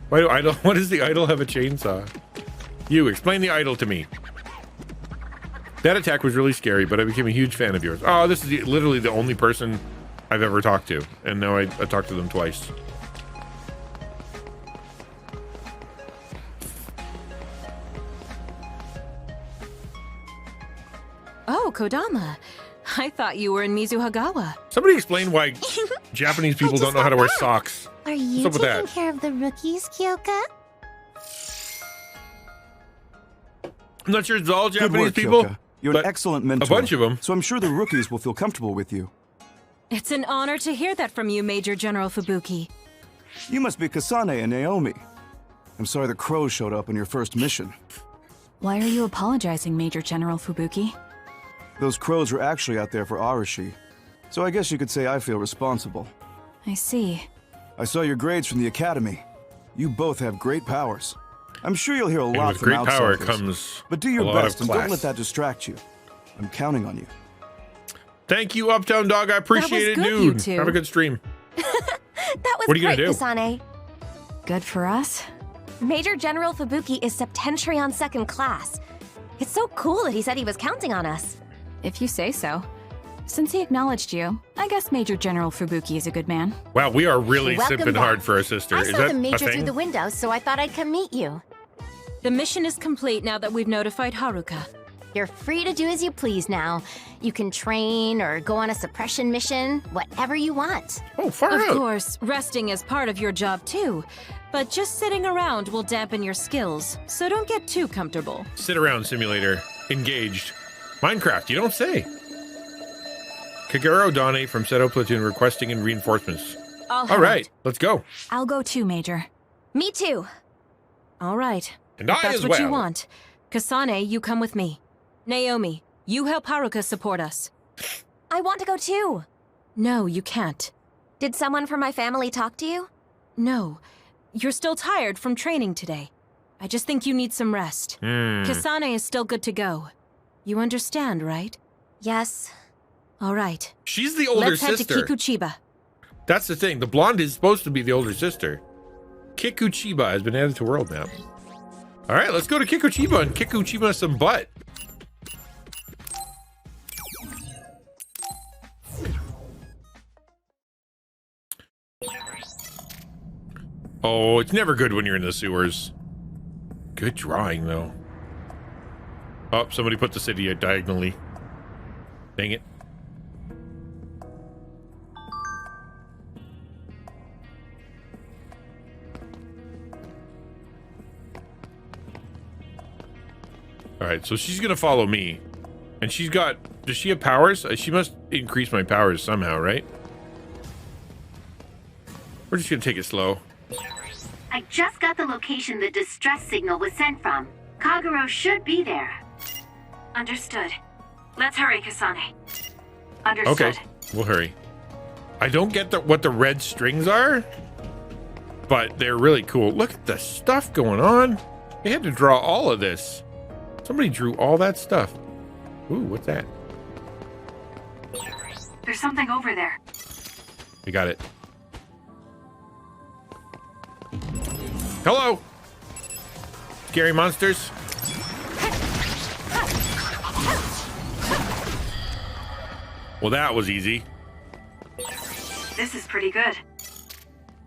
Why does the idol have a chainsaw? You, explain the idol to me. That attack was really scary, but I became a huge fan of yours. Oh, this is literally the only person I've ever talked to. And now I talked to them twice. Oh, Kodama. I thought you were in Mizuhagawa. Somebody explain why Japanese people don't know how to wear socks. Are you What's up with taking that? care of the rookies, Kyoka? I'm not sure it's all Good Japanese work, people. Kyoka. You're but an excellent mentor. A bunch of them. So I'm sure the rookies will feel comfortable with you. It's an honor to hear that from you, Major General Fubuki. You must be Kasane and Naomi. I'm sorry the crows showed up on your first mission. Why are you apologizing, Major General Fubuki? Those crows were actually out there for Arashi. So I guess you could say I feel responsible. I see. I saw your grades from the academy. You both have great powers. I'm sure you'll hear a And lot with from great power outsiders. comes But do a your lot best of and class. don't let that distract you. I'm counting on you. Thank you, Uptown Dog. I appreciate it, good, dude. you two. Have a good stream. That was What are you great, gonna do? Kasane. Good for us? Major General Fubuki is Septentrion second class. It's so cool that he said he was counting on us. If you say so. Since he acknowledged you, I guess Major General Fubuki is a good man. Wow, we are really Welcome simping back. hard for our sister. I Is saw that the a major thing? through the window, so I thought I'd come meet you. The mission is complete now that we've notified Haruka. You're free to do as you please now. You can train or go on a suppression mission, whatever you want. Oh, far Of out. course, resting is part of your job too. But just sitting around will dampen your skills, so don't get too comfortable. Sit around simulator. Engaged. Minecraft, you don't say. Kagero Dane from Seto Platoon requesting in reinforcements. I'll All have right, it. let's go. I'll go too, Major. Me too. All right. And If I that's as what well. you want. Kasane, you come with me. Naomi, you help Haruka support us. I want to go too. No, you can't. Did someone from my family talk to you? No. You're still tired from training today. I just think you need some rest. Kasane is still good to go. You understand, right? Yes. All right. She's the older Let's head sister. to Kikuchiba. That's the thing. The blonde is supposed to be the older sister. Kikuchiba has been added to world map. All right, let's go to Kikuchiba and Kikuchiba some butt. Oh, it's never good when you're in the sewers. Good drawing, though. Oh, somebody put the city diagonally. Dang it. Alright, so she's gonna follow me. And she's got... Does she have powers? She must increase my powers somehow, right? We're just gonna take it slow. I just got the location the distress signal was sent from. Kagero should be there. Understood. Let's hurry, Kasane. Understood. Okay, we'll hurry. I don't get what the red strings are, but they're really cool. Look at the stuff going on. They had to draw all of this. Somebody drew all that stuff. Ooh, what's that? There's something over there. We got it. Hello! Scary monsters. Well, that was easy. This is pretty good.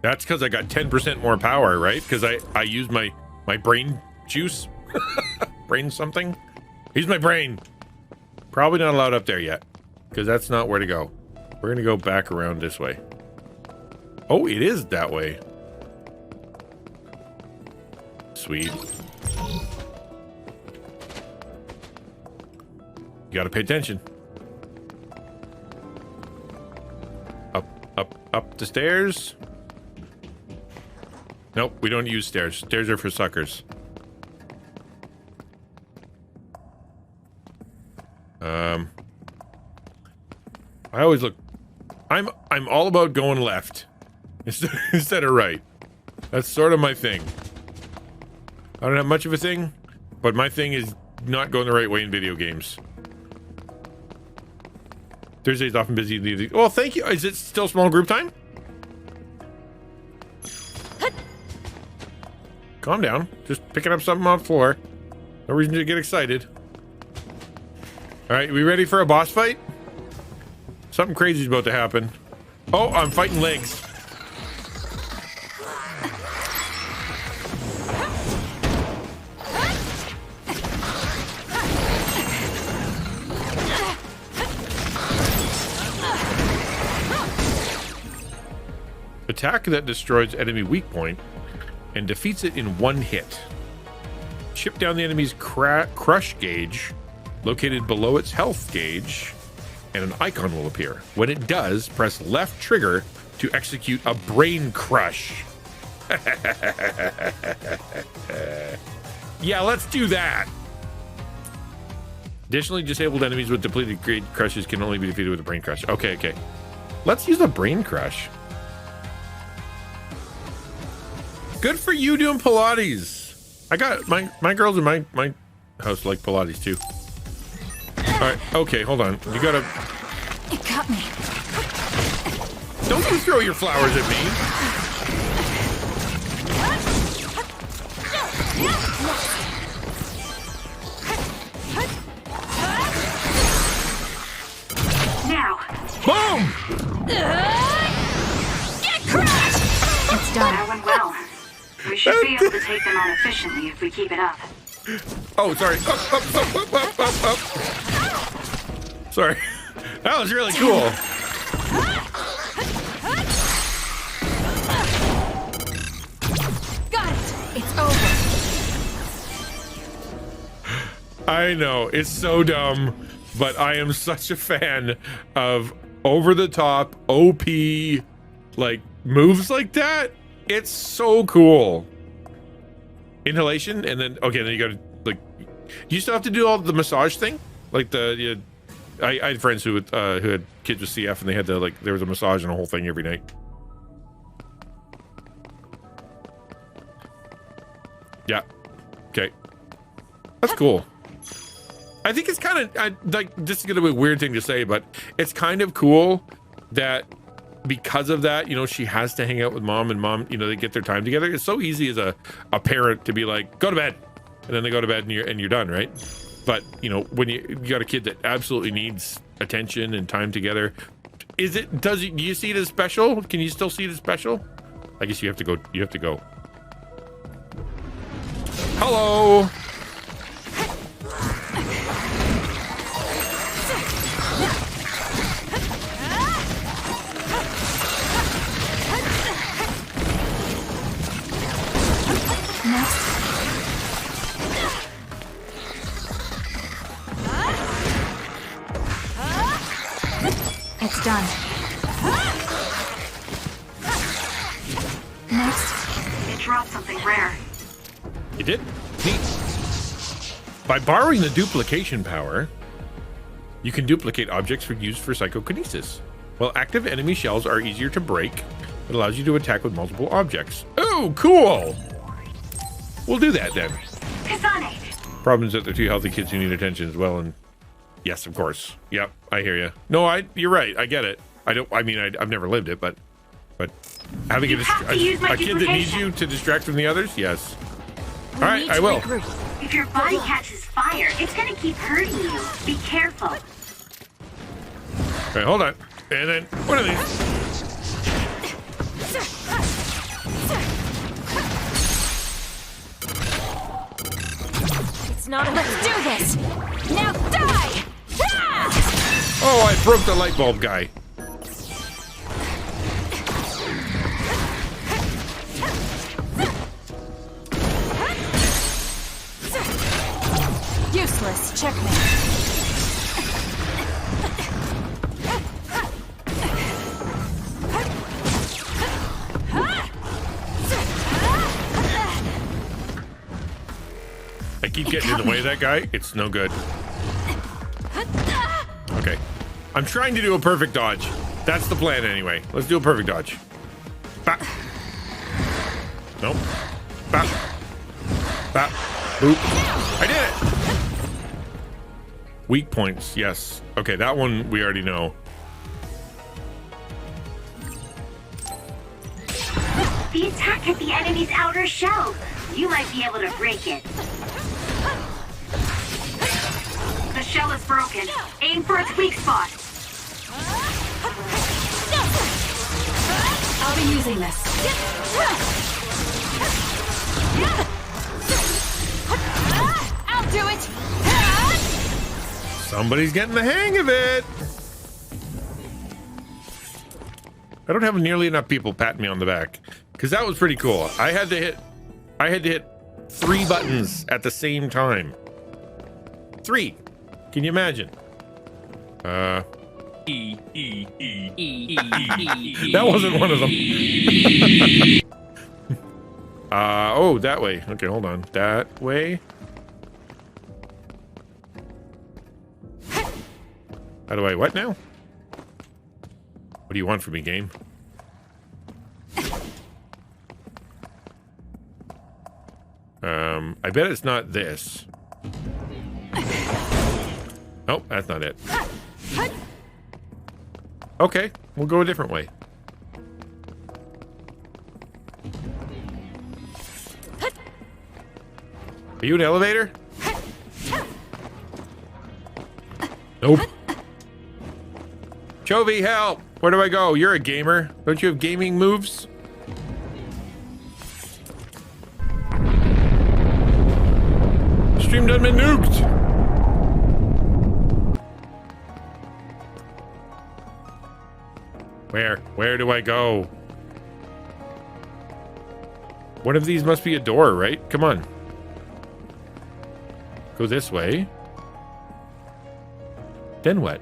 That's because I got 10% more power, right? Because I used my brain juice. Brain something. Use my brain. Probably not allowed up there yet. Because that's not where to go. We're going to go back around this way. Oh, it is that way. Sweet. You gotta pay attention. Up the stairs. Nope, we don't use stairs. Stairs are for suckers. I always look. I'm all about going left instead of right. That's sort of my thing. I don't have much of a thing, but my thing is not going the right way in video games. Thursday's often busy. Oh, thank you. Is it still small group time? Calm down. Just picking up something on the floor. No reason to get excited. All right, we ready for a boss fight? Something crazy is about to happen. Oh, I'm fighting legs. Attack that destroys enemy weak point and defeats it in one hit. Chip down the enemy's crush gauge located below its health gauge, and an icon will appear. When it does, press left trigger to execute a brain crush. Yeah, let's do that. Additionally, disabled enemies with depleted grade crushes can only be defeated with a brain crush. Okay. Let's use a brain crush. Good for you doing Pilates. I got my girls in my house like Pilates too. All right, okay, hold on. You gotta. It got me. Don't you throw your flowers at me. Now. Boom! Get crushed! It's done. That went well. We should be able to take them on efficiently if we keep it up. Oh, sorry. Up. Sorry. That was really cool. Got it. It's over. I know. It's so dumb, but I am such a fan of over-the-top, OP, like, moves like that. It's so cool. Inhalation, and then okay, then you gotta like. You still have to do all the massage thing, like the. I had friends who had kids with CF, and they had to like there was a massage and a whole thing every night. Yeah. Okay. That's cool. I think it's kind of like, this is gonna be a weird thing to say, but it's kind of cool that because of that, you know, she has to hang out with mom, and mom, you know, they get their time together. It's so easy as a parent to be like, go to bed, and then they go to bed and you're done, right? But you know, when you got a kid that absolutely needs attention and time together, do you see it as special? Can you still see it as special? I guess you have to go. Hello. It's done. Next. It dropped something rare. You did? Neat. By borrowing the duplication power, you can duplicate objects used for psychokinesis. While active enemy shells are easier to break, it allows you to attack with multiple objects. Oh, cool! We'll do that then. Kasane! Problem is that they're two healthy kids who need attention as well, and yes, of course. Yep, I hear you. No, you're right. I get it. I've never lived it, but having a kid that needs you to distract from the others, yes. All right, I will. If your body catches fire, it's gonna keep hurting you. Be careful. Okay, hold on. And then, what are these? It's not. Let's do this. Now die! Oh, I broke the light bulb guy. Useless. Checkmate. I keep getting in the way of that guy. It's no good. Okay. I'm trying to do a perfect dodge. That's the plan anyway. Let's do a perfect dodge. Bap. Nope. Bap. Bap. Boop. I did it! Weak points, yes. Okay, that one we already know. The attack hit the enemy's outer shell. You might be able to break it. The shell is broken. Aim for its weak spot. I'll be using this. I'll do it. Somebody's getting the hang of it. I don't have nearly enough people patting me on the back because that was pretty cool. I had to hit 3 buttons at the same time. 3. Can you imagine? That wasn't one of them. Oh, that way. Okay, hold on. That way. How do I what now? What do you want from me, game? I bet it's not this. Nope, that's not it. Okay, we'll go a different way. Are you an elevator? Nope. Chovy, help! Where do I go? You're a gamer. Don't you have gaming moves? Stream done been nuked! Where do I go? One of these must be a door, right? Come on. Go this way. Then what?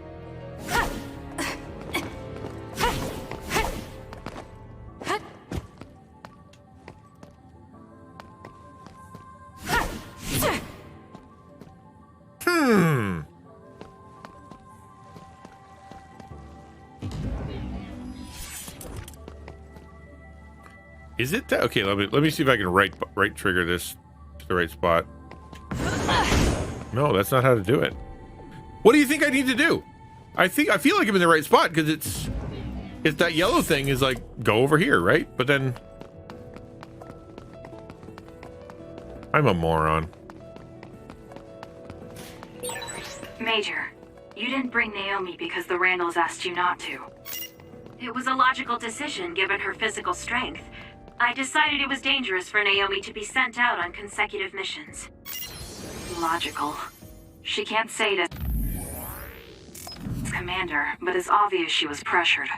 Is it that? Okay, let me see if I can right trigger this to the right spot. No, that's not how to do it. What do you think I need to do? I feel like I'm in the right spot because it's that yellow thing is like go over here, right? But then I'm a moron. Major, you didn't bring Naomi because the Randalls asked you not to. It was a logical decision given her physical strength. I decided it was dangerous for Naomi to be sent out on consecutive missions. Logical. She can't say it as commander, but it's obvious she was pressured.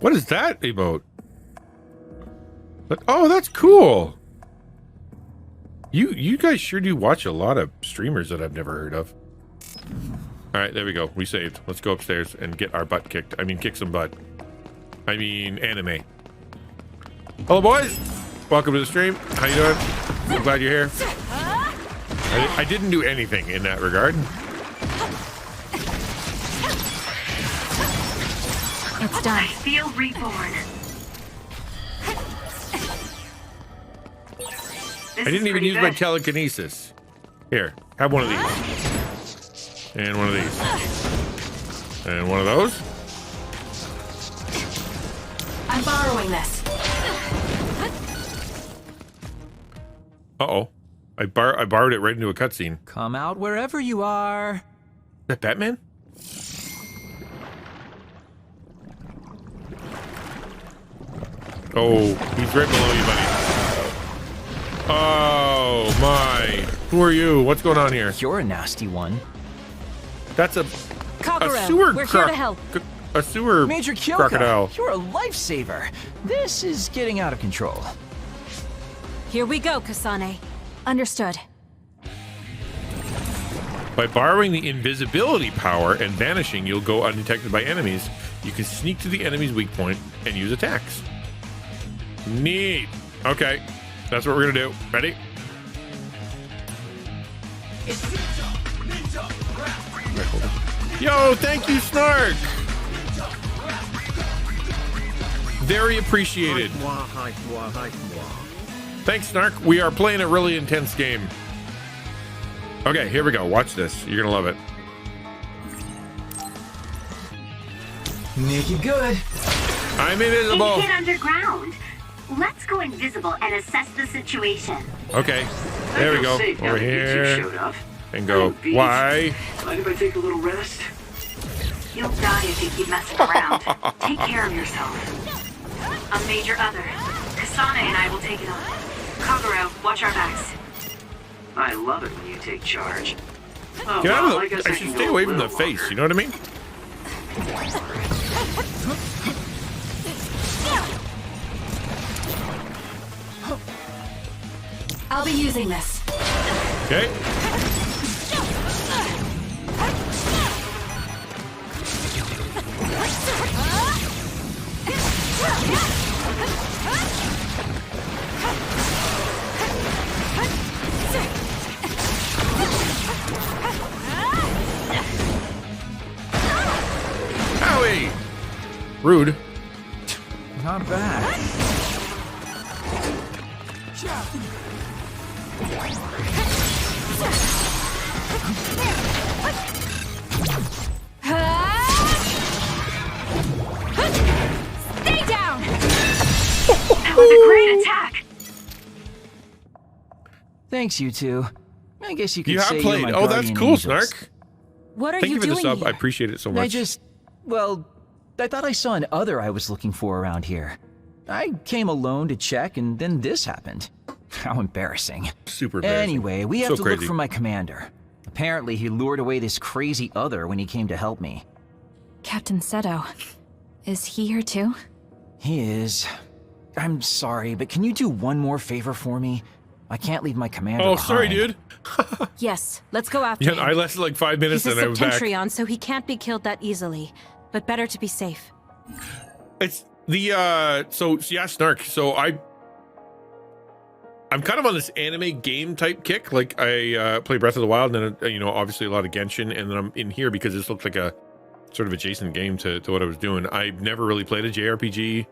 What is that emote? Oh, that's cool. You guys sure do watch a lot of streamers that I've never heard of. All right, there we go. We saved. Let's go upstairs and get our butt kicked. I mean, kick some butt. I mean, anime. Hello, boys. Welcome to the stream. How you doing? I'm glad you're here. I didn't do anything in that regard. It's done. I feel reborn. I didn't even use my telekinesis. Here, have one of these. And one of these. And one of those. I'm borrowing this. Uh-oh. I borrowed it right into a cutscene. Come out wherever you are. Is that Batman? Oh, he's right below you, buddy. Oh, my. Who are you? What's going on here? You're a nasty one. That's a Kagura, sewer we're here to help. A sewer Major Kyoka, crocodile. you're a lifesaver. This is getting out of control. Here we go, Kasane. Understood. By borrowing the invisibility power and vanishing, you'll go undetected by enemies. You can sneak to the enemy's weak point and use attacks. Neat. Okay, that's what we're gonna do. Ready? Yo, thank you, Snark. Very appreciated. Thanks, Snark. We are playing a really intense game. Okay, here we go. Watch this. You're gonna love it. Make it good. I'm invisible. It hit underground. Let's go invisible and assess the situation. Okay, there we go. Over here. And go. Why? Mind if I take a little rest? You'll die if you keep messing around. Take care of yourself. A major other. Kasane and I will take it on. Kagura, watch our backs. I love it when you take charge. Oh, Get out well, of I guess I I should can stay go away a from the little face. longer. You know what I mean? I'll be using this. Okay. Howie! Rude. Not bad. Stay down! That was a great attack. Thanks, you two. I guess you could You say have you're played. my Oh, that's guardian cool, angels. Snark. What are Thank you for the doing sub. here? I appreciate it so much. I thought I saw an other I was looking for around here. I came alone to check, and then this happened. How embarrassing. Super embarrassing. Anyway, we have So to crazy. look for my commander. Apparently, he lured away this crazy other when he came to help me. Captain Seto. Is he here too? He is. I'm sorry, but can you do one more favor for me? I can't leave my commander Oh, behind. sorry, dude. Yes, let's go after Yeah, him. I lasted like 5 minutes He's a and I was back. Septentrion, so he can't be killed that easily. But better to be safe. It's the so yeah, Snark. So I'm kind of on this anime game type kick. Like I play Breath of the Wild, and then you know, obviously a lot of Genshin, and then I'm in here because this looks like a sort of adjacent game to what I was doing. I've never really played a JRPG.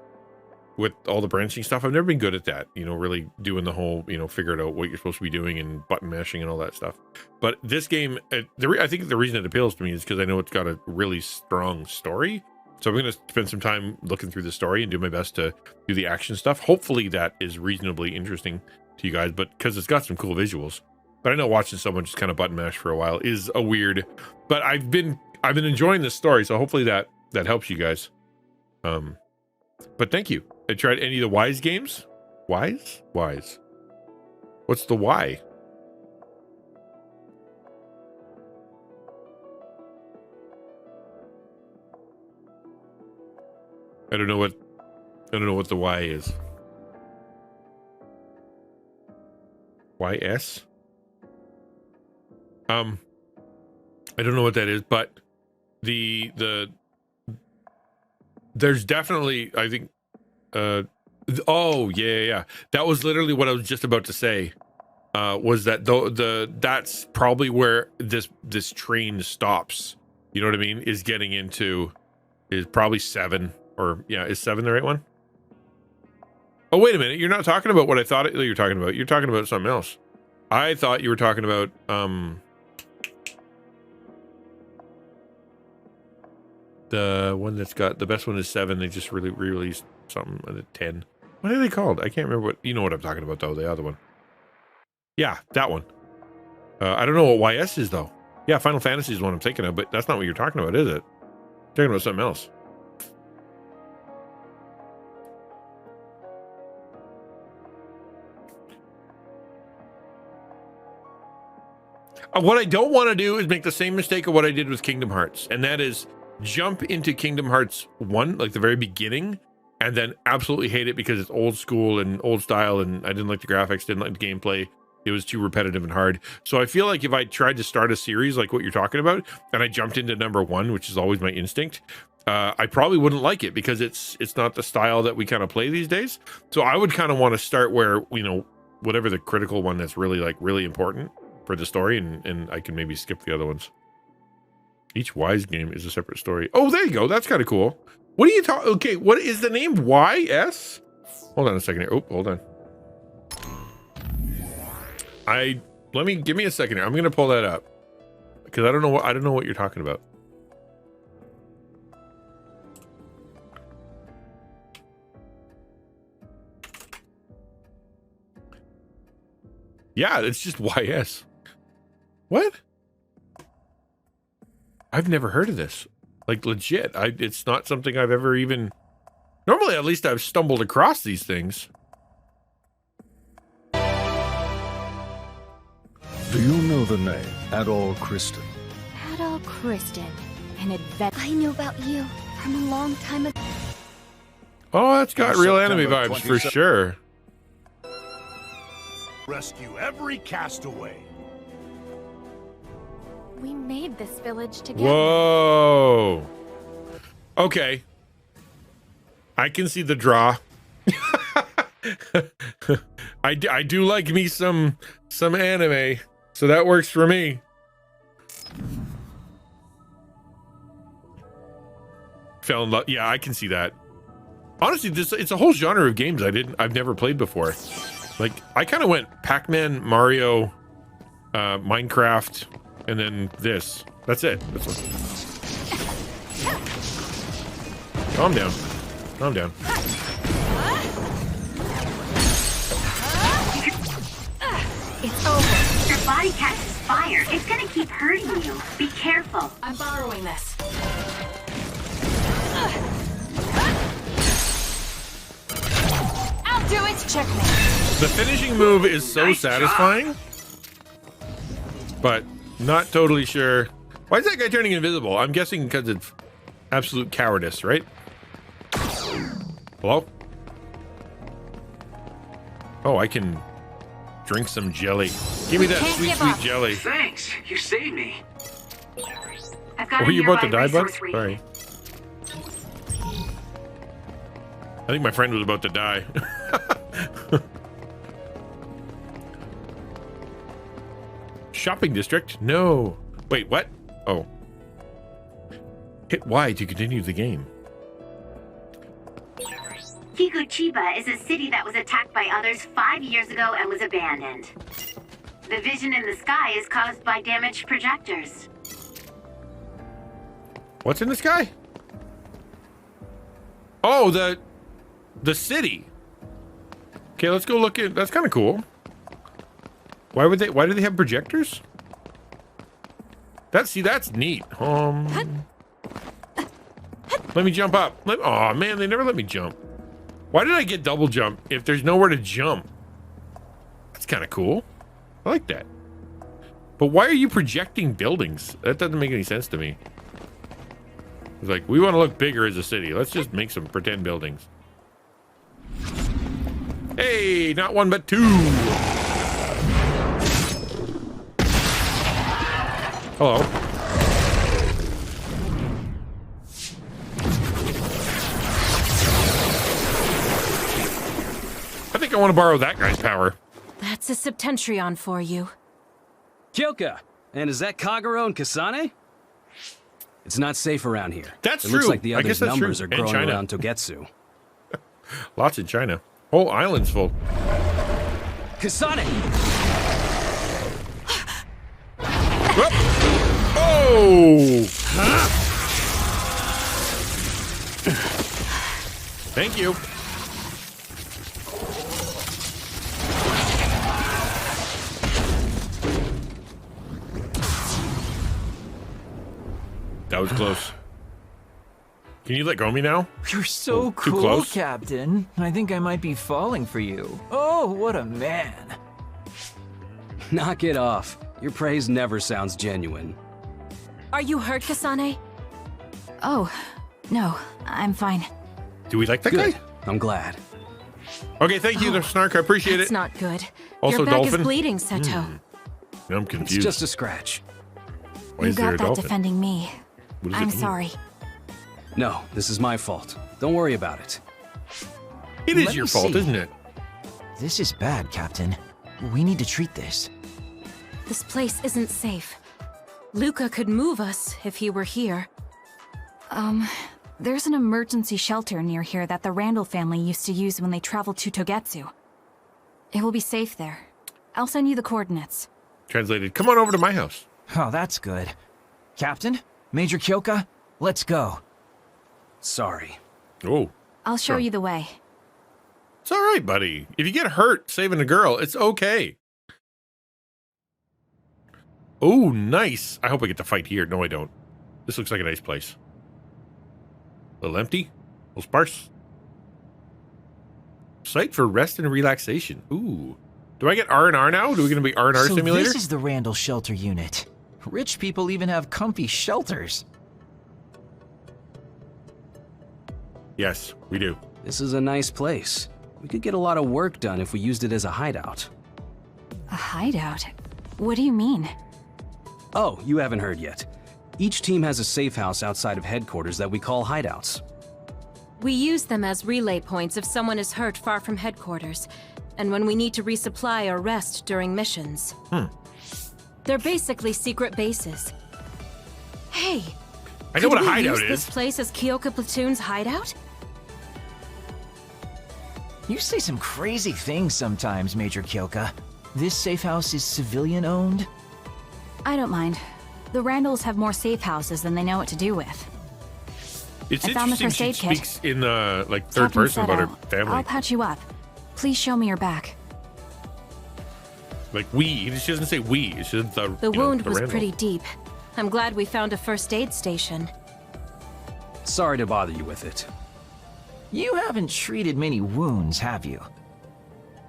with all the branching stuff. I've never been good at that, you know, really doing the whole, you know, figuring out what you're supposed to be doing and button mashing and all that stuff. But this game, I think the reason it appeals to me is because I know it's got a really strong story. So I'm going to spend some time looking through the story and do my best to do the action stuff. Hopefully that is reasonably interesting to you guys, but because it's got some cool visuals. But I know watching someone just kind of button mash for a while is a weird, but I've been enjoying this story, so hopefully that helps you guys. But thank you. I tried any of the Wise games. Wise? What's the Y? I don't know what the Y is. YS? I don't know what that is, but there's definitely, I think, oh yeah. That was literally what I was just about to say. Was that that's probably where this train stops. You know what I mean? Is getting into is probably 7, or yeah, is 7 the right one? Oh wait a minute, you're not talking about what I thought you were talking about. You're talking about something else. I thought you were talking about the one that's got the best one is 7. They just really released something at 10. What are they called? I can't remember what. You know what I'm talking about though. The other one. Yeah, that one. I don't know what YS is though. Yeah, Final Fantasy is the one I'm thinking of, but that's not what you're talking about, is it? You're talking about something else. What I don't want to do is make the same mistake of what I did with Kingdom Hearts, and that is jump into Kingdom Hearts 1, like the very beginning, and then absolutely hate it because it's old school and old style, and I didn't like the graphics, didn't like the gameplay. It was too repetitive and hard. So I feel like if I tried to start a series like what you're talking about, and I jumped into number 1, which is always my instinct, I probably wouldn't like it because it's not the style that we kind of play these days. So I would kind of want to start where, you know, whatever the critical one that's really important for the story, and I can maybe skip the other ones. Each Wise game is a separate story. Oh, there you go. That's kind of cool. What are you talking? Okay, what is the name? YS? Hold on a second here. Oh, hold on. Give me a second here. I'm gonna pull that up because I don't know what you're talking about. Yeah, it's just YS. What? I've never heard of this. Like legit. It's not something I've ever even. Normally, at least I've stumbled across these things. Do you know the name Adol Kristen? Adol Kristen, an adventure. I knew about you from a long time ago. Oh, that's got real anime vibes for sure. Rescue every castaway. We made this village together. Whoa. Okay. I can see the draw. I do like me some anime, so that works for me. Fell in love. Yeah, I can see that. Honestly, it's a whole genre of games I've never played before. Like, I kind of went Pac-Man, Mario, Minecraft, and then this. That's it. Calm down. Calm down. It's over. Your body catches fire. It's gonna keep hurting you. Be careful. I'm borrowing this. I'll do it. Checkmate. The finishing move is so satisfying, but not totally sure. Why is that guy turning invisible? I'm guessing because it's absolute cowardice, right? Hello? Oh, I can drink some jelly. Give me that sweet jelly. Thanks, you saved me. I've got Were you about to die, bud? resource for you. Sorry. I think my friend was about to die. Shopping district? No. Wait, what? Oh. Hit Y to continue the game. Kikuchiba is a city that was attacked by others 5 years ago and was abandoned. The vision in the sky is caused by damaged projectors. What's in the sky? Oh, the city. Okay, let's go look at. That's kind of cool. Why do they have projectors? That's neat. Let me jump up. Oh man, they never let me jump. Why did I get double jump if there's nowhere to jump? That's kind of cool. I like that. But why are you projecting buildings? That doesn't make any sense to me. It's like, we want to look bigger as a city. Let's just make some pretend buildings. Hey, not one, but two. Hello. I think I want to borrow that guy's power. That's a Septentrion for you. Kyoka, and is that Kagero and Kasane? It's not safe around here. That's it true. looks like the I guess others' that's numbers true. are growing China. around Togetsu. Lots in China. Whole island's full. Kasane! Oh! Thank you. That was close. Can you let go of me now? You're so Too cool, close? Captain. I think I might be falling for you. Oh, what a man. Knock it off. Your praise never sounds genuine. Are you hurt, Kasane? Oh, no, I'm fine. Do we like that Good. guy? I'm glad. Okay, thank you, the Snark. I appreciate That's it. not good. Also, Your back dolphin. is bleeding, Seto. I'm confused. It's just a scratch. Why You is there got a that dolphin? defending me. What does it I'm mean? sorry. No, this is my fault. Don't worry about it. It is Let your me fault, see. isn't it? This is bad, Captain. We need to treat this. This place isn't safe. Luca could move us if he were here. There's an emergency shelter near here that the Randall family used to use when they traveled to Togetsu. It will be safe there. I'll send you the coordinates. Translated, come on over to my house. Oh, that's good. Captain? Major Kyoka? Let's go. Sorry. Oh. I'll show you the way. It's all right, buddy. If you get hurt saving a girl, it's okay. Oh, nice. I hope I get to fight here. No, I don't. This looks like a nice place. A little empty. A little sparse. Site for rest and relaxation. Ooh. Do I get R&R now? Do we going to be R&R So simulator? this is the Randall Shelter Unit. Rich people even have comfy shelters. Yes, we do. This is a nice place. We could get a lot of work done if we used it as a hideout. A hideout? What do you mean? Oh, you haven't heard yet. Each team has a safe house outside of headquarters that we call hideouts. We use them as relay points if someone is hurt far from headquarters, and when we need to resupply or rest during missions. They're basically secret bases. Hey, I know what a could we hideout use is. this place as Kyoka Platoon's hideout? You say some crazy things sometimes, Major Kyoka. This safe house is civilian-owned? I don't mind. The Randalls have more safe houses than they know what to do with. It's I found the interesting first she aid kit. speaks in like third Captain person about her Seto, family. I'll patch you up. Please show me your back. Like we. She doesn't say we. It's just the wound the was Randall. pretty deep. I'm glad we found a first aid station. Sorry to bother you with it. You haven't treated many wounds, have you?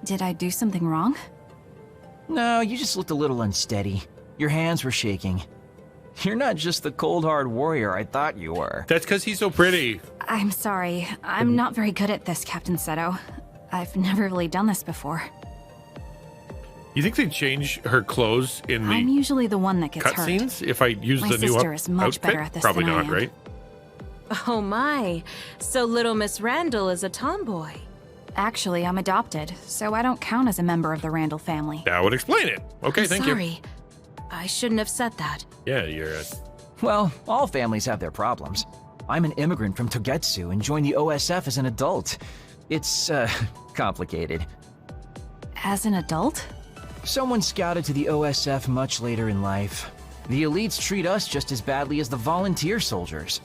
Did I do something wrong? No, you just looked a little unsteady. Your hands were shaking. You're not just the cold hard warrior I thought you were. That's because he's so pretty. I'm sorry. I'm not very good at this, Captain Seto. I've never really done this before. You think they change her clothes in I'm the usually the one that gets hurt. cutscenes if I use My the new sister is much outfit? better at this Probably than I not, am. right? Oh my, so little Miss Randall is a tomboy. Actually, I'm adopted, so I don't count as a member of the Randall family. That would explain it. Okay, I'm thank you. sorry. I shouldn't have said that. Yeah, you're Well, all families have their problems. I'm an immigrant from Togetsu and joined the OSF as an adult. It's, complicated. As an adult? Someone scouted to the OSF much later in life. The elites treat us just as badly as the volunteer soldiers.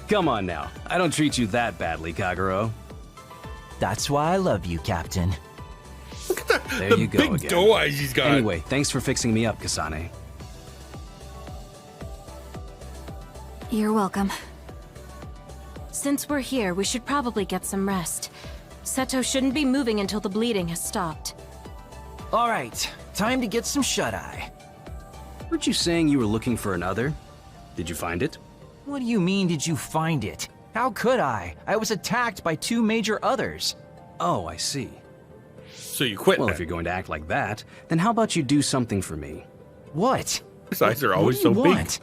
Come on now. I don't treat you that badly, Kagero. That's why I love you, Captain. There you go big again. doe eyes he's got. Anyway, thanks for fixing me up, Kasane. You're welcome. Since we're here, we should probably get some rest. Seto shouldn't be moving until the bleeding has stopped. All right, time to get some shut-eye. Weren't you saying you were looking for another? Did you find it? What do you mean, did you find it? How could I? I was attacked by 2 major others. Oh, I see. So you quit. Well, then. if you're going to act like that, then how about you do something for me? What? His eyes are always What do so you big. want?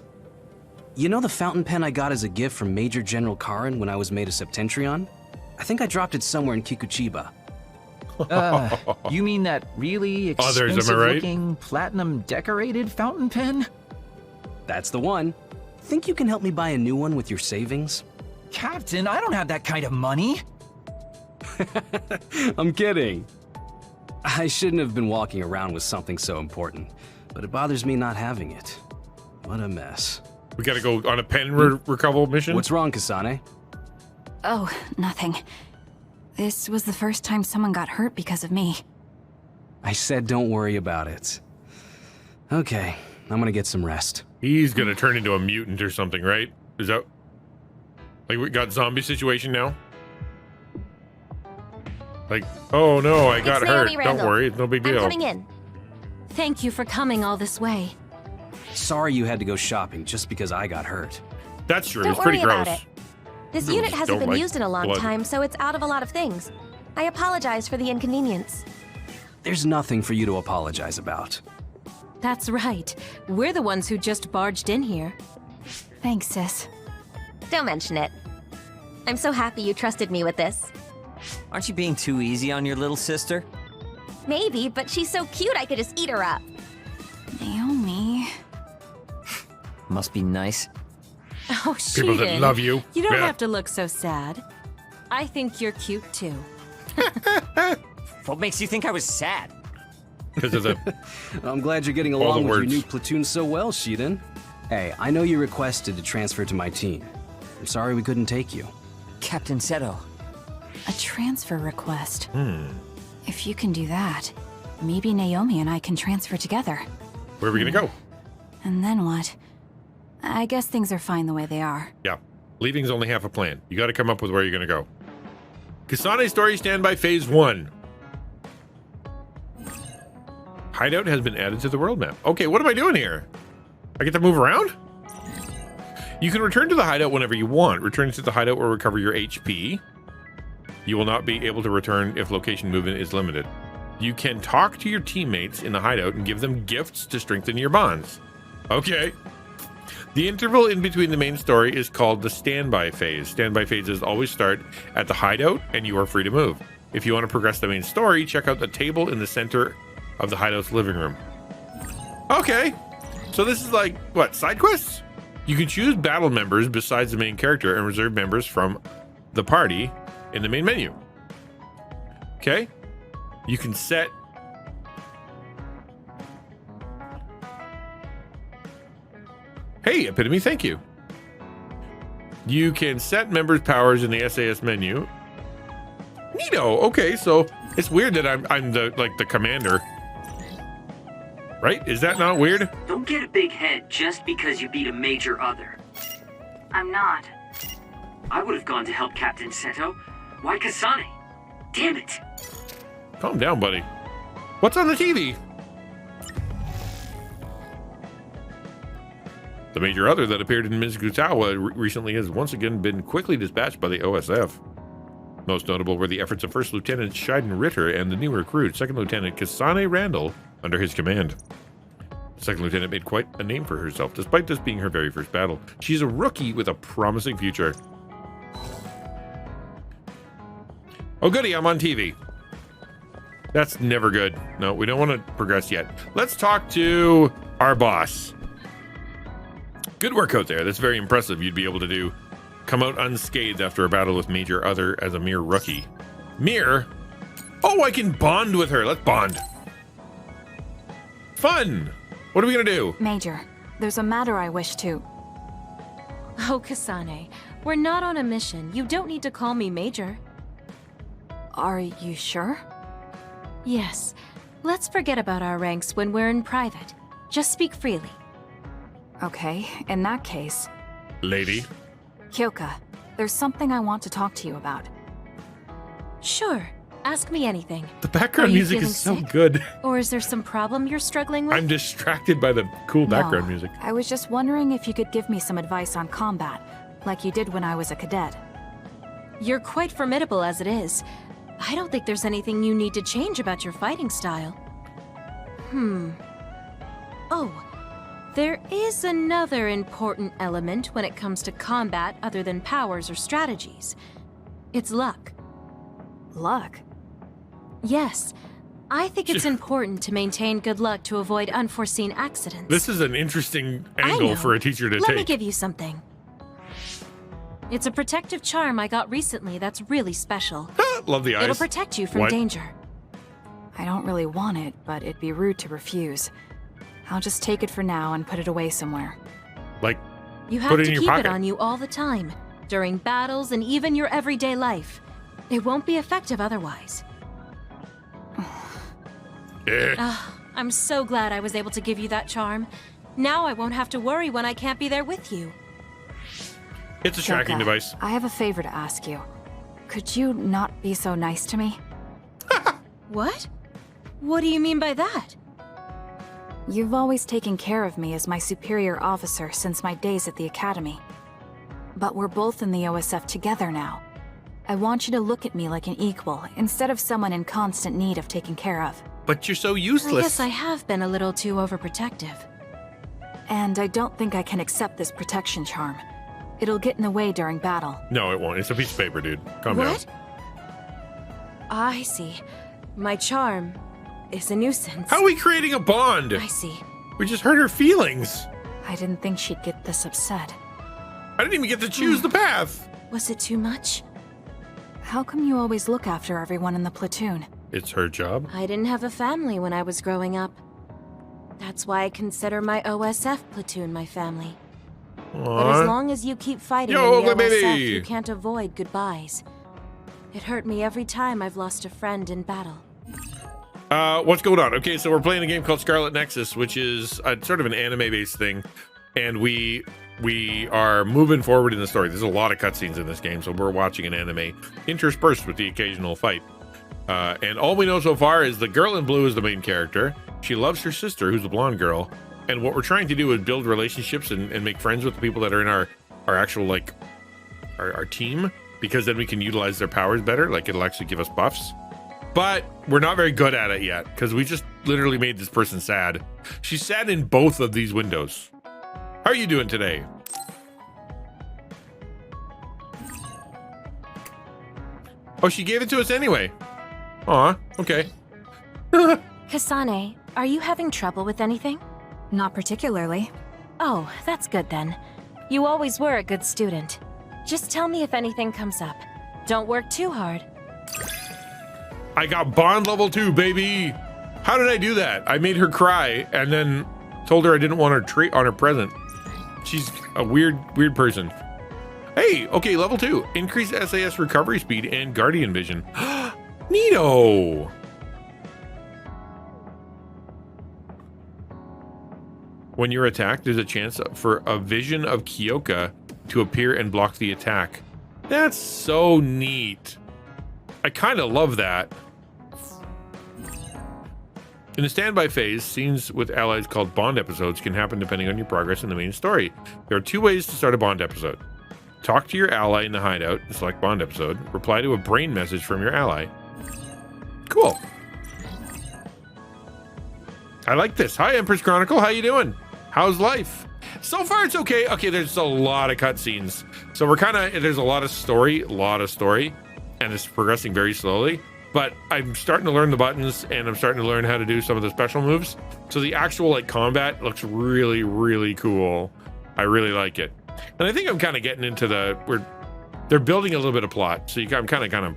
You know the fountain pen I got as a gift from Major General Karin when I was made a Septentrion? I think I dropped it somewhere in Kikuchiba. You mean that really Others, am I expensive-looking, platinum-decorated fountain pen? That's the one. Think you can help me buy a new one with your savings? Captain, I don't have that kind of money. I'm kidding. I shouldn't have been walking around with something so important, but it bothers me not having it. What a mess. We gotta go on a pen recovery mission? What's wrong, Kasane? Oh, nothing. This was the first time someone got hurt because of me. I said don't worry about it. Okay, I'm gonna get some rest. He's gonna turn into a mutant or something, right? Is that... Like, we got zombie situation now? Like, oh no, I got It's hurt. Naomi Randall. Don't worry, it's no big deal. I'm coming in. Thank you for coming all this way. Sorry you had to go shopping just because I got hurt. That's true, Don't it's pretty worry about gross. it. This Girls unit hasn't don't been like used in a long blood. time, so it's out of a lot of things. I apologize for the inconvenience. There's nothing for you to apologize about. That's right. We're the ones who just barged in here. Thanks, sis. Don't mention it. I'm so happy you trusted me with this. Aren't you being too easy on your little sister? Maybe, but she's so cute I could just eat her up. Naomi... Must be nice. Oh, People that Sheehan, love you. You don't Yeah. have to look so sad. I think you're cute too. What makes you think I was sad? Because of the... I'm glad you're getting All the along with your words. new platoon so well, Shiden. Hey, I know you requested to transfer to my team. I'm sorry we couldn't take you. Captain Seto. A transfer request. If you can do that, maybe Naomi and I can transfer together. Where are we gonna go? And then what? I guess things are fine the way they are. Yeah. Leaving's only half a plan. You gotta come up with where you're gonna go. Kasane Story Standby Phase 1. Hideout has been added to the world map. Okay, what am I doing here? I get to move around? You can return to the hideout whenever you want. Returning to the hideout will recover your HP. You will not be able to return if location movement is limited. You can talk to your teammates in the hideout and give them gifts to strengthen your bonds. Okay. The interval in between the main story is called the standby phase. Standby phases always start at the hideout and you are free to move. If you want to progress the main story, check out the table in the center of the hideout's living room. Okay. So this is like, what, side quests? You can choose battle members besides the main character and reserve members from the party in the main menu. Okay. You can set... Hey, Epitome, thank you. You can set members' powers in the SAS menu. Neato. Okay, so it's weird that I'm the commander. Right? Is that not weird? Don't get a big head just because you beat a major other. I'm not. I would have gone to help Captain Seto. Why Kasane? Damn it. Calm down, buddy. What's on the TV? The major other that appeared in Mizukutawa recently has once again been quickly dispatched by the OSF. Most notable were the efforts of First Lieutenant Shiden Ritter and the new recruit, Second Lieutenant Kasane Randall, under his command. The Second Lieutenant made quite a name for herself, despite this being her very first battle. She's a rookie with a promising future. Oh goody, I'm on TV. That's never good. No, we don't want to progress yet. Let's talk to our boss. Good work out there. That's very impressive. You'd be able to come out unscathed after a battle with Major Other as a mere rookie. Mirror? Oh, I can bond with her. Let's bond. Fun. What are we gonna do? Major, there's a matter I wish to... Oh, Kasane, we're not on a mission. You don't need to call me Major. Are you sure? Yes. Let's forget about our ranks when we're in private. Just speak freely. Okay, in that case... Lady. Kyoka, there's something I want to talk to you about. Sure. Ask me anything. The background Are you music is so feeling sick? good. Or is there some problem you're struggling with? I'm distracted by the cool background music. I was just wondering if you could give me some advice on combat, like you did when I was a cadet. You're quite formidable as it is. I don't think there's anything you need to change about your fighting style. Oh, there is another important element when it comes to combat other than powers or strategies. It's luck. Luck? Yes. I think it's important to maintain good luck to avoid unforeseen accidents. This is an interesting angle for a teacher to take. Let me give you something. It's a protective charm I got recently that's really special. Love the eyes. It'll protect you from What? danger. I don't really want it, but it'd be rude to refuse. I'll just take it for now and put it away somewhere. Like, You have put it to in your keep pocket. it on you all the time, during battles and even your everyday life. It won't be effective otherwise. I'm so glad I was able to give you that charm. Now I won't have to worry when I can't be there with you. It's a tracking Kyoka, device. I have a favor to ask you. Could you not be so nice to me? What? What do you mean by that? You've always taken care of me as my superior officer since my days at the academy. But we're both in the OSF together now. I want you to look at me like an equal, instead of someone in constant need of taking care of. But you're so I useless. guess I have been a little too overprotective. And I don't think I can accept this protection charm. It'll get in the way during battle. No, it won't. It's a piece of paper, dude. Calm down. What? I see. My charm is a nuisance. How are we creating a bond? I see. We just hurt her feelings. I didn't think she'd get this upset. I didn't even get to choose the path. Was it too much? How come you always look after everyone in the platoon? It's her job. I didn't have a family when I was growing up. That's why I consider my OSF platoon my family. But as long as you keep fighting Yo, in the baby. OSF, you can't avoid goodbyes. It hurt me every time I've lost a friend in battle. What's going on? Okay, so we're playing a game called Scarlet Nexus, which is sort of an anime-based thing, and we are moving forward in the story. There's a lot of cutscenes in this game, so we're watching an anime interspersed with the occasional fight. And all we know so far is the girl in blue is the main character. She loves her sister, who's the blonde girl. And what we're trying to do is build relationships and make friends with the people that are in our actual, like, our team, because then we can utilize their powers better. Like, it'll actually give us buffs. But we're not very good at it yet, because we just literally made this person sad. She's sad in both of these windows. How are you doing today? Oh, she gave it to us anyway. Aw, okay. Kasane, are you having trouble with anything? Not particularly. Oh, that's good then. You always were a good student. Just tell me if anything comes up. Don't work too hard. I got bond level 2, baby. How did I do that? I made her cry and then told her I didn't want her treat on her present. She's a weird person. Hey, okay, level 2. Increase SAS recovery speed and guardian vision. Neato. When you're attacked, there's a chance for a vision of Kyoka to appear and block the attack. That's so neat. I kind of love that. In the standby phase, scenes with allies called bond episodes can happen depending on your progress in the main story. There are 2 ways to start a bond episode. Talk to your ally in the hideout and select bond episode. Reply to a brain message from your ally. Cool. I like this. Hi, Empress Chronicle. How you doing? How's life? So far, it's okay. Okay, there's a lot of cutscenes. So we're there's a lot of story, and it's progressing very slowly. But I'm starting to learn the buttons, and I'm starting to learn how to do some of the special moves. So the actual, like, combat looks really, really cool. I really like it. And I think I'm kind of getting into they're building a little bit of plot. So I'm kind of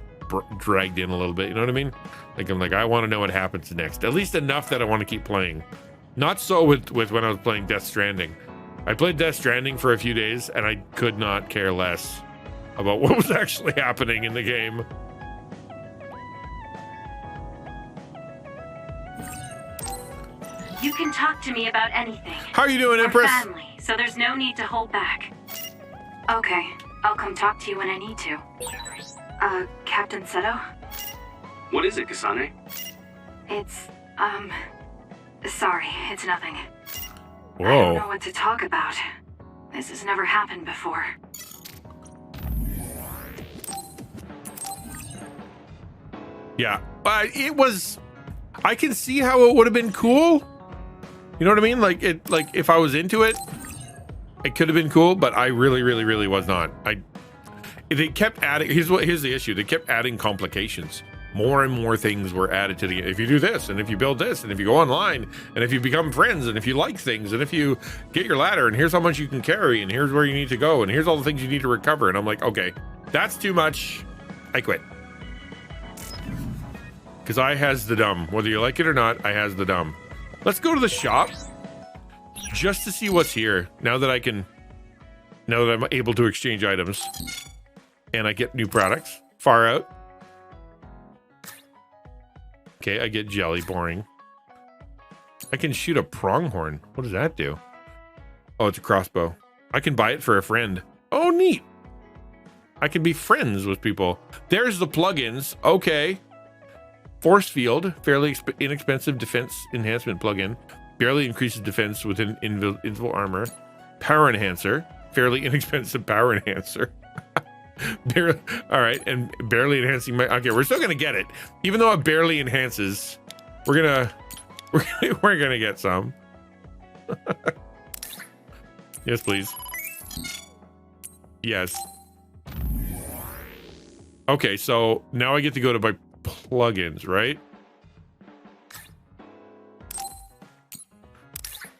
dragged in a little bit. You know what I mean? Like I'm like, I want to know what happens next. At least enough that I want to keep playing. Not so with when I was playing Death Stranding. I played Death Stranding for a few days and I could not care less about what was actually happening in the game. You can talk to me about anything. How are you doing, We're Empress? family, so there's no need to hold back. Okay, I'll come talk to you when I need to. Captain Seto? What is it, Kasane? It's, sorry, it's nothing. I don't know Whoa. what to talk about. This has never happened before. Yeah, it was. I can see how it would have been cool. You know what I mean? Like if I was into it, it could have been cool. But I really was not. They kept adding. Here's the issue. They kept adding complications. More and more things were added to the. If you do this, and if you build this, and if you go online, and if you become friends, and if you like things, and if you get your ladder, and here's how much you can carry, and here's where you need to go, and here's all the things you need to recover. And I'm like, okay, that's too much. I quit. Because I has the dumb. Whether you like it or not, I has the dumb. Let's go to the shop just to see what's here. Now that I'm able to exchange items and I get new products. Far out. Okay, I get jelly. Boring. I can shoot a pronghorn. What does that do? Oh, it's a crossbow. I can buy it for a friend. Oh, neat. I can be friends with people. There's the plugins. Okay. Force field, fairly inexpensive defense enhancement plugin. Barely increases defense with an invisible armor. Power enhancer, fairly inexpensive power enhancer. All right, and barely enhancing my. Okay, we're still gonna get it, even though it barely enhances. We're gonna get some. Yes, please. Yes. Okay, so now I get to go to my plugins, right?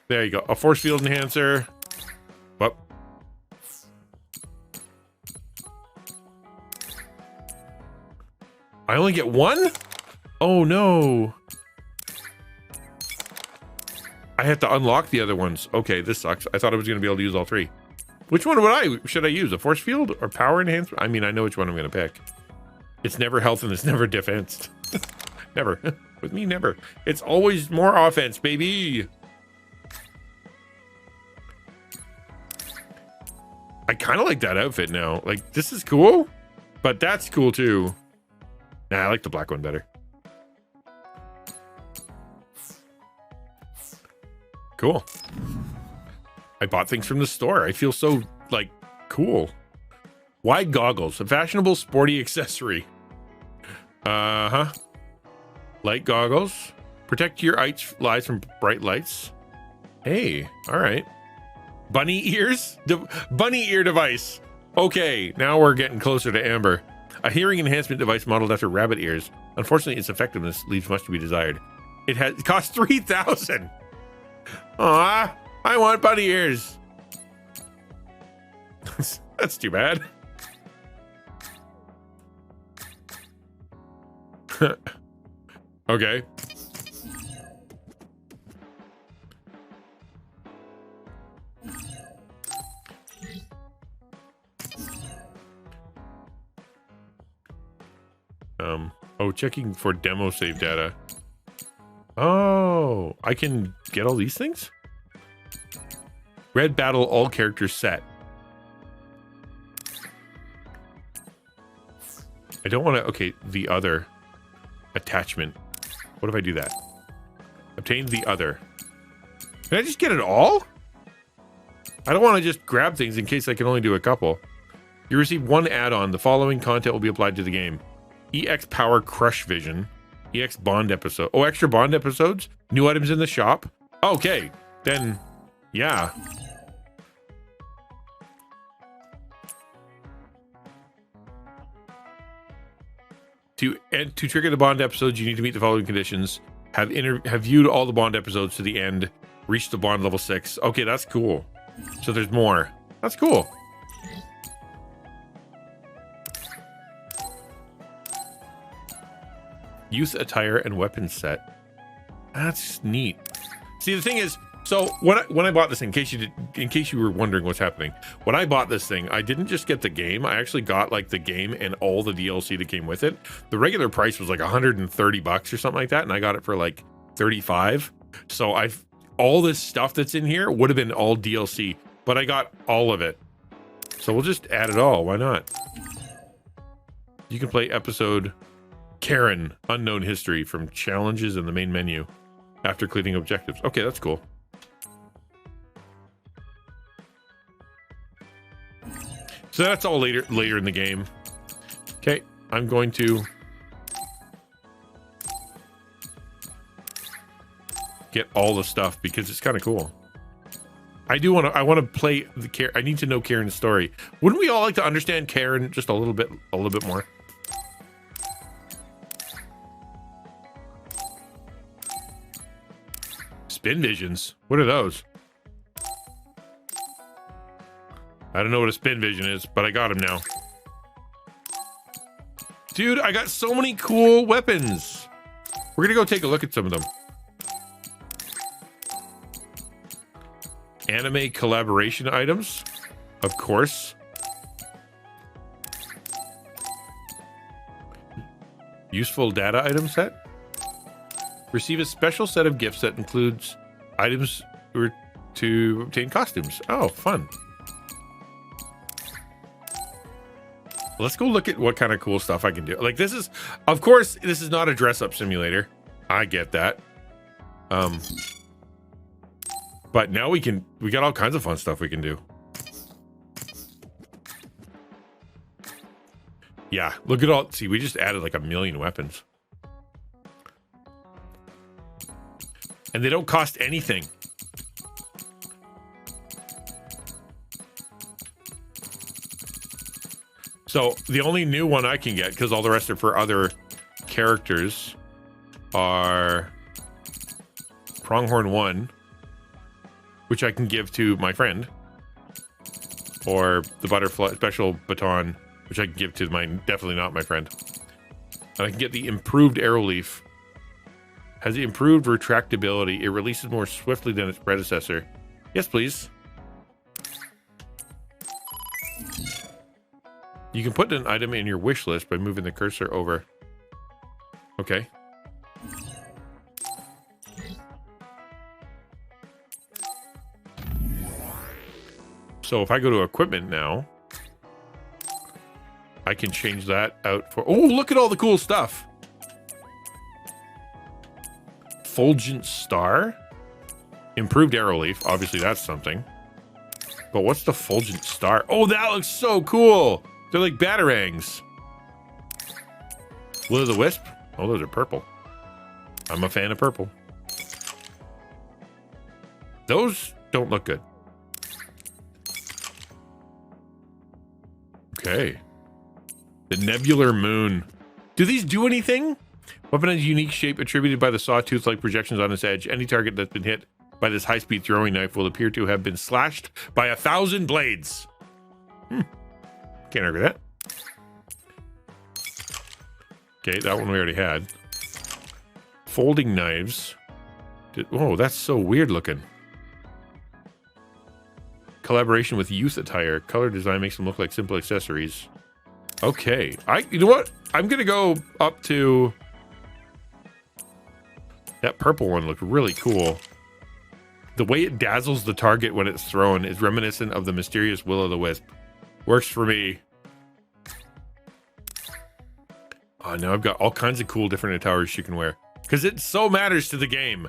There you go. A force field enhancer. Whoop. I only get one? Oh no. I have to unlock the other ones. Okay, this sucks. I thought I was going to be able to use all three. Which one should I use? A force field or power enhancement? I mean, I know which one I'm going to pick. It's never health and it's never defense. Never. With me, never. It's always more offense, baby. I kind of like that outfit now. Like, this is cool, but that's cool too. Nah, I like the black one better. Cool. I bought things from the store. I feel so, like, cool. Wide goggles, a fashionable sporty accessory. Uh-huh. Light goggles. Protect your eyes from bright lights. Hey, all right. Bunny ears? Bunny ear device. Okay, now we're getting closer to Amber. A hearing enhancement device modeled after rabbit ears. Unfortunately, its effectiveness leaves much to be desired. It costs 3,000. Aw, I want bunny ears. That's too bad. Okay. Oh, checking for demo save data. Oh, I can get all these things? Red battle all characters set. I don't want to, okay, the other attachment. What if I do that? Obtain the other. Can I just get it all? I don't want to just grab things in case I can only do a couple. You receive one add-on. The following content will be applied to the game. EX Power Crush Vision. EX Bond episode. Oh, extra Bond episodes? New items in the shop? Okay, then, yeah. To trigger the Bond episodes, you need to meet the following conditions. Have viewed all the Bond episodes to the end. Reach the Bond level 6. Okay, that's cool. So there's more. That's cool. Youth attire and weapons set. That's neat. See, the thing is, so when I bought this, in case you were wondering what's happening, when I bought this thing, I didn't just get the game. I actually got like the game and all the DLC that came with it. The regular price was like $130 or something like that, and I got it for like 35. So all this stuff that's in here would have been all DLC, but I got all of it. So we'll just add it all. Why not? You can play episode Karen, Unknown History from challenges in the main menu after completing objectives. Okay, that's cool. So that's all later in the game. Okay, I'm going to get all the stuff because it's kind of cool. I want to play the I need to know Karen's story. Wouldn't we all like to understand Karen just a little bit more? Spin visions. What are those? I don't know what a spin vision is, but I got him now. Dude, I got so many cool weapons. We're gonna go take a look at some of them. Anime collaboration items, of course. Useful data item set. Receive a special set of gifts that includes items to obtain costumes. Oh, fun. Let's go look at what kind of cool stuff I can do. Like this is, of course, this is not a dress-up simulator. I get that. But now we got all kinds of fun stuff we can do. Yeah, look at all, see, we just added like 1 million weapons. And they don't cost anything. So the only new one I can get, because all the rest are for other characters, are Pronghorn 1, which I can give to my friend, or the Butterfly Special Baton, which I can give to definitely not my friend. And I can get the Improved Arrow Leaf. Has the improved retractability. It releases more swiftly than its predecessor. Yes, please. You can put an item in your wish list by moving the cursor over. Okay. So if I go to equipment now, I can change that out for... Oh, look at all the cool stuff. Fulgent Star. Improved Arrow Leaf. Obviously, that's something. But what's the Fulgent Star? Oh, that looks so cool. They're like batarangs. Will o' the Wisp. Oh, those are purple. I'm a fan of purple. Those don't look good. Okay. The Nebular Moon. Do these do anything? Weapon has a unique shape attributed by the sawtooth-like projections on its edge. Any target that's been hit by this high-speed throwing knife will appear to have been slashed by 1,000 blades. Can't argue that. Okay, that one we already had. Folding knives. Oh, that's so weird looking. Collaboration with youth attire. Color design makes them look like simple accessories. Okay. You know what? I'm going to go up to... That purple one looked really cool. The way it dazzles the target when it's thrown is reminiscent of the mysterious Will o' the Wisp. Works for me. Oh, now I've got all kinds of cool different attires you can wear. Because it so matters to the game.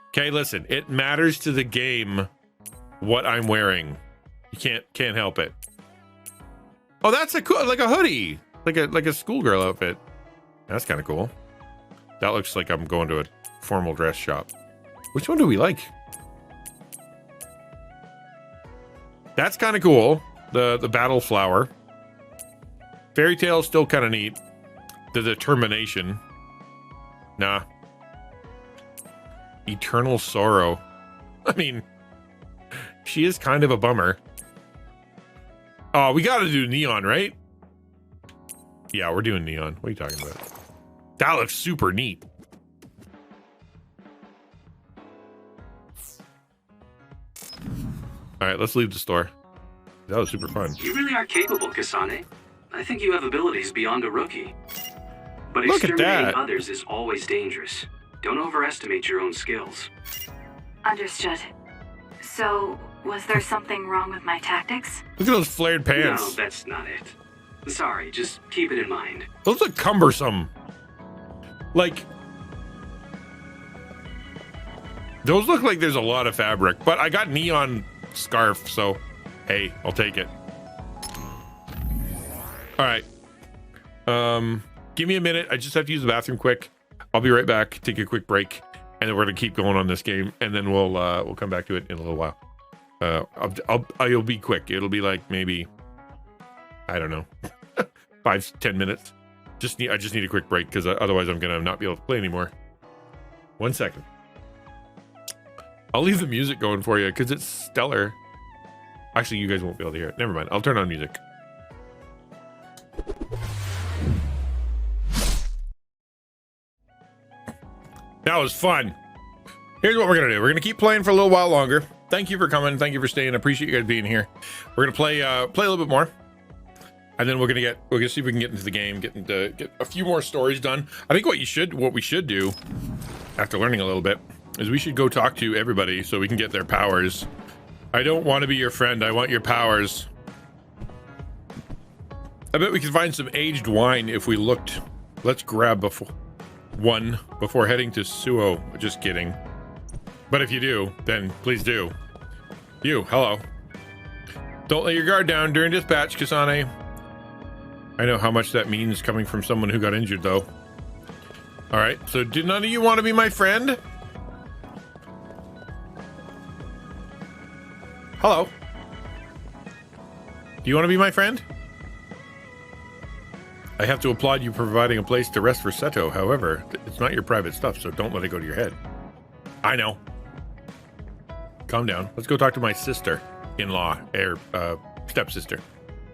Okay, listen. It matters to the game what I'm wearing. You can't help it. Oh, that's like a hoodie. Like a schoolgirl outfit. That's kind of cool. That looks like I'm going to a formal dress shop. Which one do we like? That's kind of cool. The battle flower. Fairy Tale is still kind of neat. The determination. Nah. Eternal sorrow. I mean, she is kind of a bummer. Oh, we gotta do neon, right? Yeah, we're doing neon. What are you talking about? That looks super neat. All right, let's leave the store. That was super fun. You really are capable, Kasane. I think you have abilities beyond a rookie. But Look at exterminating that. others is always dangerous. Don't overestimate your own skills. Understood. So, was there something wrong with my tactics? Look at those flared pants. No, that's not it. Sorry, just keep it in mind. Those look cumbersome. Like, those look like there's a lot of fabric, but I got neon scarf, so hey, I'll take it. All right. Give me a minute. I just have to use the bathroom quick. I'll be right back. Take a quick break, and then we're gonna keep going on this game, and then we'll come back to it in a little while. I'll be quick. It'll be like maybe, I don't know, 5-10 minutes. I just need a quick break because otherwise I'm gonna not be able to play anymore. 1 second. I'll leave the music going for you because it's stellar. Actually, you guys won't be able to hear it. Never mind. I'll turn on music. That was fun. Here's what we're gonna do. We're gonna keep playing for a little while longer. Thank you for coming. Thank you for staying. I appreciate you guys being here. We're gonna play a little bit more, and then we're gonna see if we can get into the game, get a few more stories done. I think what we should do, after learning a little bit, is we should go talk to everybody so we can get their powers. I don't want to be your friend. I want your powers. I bet we could find some aged wine if we looked. Let's grab one before heading to Suo. Just kidding. But if you do, then please do. You, hello. Don't let your guard down during dispatch, Kasane. I know how much that means coming from someone who got injured, though. All right, so did none of you want to be my friend? Hello. Do you want to be my friend? I have to applaud you for providing a place to rest for Seto. However, it's not your private stuff, so don't let it go to your head. I know. Calm down. Let's go talk to my sister-in-law, stepsister.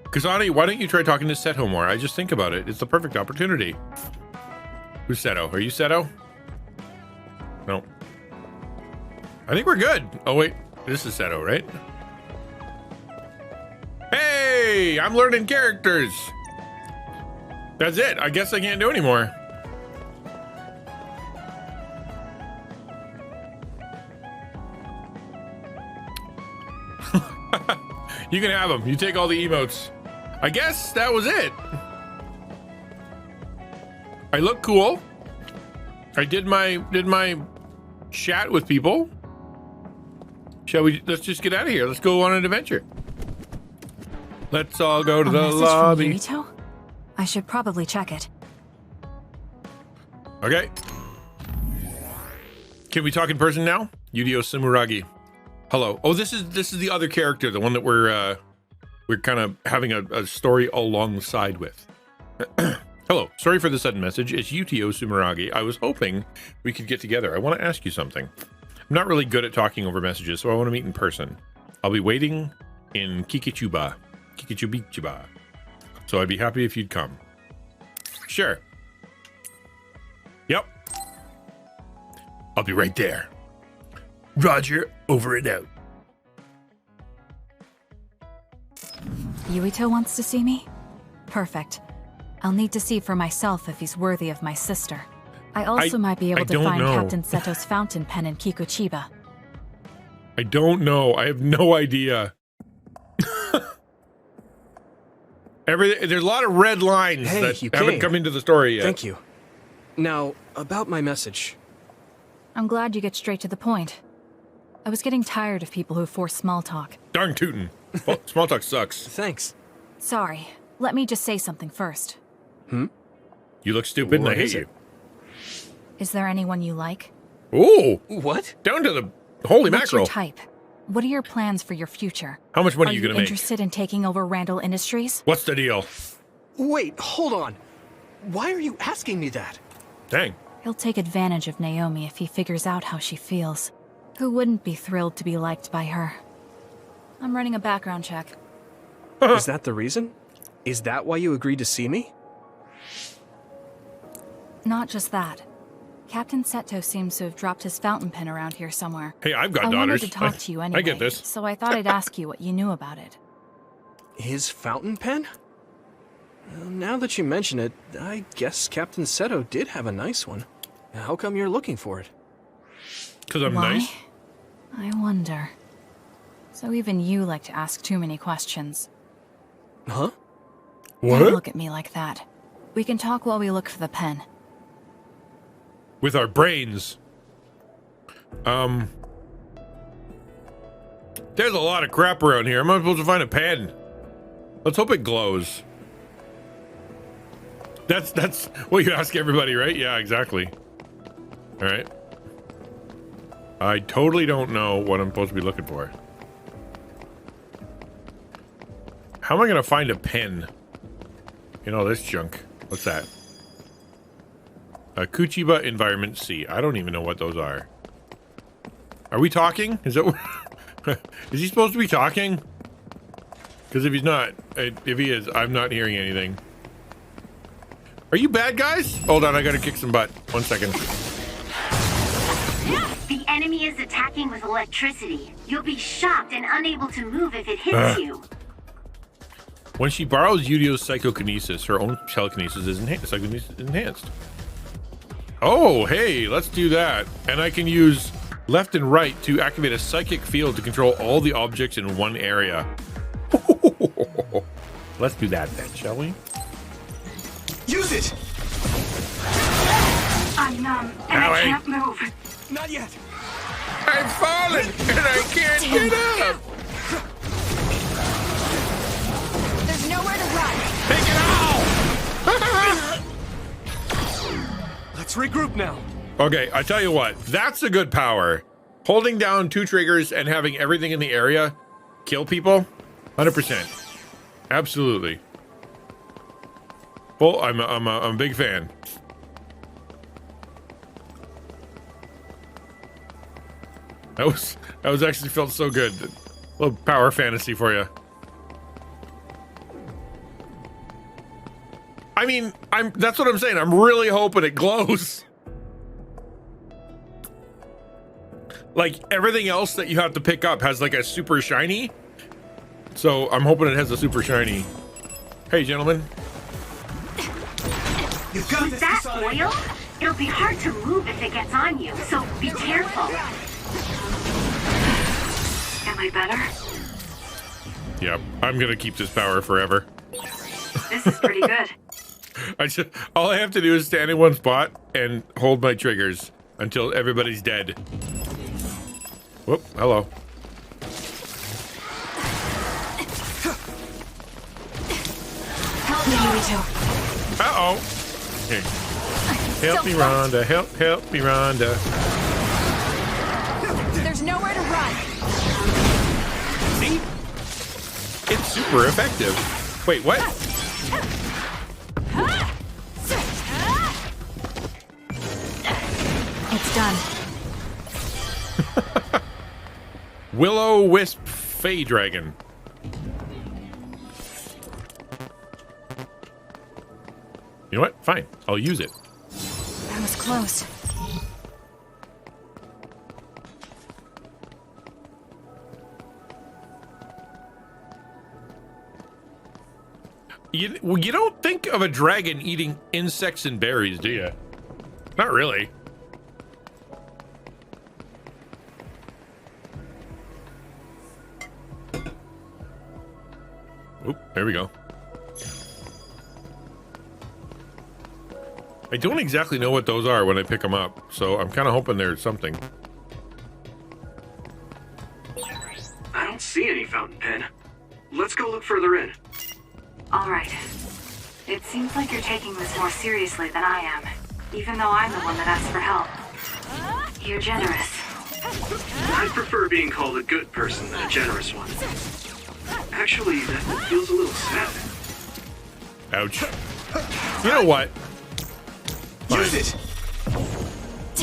Kasane, why don't you try talking to Seto more? I just think about it. It's the perfect opportunity. Who's Seto? Are you Seto? No. I think we're good. Oh, wait. This is Seto, right? Hey! I'm learning characters! That's it. I guess I can't do anymore. You can have them. You take all the emotes. I guess that was it. I look cool. I did my chat with people. Let's just get out of here. Let's go on an adventure. Let's all go to the lobby. From Yurito? I should probably check it. Okay. Can we talk in person now? Yudio Simuragi. Hello. Oh, this is the other character, the one that we're kind of having a story alongside with. Hello. Sorry for the sudden message. It's Yudio Simuragi. I was hoping we could get together. I want to ask you something. I'm not really good at talking over messages, so I want to meet in person. I'll be waiting in Kikichuba. So I'd be happy if you'd come. Sure. Yep. I'll be right there. Roger, over and out. Yuito wants to see me? Perfect. I'll need to see for myself if he's worthy of my sister. I also might be able to find Captain Seto's fountain pen in Kikuchiba. I don't know. I have no idea. There's a lot of red lines that haven't come into the story yet. Thank you. Now, about my message. I'm glad you get straight to the point. I was getting tired of people who force small talk. Darn tootin'. Small talk sucks. Thanks. Sorry. Let me just say something first. You look stupid and I hate you. Is there anyone you like? Ooh. What? Down to the holy What's mackerel. your type? What are your plans for your future? How much money are you gonna make? Interested in taking over Randall Industries? What's the deal? Wait, hold on. Why are you asking me that? Dang. He'll take advantage of Naomi if he figures out how she feels. Who wouldn't be thrilled to be liked by her? I'm running a background check. Is that the reason? Is that why you agreed to see me? Not just that. Captain Seto seems to have dropped his fountain pen around here somewhere. Hey, I've got I daughters. wanted to talk to you anyway, I get this. so I thought I'd ask you what you knew about it. His fountain pen? Now that you mention it, I guess Captain Seto did have a nice one. How come you're looking for it? Because I'm Why? nice. I wonder. So even you like to ask too many questions. Huh? What? Don't look at me like that. We can talk while we look for the pen. With our brains. There's a lot of crap around here. I'm not supposed to find a pen. Let's hope it glows. That's what you ask everybody, right? Yeah, exactly. All right. I totally don't know what I'm supposed to be looking for. How am I gonna find a pen? You know, this junk. What's that? Kuchiba Environment C. I don't even know what those are. Are we talking? Is it? Is he supposed to be talking? Because if he's not, if he is, I'm not hearing anything. Are you bad guys? Hold on, I gotta kick some butt. 1 second. The enemy is attacking with electricity. You'll be shocked and unable to move if it hits you. When she borrows Yurio's psychokinesis, her own telekinesis is enhanced. Oh, hey, let's do that. And I can use left and right to activate a psychic field to control all the objects in one area. Let's do that then, shall we? Use it! I'm numb and I can't move. Not yet. I'm falling and I can't get up. There's nowhere to run. Take it out! Let's regroup now. Okay, I tell you what, that's a good power. Holding down 2 triggers and having everything in the area kill people, 100%. Absolutely. Well, I'm a big fan. That was actually felt so good. A little power fantasy for you. I mean, that's what I'm saying. I'm really hoping it glows. Like everything else that you have to pick up has like a super shiny. So I'm hoping it has a super shiny. Hey, gentlemen. With that oil, it'll be hard to move if it gets on you, so be careful. Am I better? Yep, I'm gonna keep this power forever. This is pretty good. All I have to do is stand in one spot and hold my triggers until everybody's dead. Whoop, hello. Help me, Yurito. Uh-oh. Here. Help me, Rhonda. Help me, Rhonda. There's nowhere to run. See? It's super effective. Wait, what? It's done. Will-O-Wisp Fey Dragon. You know what? Fine. I'll use it. That was close. You don't think of a dragon eating insects and berries, do you? Not really. Oop, there we go. I don't exactly know what those are when I pick them up, so I'm kind of hoping there's something. I don't see any fountain pen. Let's go look further in. All right. It seems like you're taking this more seriously than I am, even though I'm the one that asked for help. You're generous. I'd prefer being called a good person than a generous one. Actually, that feels a little sad. Ouch. You know what? Use it!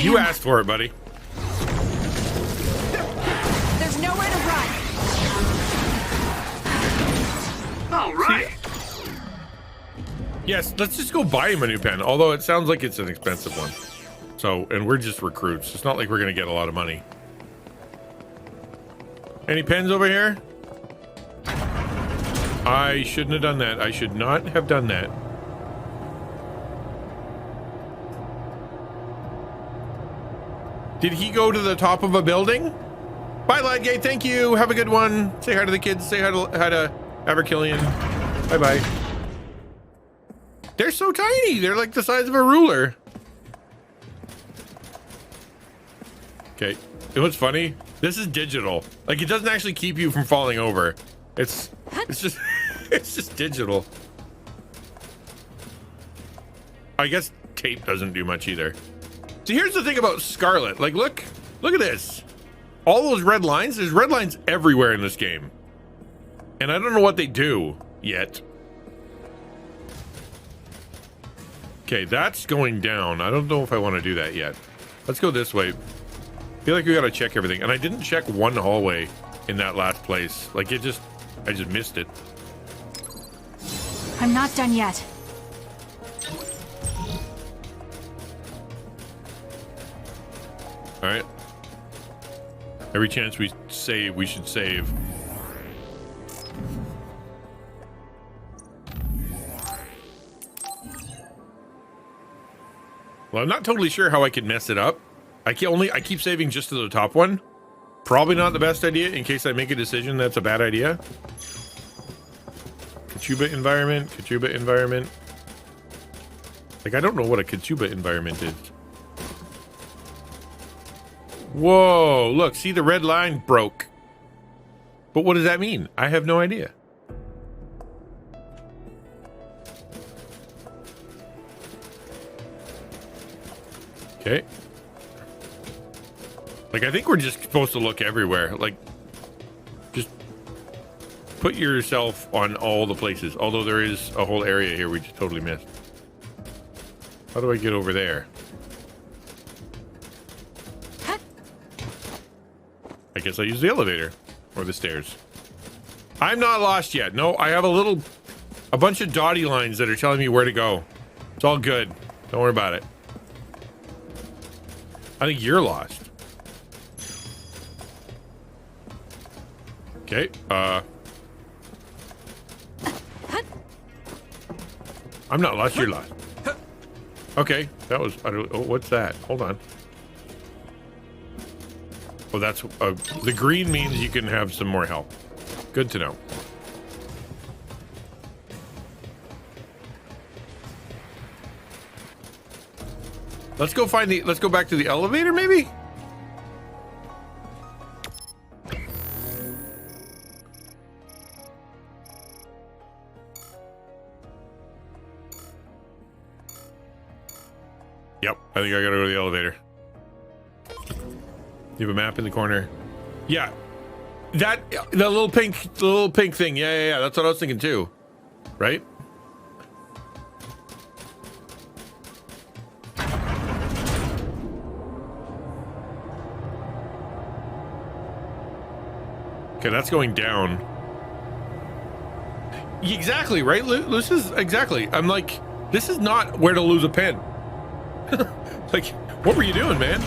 You asked for it, buddy. There's nowhere to run. All right. Yes, let's just go buy him a new pen. Although it sounds like it's an expensive one. So, and we're just recruits. It's not like we're going to get a lot of money. Any pens over here? I shouldn't have done that. I should not have done that. Did he go to the top of a building? Bye, Ladgate. Thank you. Have a good one. Say hi to the kids. Say hi to Aberkillian. Bye-bye. They're so tiny. They're like the size of a ruler. Okay. You know what's funny? This is digital. Like, it doesn't actually keep you from falling over. It's just it's just digital. I guess tape doesn't do much either. So here's the thing about Scarlet. Like, look at this. All those red lines, there's red lines everywhere in this game. And I don't know what they do yet. Okay, that's going down. I don't know if I want to do that yet. Let's go this way. I feel like we gotta check everything. And I didn't check one hallway in that last place. Like, I just missed it. I'm not done yet. All right. Every chance we save, we should save. Well, I'm not totally sure how I could mess it up. I keep saving just to the top one. Probably not the best idea in case I make a decision that's a bad idea. Kachuba environment, Kachuba environment. Like, I don't know what a Kachuba environment is. Whoa, look, see, the red line broke. But what does that mean? I have no idea. Okay. Like, I think we're just supposed to look everywhere. Like, just put yourself on all the places. Although there is a whole area here we just totally missed. How do I get over there? I guess I use the elevator or the stairs. I'm not lost yet. No, I have a bunch of dotty lines that are telling me where to go. It's all good. Don't worry about it. I think you're lost. Okay, I'm not lost, you're lost. Okay, that was, oh, what's that? Hold on. Oh, that's, the green means you can have some more help. Good to know. Let's go back to the elevator, maybe? Yep, I think I gotta go to the elevator. You have a map in the corner. Yeah, the little pink thing. Yeah. That's what I was thinking too, right? Okay, that's going down. Exactly, right? This is exactly. I'm like, this is not where to lose a pen. Like, what were you doing, man?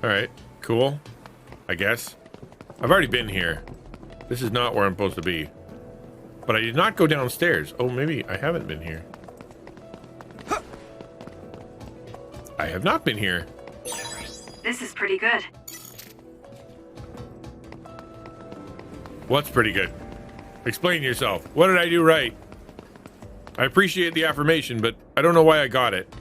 All right, cool. I guess. I've already been here. This is not where I'm supposed to be. But I did not go downstairs. Oh, maybe I haven't been here. I have not been here. This is pretty good. What's pretty good? Explain yourself. What did I do right? I appreciate the affirmation, but I don't know why I got it.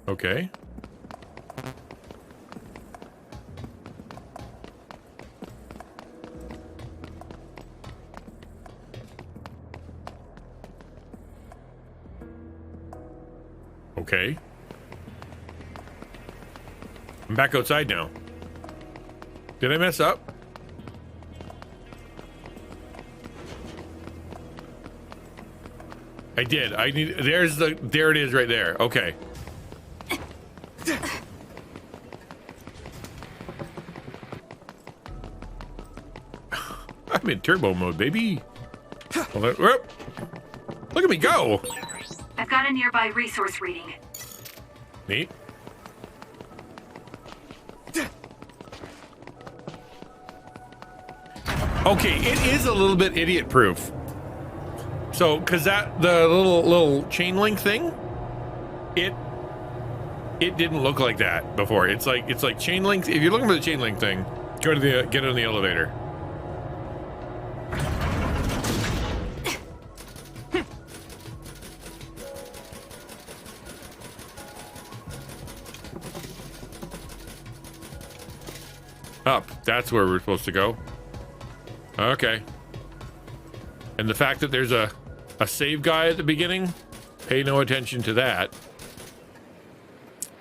Okay. Okay. I'm back outside now. Did I mess up? I did. There it is right there. Okay. I'm in turbo mode, baby. Hold on. Whoop. Look at me go. I've got a nearby resource reading. Neat. Okay, it is a little bit idiot-proof. So, cause the little chain link thing, it didn't look like that before. It's like chain link. If you're looking for the chain link thing, go to get on the elevator. Up. That's where we're supposed to go. Okay. And the fact that there's a save guy at the beginning, pay no attention to that.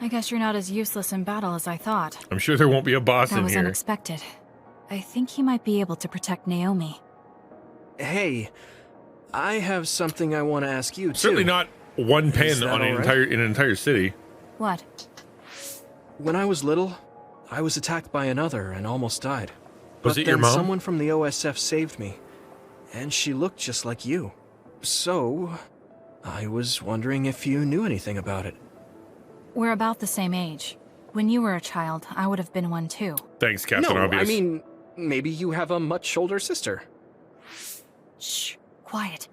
I guess you're not as useless in battle as I thought. I'm sure there won't be a boss That in was here. unexpected. I think he might be able to protect Naomi. Hey, I have something I want to ask you, too. Certainly not one pen Is that on an all right? entire city. What? When I was little, I was attacked by another and almost died. Was But it your then mom? someone from the OSF saved me, and she looked just like you. So, I was wondering if you knew anything about it. We're about the same age. When you were a child, I would have been one too. Thanks, Captain No, Obvious. I mean, maybe you have a much older sister. Shh, quiet.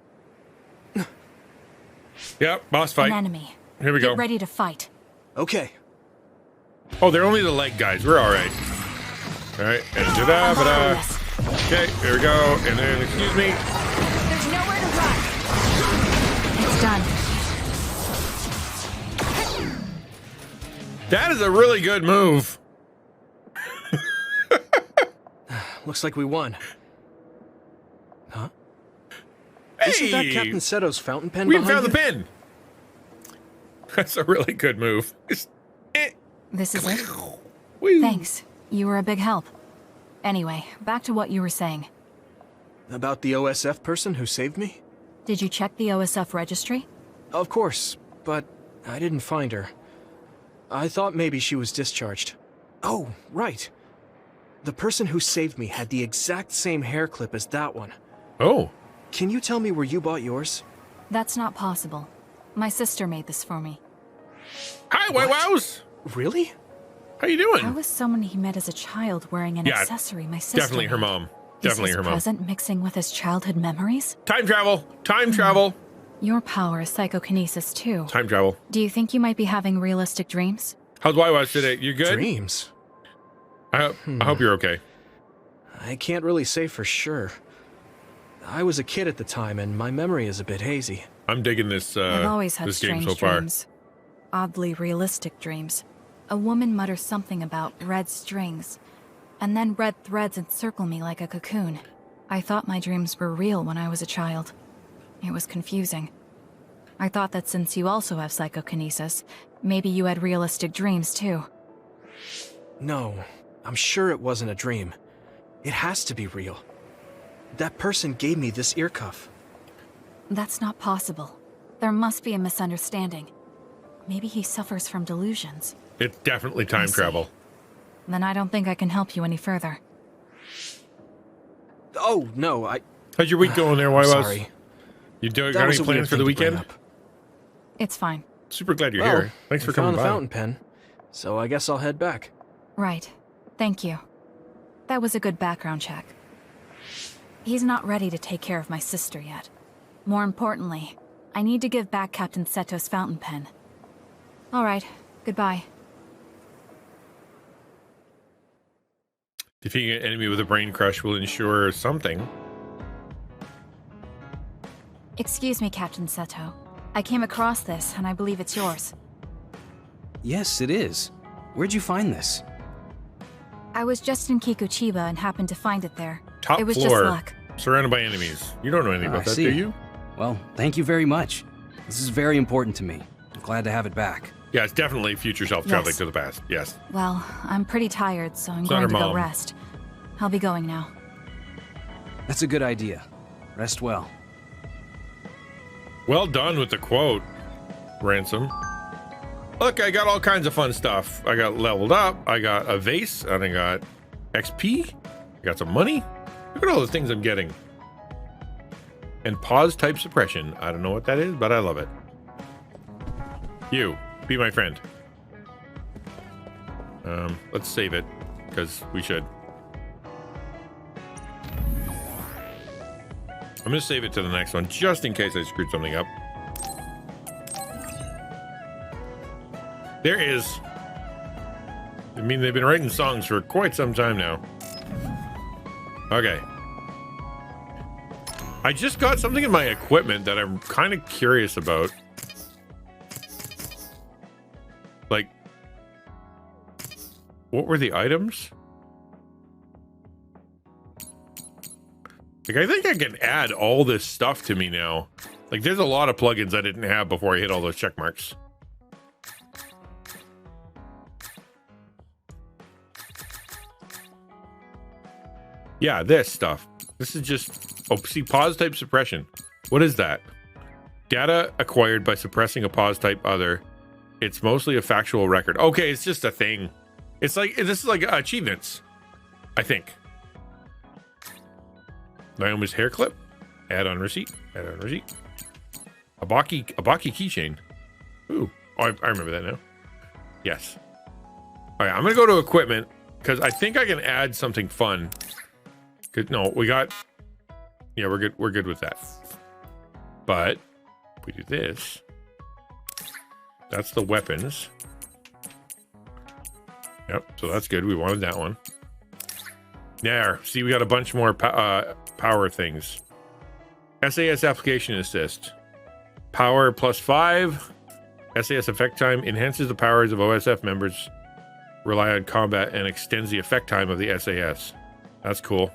Yep, boss fight. An enemy. Here we Get go. ready to fight. Okay. Oh, they're only the leg guys. We're all right. All right, and da-da-ba-da. Okay, here we go. And then, excuse me. There's nowhere to run. It's done. That is a really good move. Looks like we won. Huh? Hey! Isn't that Captain Seto's fountain pen We behind found the you? pin. That's a really good move. This is it? Woo. Thanks. You were a big help. Anyway, back to what you were saying. About the OSF person who saved me? Did you check the OSF registry? Of course, but I didn't find her. I thought maybe she was discharged. Oh, right. The person who saved me had the exact same hair clip as that one. Oh. Can you tell me where you bought yours? That's not possible. My sister made this for me. Hi, White Wows. Really? How you doing? How was someone he met as a child wearing an Yeah, accessory my sister Definitely her made? mom. Is Definitely his her mom. present mixing with his childhood memories? Time travel. Time travel. Your power is psychokinesis too. Time travel. Do you think you might be having realistic dreams? How's White Wows today? You good? Dreams? I hope you're okay. I can't really say for sure. I was a kid at the time, and my memory is a bit hazy. I'm digging this I've always had this game strange so far. dreams. Oddly realistic dreams. A woman mutters something about red strings, and then red threads encircle me like a cocoon. I thought my dreams were real when I was a child. It was confusing. I thought that since you also have psychokinesis, maybe you had realistic dreams too. No, I'm sure it wasn't a dream. It has to be real. That person gave me this ear cuff. That's not possible. There must be a misunderstanding. Maybe he suffers from delusions. It's definitely time see. travel. Then I don't think I can help you any further. Oh, no, How's your week going there, White Wows? Sorry. You got That was any a weird plans for thing the to bring weekend? up. It's fine. Super glad you're Well, here. Thanks we for coming found the by. fountain pen, so I guess I'll head back. Right. Thank you. That was a good background check. He's not ready to take care of my sister yet. More importantly, I need to give back Captain Seto's fountain pen. All right. Goodbye. Defeating an enemy with a brain crush will ensure something. Excuse me, Captain Seto. I came across this, and I believe it's yours. Yes, it is. Where'd you find this? I was just in Kikuchiba and happened to find it there. Top it was floor, just luck. surrounded by enemies. You don't know anything I about that, see. do you? Well, thank you very much. This is very important to me. I'm glad to have it back. Yeah, it's definitely future self traveling Yes. to the past. Yes. Well, I'm pretty tired, so I'm It's not going her to go mom. rest. I'll be going now. That's a good idea. Rest well. Well done with the quote, Ransom. Look, I got all kinds of fun stuff. I got leveled up. I got a vase, and I got XP. I got some money. Look at all the things I'm getting. And pause type suppression. I don't know what that is, but I love it. You, be my friend. Let's save it, because we should. I'm going to save it to the next one, just in case I screwed something up. There is. I mean, they've been writing songs for quite some time now. Okay. I just got something in my equipment that I'm kind of curious about. Like, what were the items? Like, I think I can add all this stuff to me now. Like, there's a lot of plugins I didn't have before I hit all those check marks. Yeah, this stuff. This is just... Oh, see, pause type suppression. What is that? Data acquired by suppressing a pause type other. It's mostly a factual record. Okay, it's just a thing. It's like... This is like achievements. I think. Naomi's hair clip. Add on receipt. Add on receipt. A Baki keychain. Ooh. Oh, I remember that now. Yes. All right, I'm going to go to equipment because I think I can add something fun. No, we got... Yeah, we're good. We're good with that. But if we do this, that's the weapons. Yep, so that's good. We wanted that one. There. See, we got a bunch more power things. SAS application assist. Power +5. SAS effect time enhances the powers of OSF members. Rely on combat and extends the effect time of the SAS. That's cool.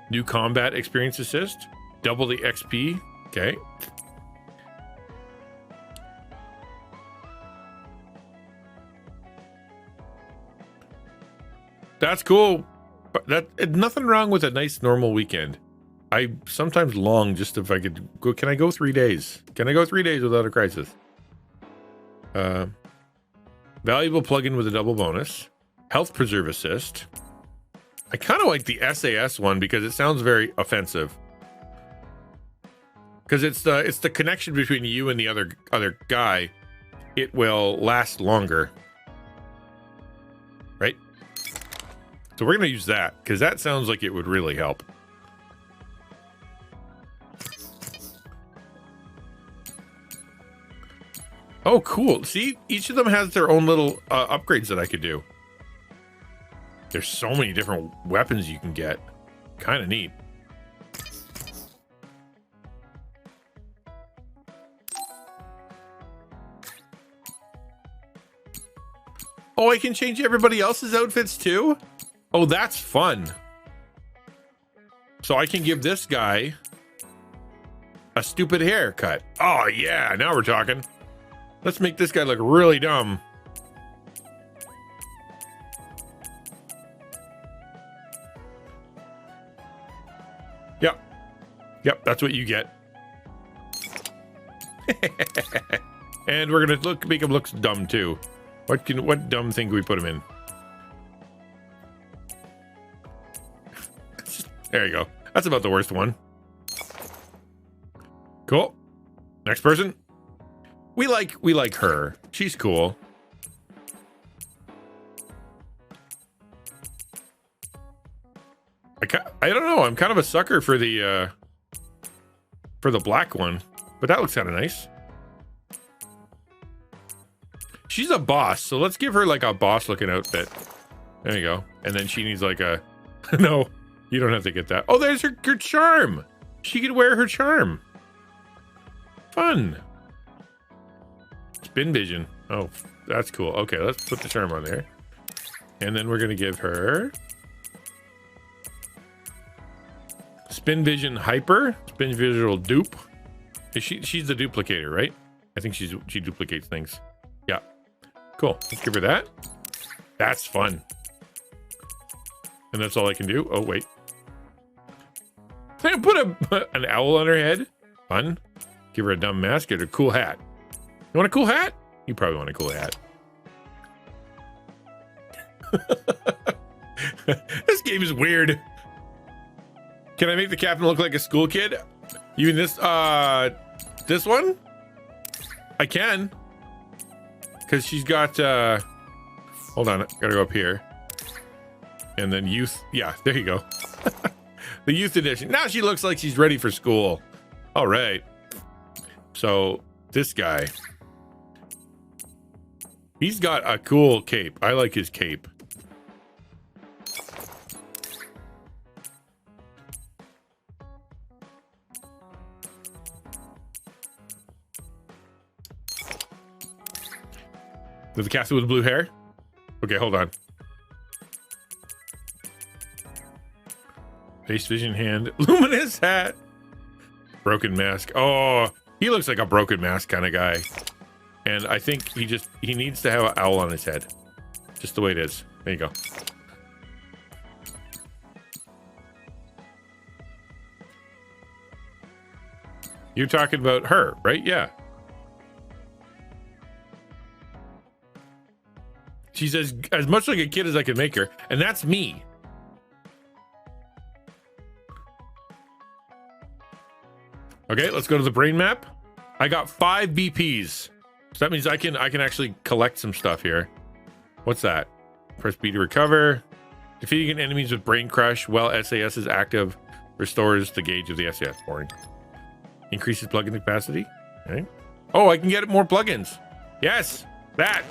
New combat experience assist. Double the XP. Okay. That's cool. But nothing wrong with a nice normal weekend. I sometimes long just if I could go. Can I go 3 days? Can I go 3 days without a crisis? Valuable plugin with a double bonus. Health preserve assist. I kind of like the SAS one because it sounds very offensive. Because it's the connection between you and the other guy. It will last longer. Right? So we're going to use that because that sounds like it would really help. Oh, cool. See, each of them has their own little upgrades that I could do. There's so many different weapons you can get. Kind of neat. Oh, I can change everybody else's outfits too? Oh, that's fun. So I can give this guy a stupid haircut. Oh, yeah. Now we're talking. Let's make this guy look really dumb. Yep. Yep, that's what you get. And we're gonna make him look dumb too. What dumb thing can we put him in? There you go. That's about the worst one. Cool. Next person. We like her. She's cool. I don't know. I'm kind of a sucker for the black one, but that looks kind of nice. She's a boss, so let's give her like a boss looking outfit. There you go. And then she needs like a no, you don't have to get that. Oh, there's her charm. She could wear her charm. Fun. Spin vision. Oh, that's cool. Okay, let's put the charm on there. And then we're gonna give her spin vision hyper, spin visual dupe. She's the duplicator, right? I think she duplicates things. Yeah. Cool. Let's give her that. That's fun. And that's all I can do. Oh, wait. Can I put an owl on her head? Fun. Give her a dumb mask. Get her a cool hat. You want a cool hat? You probably want a cool hat. This game is weird. Can I make the captain look like a school kid? You mean this one? I can. Because she's got, hold on, gotta go up here. And then youth, yeah, there you go. The youth edition. Now she looks like she's ready for school. All right. So this guy, he's got a cool cape. I like his cape. The captain with blue hair? Okay, hold on. Face vision hand. Luminous hat. Broken mask. Oh, he looks like a broken mask kind of guy. And I think he needs to have an owl on his head. Just the way it is. There you go. You're talking about her, right? Yeah. She's as much like a kid as I can make her, and that's me. Okay, let's go to the brain map. I got 5 BPs. So that means I can actually collect some stuff here. What's that? Press B to recover. Defeating enemies with brain crush while SAS is active restores the gauge of the SAS. Boring. Increases plugin capacity. Okay. Oh, I can get more plugins. Yes, that.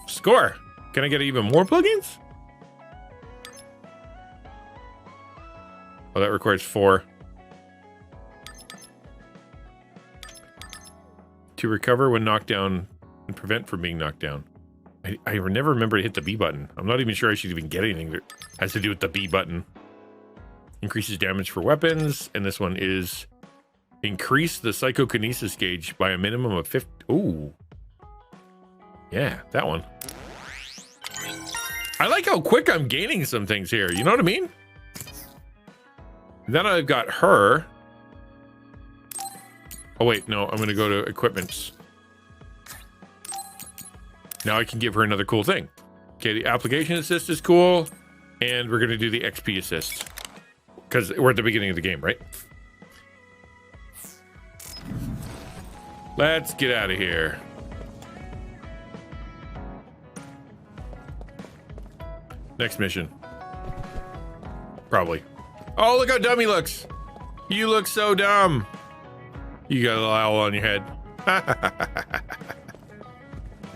Score. Can I get even more plugins? Oh, that requires 4. To recover when knocked down and prevent from being knocked down. I never remember to hit the B button. I'm not even sure I should even get anything that has to do with the B button. Increases damage for weapons. And this one is increase the psychokinesis gauge by a minimum of 50. Ooh. Yeah, that one. I like how quick I'm gaining some things here. You know what I mean? Then I've got her. Oh, wait. No, I'm going to go to equipments. Now I can give her another cool thing. Okay, the application assist is cool. And we're going to do the XP assist. Because we're at the beginning of the game, right? Let's get out of here. Next mission. Probably. Oh, look how dumb he looks. You look so dumb. You got a little owl on your head.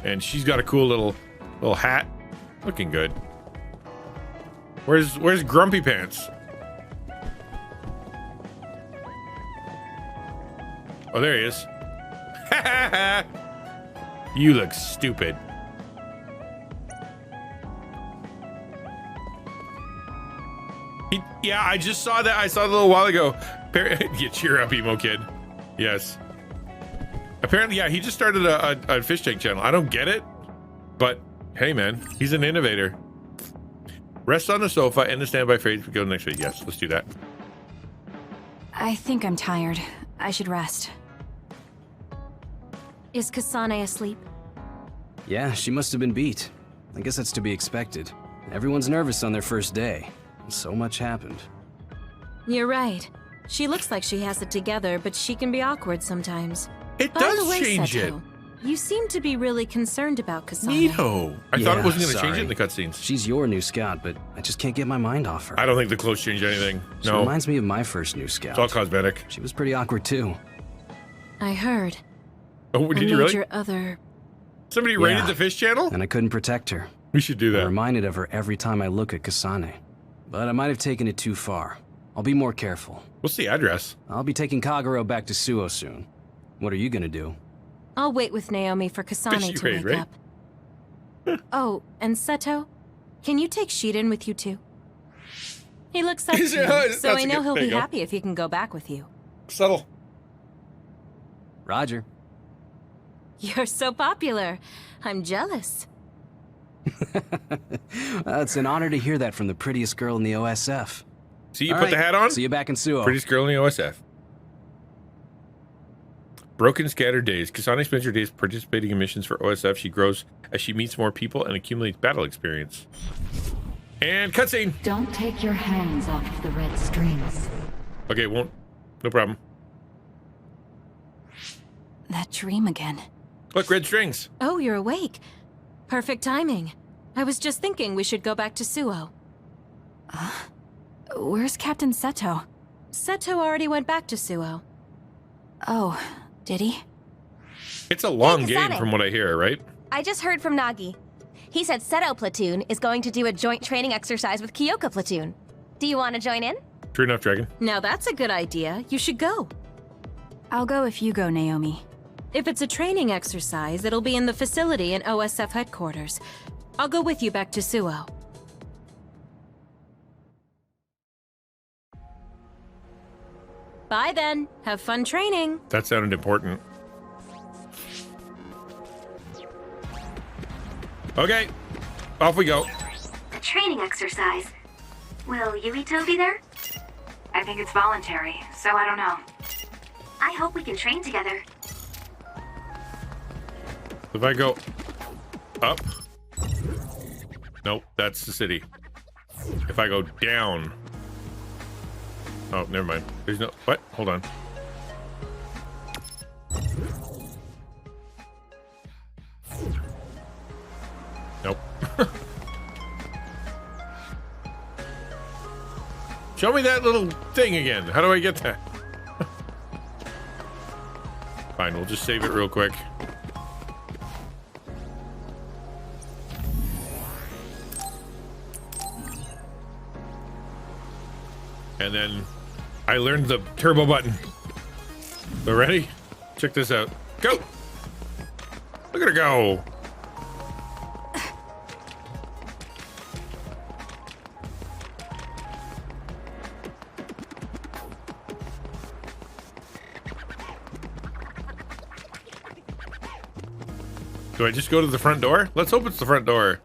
And she's got a cool little hat. Looking good. Where's Grumpy Pants? Oh, there he is. You look stupid. Yeah, I just saw that. I saw it a little while ago. Yeah, cheer up, emo kid. Yes. Apparently, yeah, he just started a fish tank channel. I don't get it, but hey, man, he's an innovator. Rest on the sofa and the standby phase. We go next week. Yes, let's do that. I think I'm tired. I should rest. Is Kasane asleep? Yeah, she must have been beat. I guess that's to be expected. Everyone's nervous on their first day. So much happened. You're right. She looks like she has it together, but she can be awkward sometimes. It By does the way, change Seto, you seem to be really concerned about Kasane. Neato. I thought it wasn't going to change it in the cutscenes. She's your new scout, but I just can't get my mind off her. I don't think the clothes change anything. She No. reminds me of my first new scout. It's all cosmetic. She was pretty awkward too. I heard. Oh, did you major really? other... Somebody raided the fish channel? And I couldn't protect her. We should do that. I'm reminded of her every time I look at Kasane. But I might have taken it too far. I'll be more careful. What's the address? I'll be taking Kagero back to Suo soon. What are you gonna do? I'll wait with Naomi for Kasane to raid, wake right? up. Oh, and Seto, can you take Shiden with you too? He looks up to Is it- you, oh, so that's I a know good- he'll there be you go. happy if he can go back with you. Subtle. Roger. You're so popular. I'm jealous. It's an honor to hear that from the prettiest girl in the OSF. See, you All put the right, hat on? See you back in Suo. Prettiest girl in the OSF. Broken scattered days. Kasane spends her days participating in missions for OSF. She grows as she meets more people and accumulates battle experience. And cutscene. Don't take your hands off the red strings. Okay, won't. No problem. That dream again. Look, red strings. Oh, you're awake. Perfect timing. I was just thinking we should go back to Suo. Where's Captain Seto? Seto already went back to Suo. Oh, did he? It's a long Hey, game Kasane. from what I hear, right? I just heard from Nagi. He said Seto Platoon is going to do a joint training exercise with Kyoka Platoon. Do you want to join in? True enough, Dragon. Now that's a good idea. You should go. I'll go if you go, Naomi. If it's a training exercise, it'll be in the facility in OSF headquarters. I'll go with you back to Suo. Bye then. Have fun training. That sounded important. Okay, off we go. A training exercise. Will Yuito be there? I think it's voluntary, so I don't know. I hope we can train together. If I go up, nope, that's the city. If I go down, oh, never mind. There's no, what? Hold on. Nope. Show me that little thing again. How do I get that? Fine, we'll just save it real quick. And then I learned the turbo button. So ready? Check this out. Go! Look at her go! Do I just go to the front door? Let's hope it's the front door.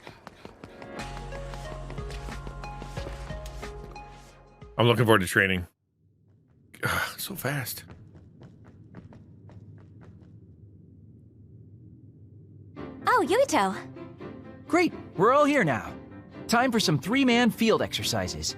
I'm looking forward to training. Ugh, so fast. Oh, Yuito. Great, we're all here now. Time for some three-man field exercises.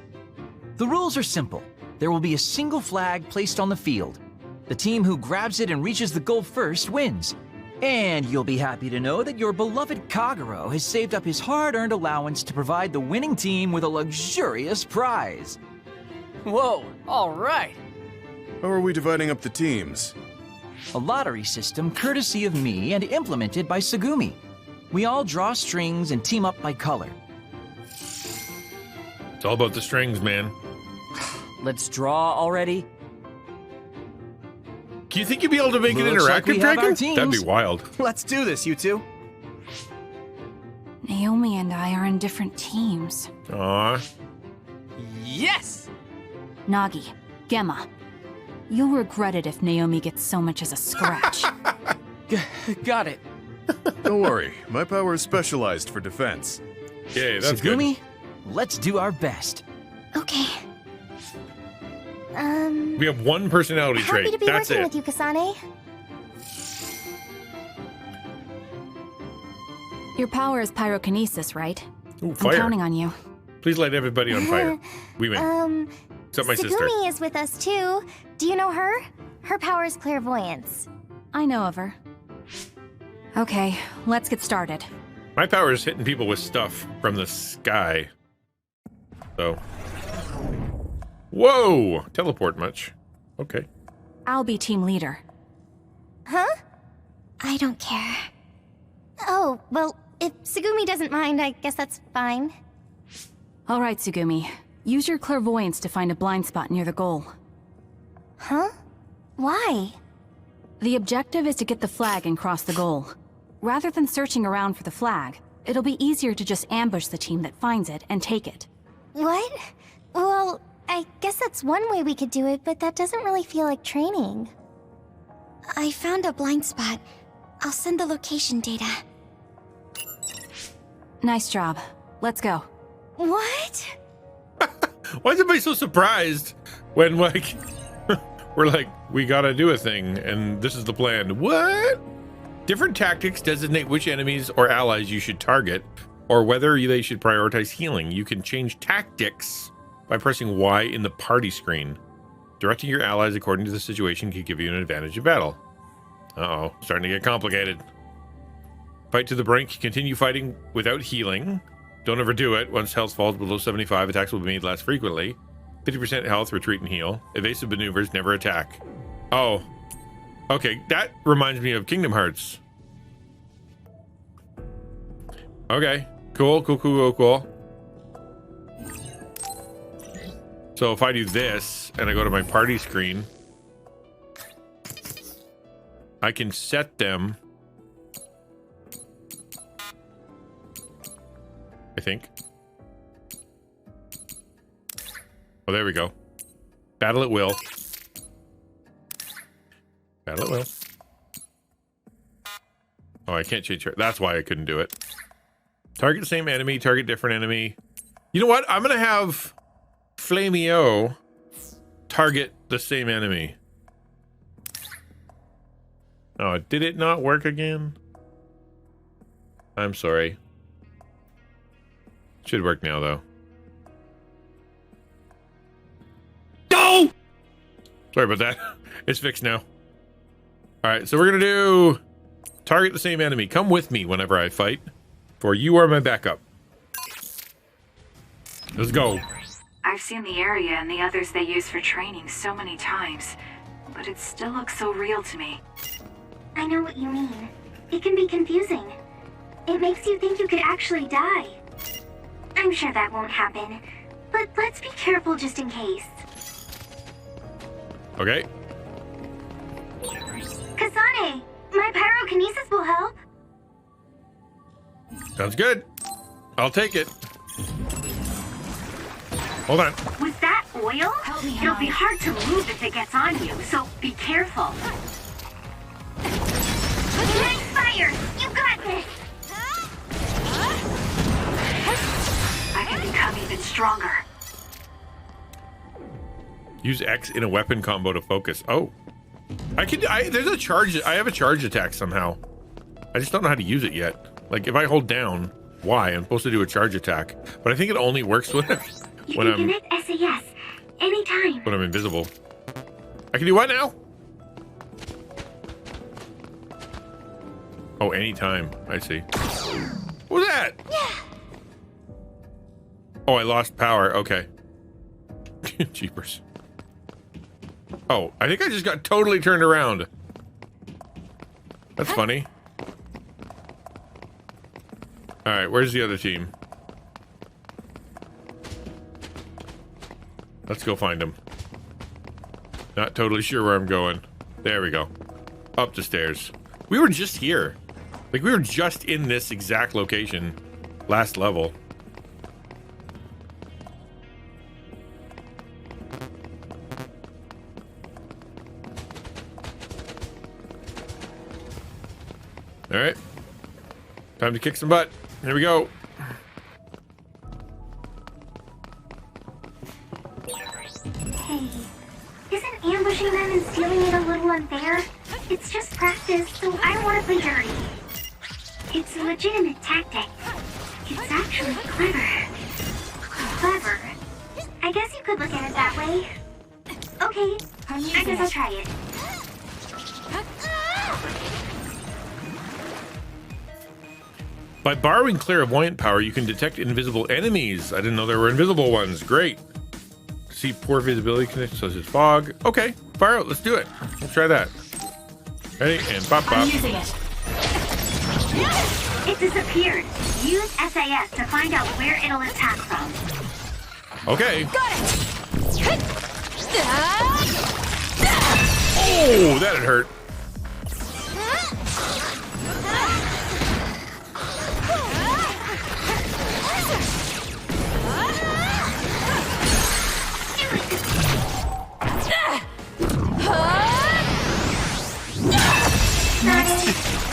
The rules are simple. There will be a single flag placed on the field. The team who grabs it and reaches the goal first wins. And you'll be happy to know that your beloved Kagero has saved up his hard-earned allowance to provide the winning team with a luxurious prize. Whoa, all right. How are we dividing up the teams? A lottery system courtesy of me and implemented by Tsugumi. We all draw strings and team up by color. It's all about the strings, man. Let's draw already. Do you think you'd be able to make it Looks like interactive, we have our Dragon? teams. That'd be wild. Let's do this, you two. Naomi and I are in different teams. Aw. Yes! Nagi, Gemma, you'll regret it if Naomi gets so much as a scratch. Got it. Don't worry, my power is specialized for defense. Yeah, that's Tsugumi, let's do our best. Okay. good. We have one personality Happy trait. to be That's working it. with you, Kasane. Your power is pyrokinesis, right? Ooh, I'm fire. counting on you. Please light everybody on fire. We win. Except my sister. Tsugumi is with us too. Do you know her? Her power is clairvoyance. I know of her. Okay, let's get started. My power is hitting people with stuff from the sky. So. Whoa! Teleport much. Okay. I'll be team leader. Huh? I don't care. Oh, well, if Tsugumi doesn't mind, I guess that's fine. All right, Tsugumi. Use your clairvoyance to find a blind spot near the goal. Huh? Why? The objective is to get the flag and cross the goal. Rather than searching around for the flag, it'll be easier to just ambush the team that finds it and take it. What? Well, I guess that's one way we could do it, but that doesn't really feel like training. I found a blind spot. I'll send the location data. Nice job. Let's go. What? Why is everybody so surprised when, like, we're like, we gotta do a thing, and this is the plan? What? Different tactics designate which enemies or allies you should target, or whether they should prioritize healing. You can change tactics by pressing Y in the party screen. Directing your allies according to the situation can give you an advantage in battle. Uh-oh, starting to get complicated. Fight to the brink. Continue fighting without healing. Don't overdo it. Once health falls below 75, attacks will be made less frequently. 50% health, retreat and heal. Evasive maneuvers, never attack. Oh. Okay, that reminds me of Kingdom Hearts. Okay, cool. So if I do this, and I go to my party screen, I can set them, I think. Oh, there we go. Battle at will. Battle at will. Oh, I can't change her. That's why I couldn't do it. Target the same enemy, target different enemy. You know what? I'm going to have Flamio target the same enemy. Oh, did it not work again? I'm sorry. Should work now, though. No! Sorry about that. It's fixed now. Alright, so we're gonna do target the same enemy. Come with me whenever I fight, for you are my backup. Let's go. I've seen the area and the others they use for training so many times, but it still looks so real to me. I know what you mean. It can be confusing. It makes you think you could actually die. I'm sure that won't happen, but let's be careful just in case. Okay. Kasane, my pyrokinesis will help. Sounds good. I'll take it. Hold on. With that oil, it'll be hard to move if it gets on you, so be careful. Nice fire! You got this! I can become even stronger. Use X in a weapon combo to focus. Oh. There's a charge. I have a charge attack somehow. I just don't know how to use it yet. Like, if I hold down Y, I'm supposed to do a charge attack. But I think it only works when I'm connect SAS anytime. when I'm invisible. I can do what now? Oh, anytime. I see. What was that? Yeah. Oh, I lost power. Okay. Jeepers. Oh, I think I just got totally turned around. That's funny. All right, where's the other team? Let's go find them. Not totally sure where I'm going. There we go. Up the stairs. We were just here. Like, we were just in this exact location last level. All right. Time to kick some butt. Here we go. Hey, isn't ambushing them and stealing it a little unfair? It's just practice, so I don't want to play dirty. It's a legitimate tactic. It's actually clever. Clever. I guess you could look at it that way. Okay, I guess I'll try it. By borrowing clairvoyant power, you can detect invisible enemies. I didn't know there were invisible ones. Great. See poor visibility conditions such as fog. Okay, fire out. Let's do it. Let's try that. Ready? And pop, pop. I'm using it. It disappeared. Use SAS to find out where it'll attack from. Okay. Got it! Oh, that hurt.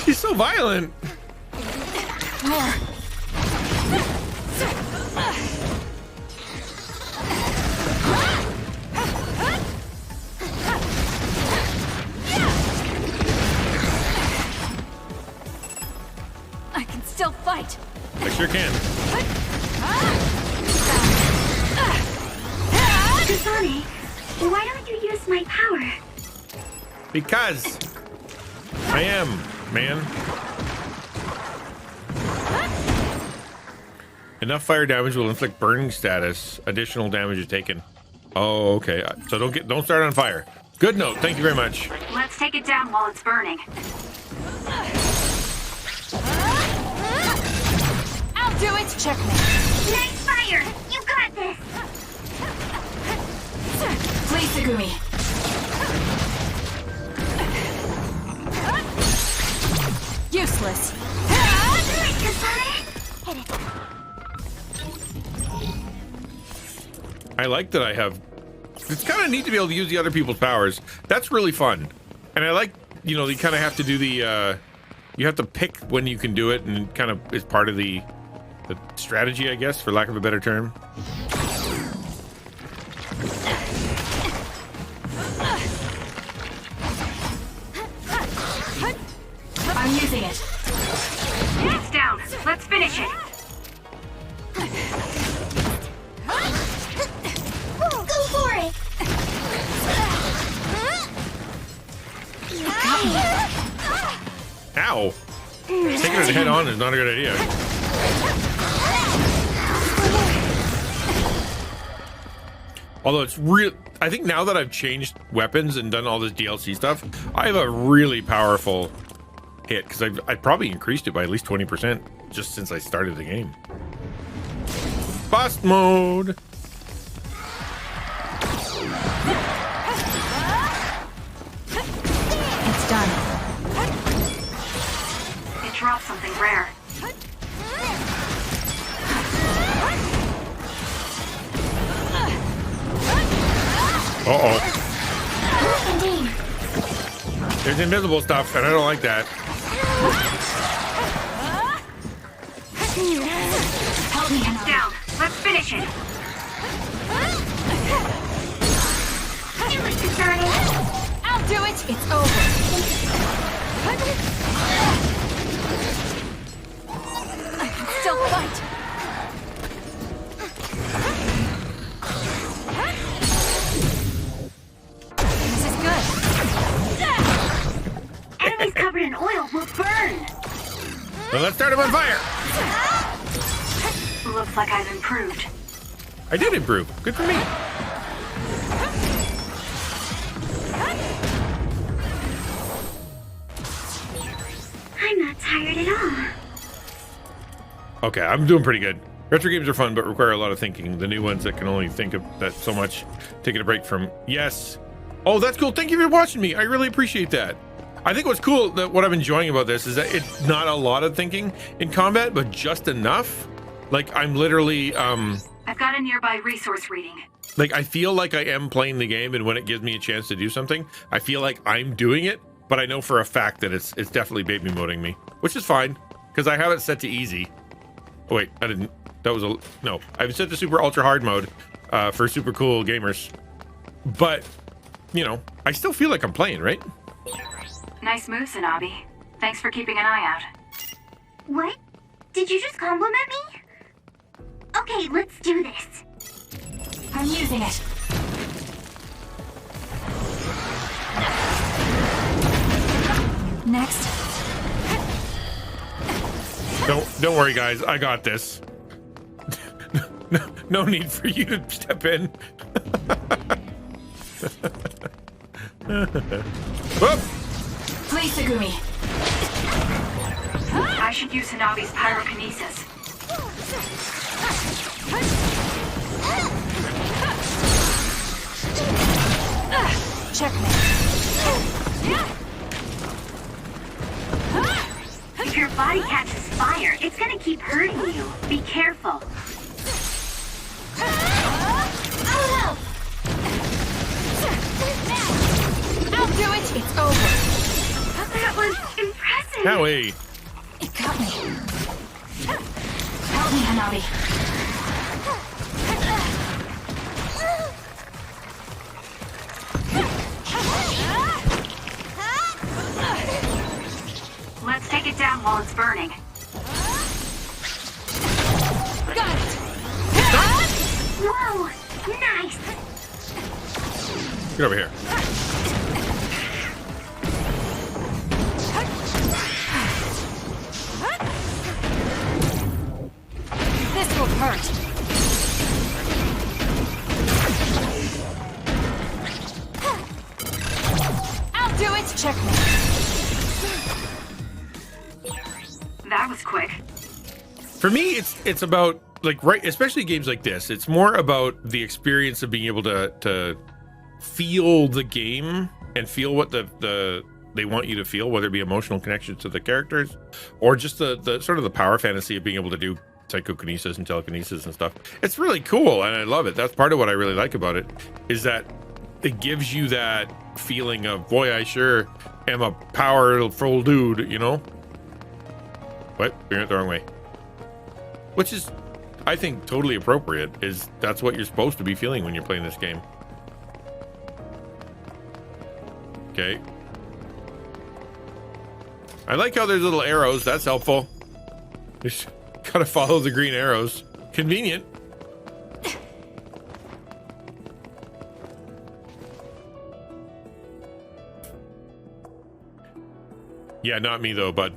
He's so violent. I can still fight. I sure can. Kasane, why don't you use my power? Because I am, man. Enough fire damage will inflict burning status. Additional damage is taken. Oh, okay. So don't start on fire. Good note. Thank you very much. Let's take it down while it's burning. I'll do it. Checkmate. Nice fire! You got this! Please, Segumi. Useless. I like that I have... It's kind of neat to be able to use the other people's powers. That's really fun. And I like, you know, you kind of have to do the... you have to pick when you can do it, and kind of is part of the strategy, I guess, for lack of a better term. I'm using it. It's down. Let's finish it. Go for it! Ow! Taking it head on is not a good idea. Although it's real, I think now that I've changed weapons and done all this DLC stuff, I have a really powerful hit, because I probably increased it by at least 20% just since I started the game. Bust mode! It's done. It dropped something rare. Uh-oh. There's invisible stuff, and I don't like that. Help me. It's down. Let's finish it. I'll do it. It's over. I can still fight. This is good. Enemies covered in oil will burn! Well, let's start him on fire! Looks like I've improved. I did improve. Good for me. I'm not tired at all. Okay, I'm doing pretty good. Retro games are fun, but require a lot of thinking. The new ones that can only think of that so much, taking a break from. Yes. Oh, that's cool. Thank you for watching me. I really appreciate that. I think what's cool, that what I'm enjoying about this is that it's not a lot of thinking in combat, but just enough. Like, I'm literally, I've got a nearby resource reading. like, I feel like I am playing the game, and when it gives me a chance to do something, I feel like I'm doing it, but I know for a fact that it's definitely baby moding me, which is fine, because I have it set to easy. Oh, wait, I didn't. That was no. I've set to super ultra hard mode for super cool gamers. But, you know, I still feel like I'm playing, right? Nice move, Sanabi. Thanks for keeping an eye out. What? Did you just compliment me? Okay, let's do this. I'm using it. Next. Don't worry, guys. I got this. No need for you to step in. Whoop! Please, Segumi. I should use Hanabi's pyrokinesis. Checkmate. If your body catches fire, it's gonna keep hurting you. Be careful. Oh I'll do it. It's over. That was impressive. Howie. It got me. Help me, Hanabi. Let's take it down while it's burning. Get over here. This will hurt. I'll do it. Checkmate. That was quick. For me, it's about like especially games like this. It's more about the experience of being able to feel the game and feel what they want you to feel, whether it be emotional connection to the characters or just the sort of the power fantasy of being able to do psychokinesis and telekinesis and stuff. It's really cool and I love it. That's part of what I really like about it, is that it gives you that feeling of, boy, I sure am a powerful dude, you know? What? We went the wrong way. Which is, I think, totally appropriate. That's what you're supposed to be feeling when you're playing this game. Okay. I like how there's little arrows. That's helpful. Just gotta follow the green arrows. Convenient. Yeah, not me though, bud.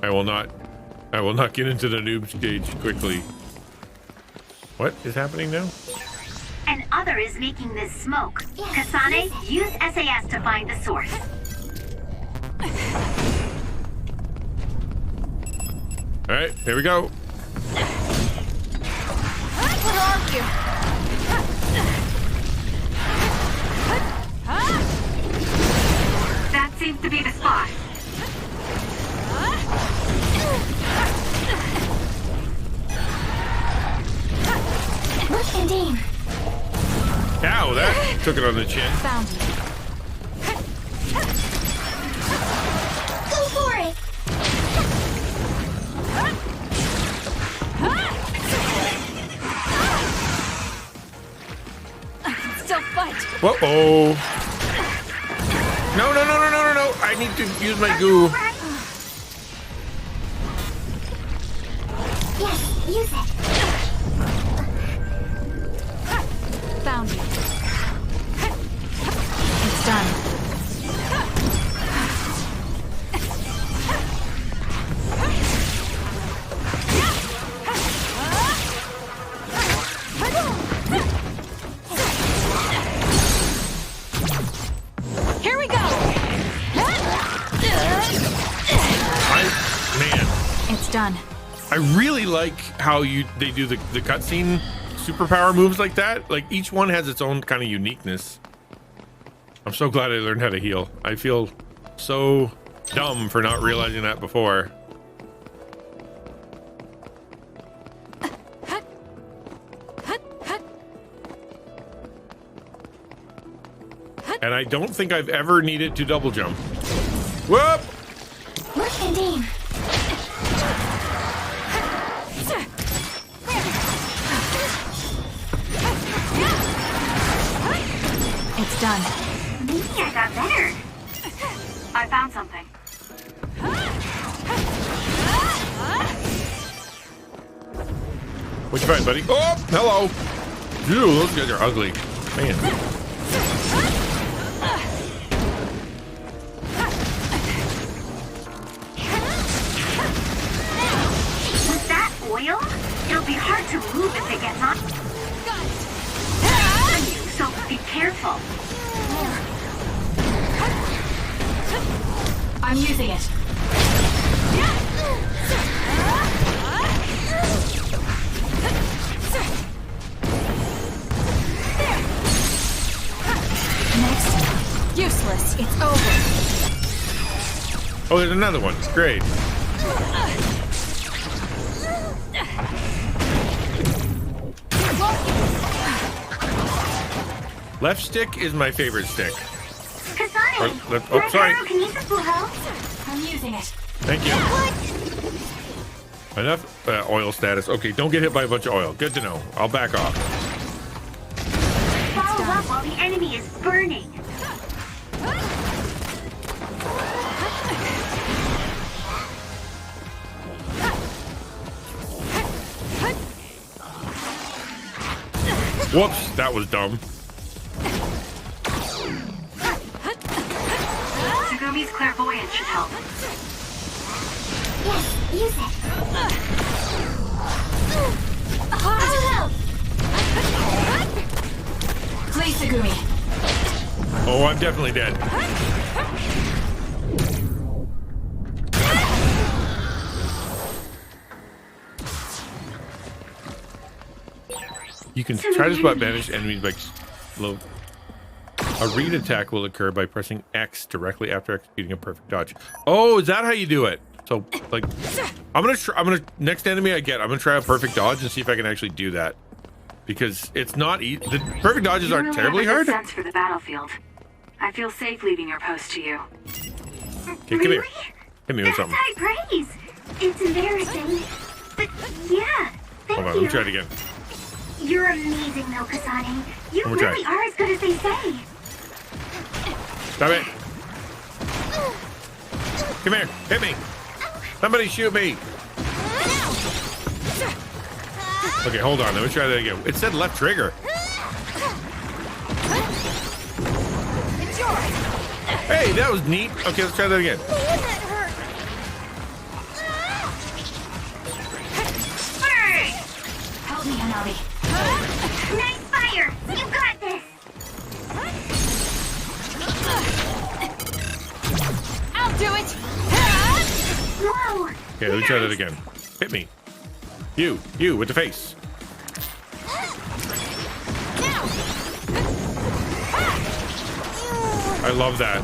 I will not get into the noob stage quickly. What is happening now? An other is making this smoke. Kasane, use SAS to find the source. All right, here we go. Where are you? That seems to be the spot. Look and aim. Ow, that took it on the chin. Found you. Go for it. I can still fight. Whoa-oh. No. I need to use my goo. Yes, use it. Found you. It's done. Here we go. Man. It's done. I really like how they do the cutscene superpower moves like that. Like each one has its own kind of uniqueness. I'm so glad I learned how to heal. I feel so dumb for not realizing that before. And I don't think I've ever needed to double jump. Whoop! Look and aim. It's done. Maybe I got better. I found something. What'd you find, buddy? Oh, hello. Ew, those guys are ugly. Man. With that oil, it'll be hard to move if it gets on you, so be careful. I'm using it. Next. Useless. It's over. Oh, there's another one. Great. Left stick is my favorite stick. Kasane! Oh, sorry. Can you just help? I'm using it. Thank you. Enough oil status. Okay, don't get hit by a bunch of oil. Good to know. I'll back off. Follow up while the enemy is burning. Whoops, that was dumb. clairvoyance should help. Yes, use it. Please, Segumi. Oh, I'm definitely dead. You can try to spot banished enemies by low. A read attack will occur by pressing X directly after executing a perfect dodge. Oh, is that how you do it? So, like, I'm gonna next enemy I get, I'm gonna try a perfect dodge and see if I can actually do that, because it's not easy. The perfect dodges aren't terribly hard. Sense for the battlefield. I feel safe leaving your post to you. Okay, come here. Hit me with That's something. high praise. It's embarrassing. But yeah, thank Hold on, you. let me try it again. You're amazing, Milkasani. You One more try. really are as good as they say. Stop it. Come here, hit me. Somebody shoot me. Okay, hold on, let me try that again. It said left trigger. It's yours. Hey, that was neat. Okay, let's try that again. Man, that hurt. Hey! Help me, Hanabi. Nice fire! You got this! I'll do it. Whoa! Okay, let me try that again. Hit me. You with the face. I love that.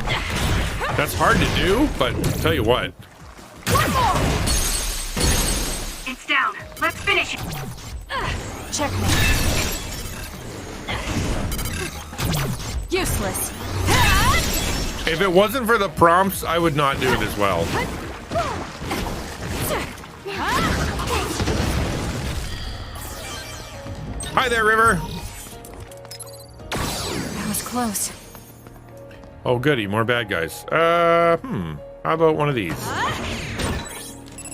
That's hard to do, but tell you what. It's down. Let's finish it. Checkmate. Useless. If it wasn't for the prompts, I would not do it as well. Hi there, River. That was close. Oh, goody, more bad guys. How about one of these?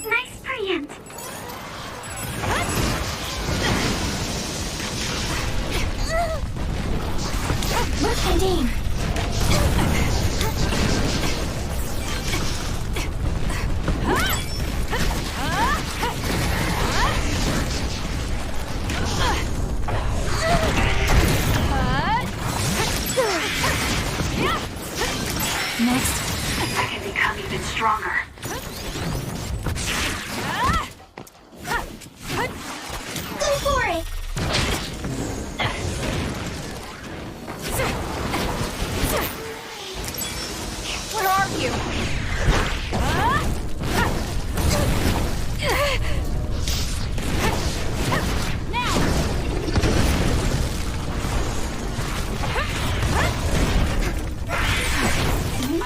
Nice preempt. Look, Nadine. Next. I can become even stronger. Go for it. Where are you?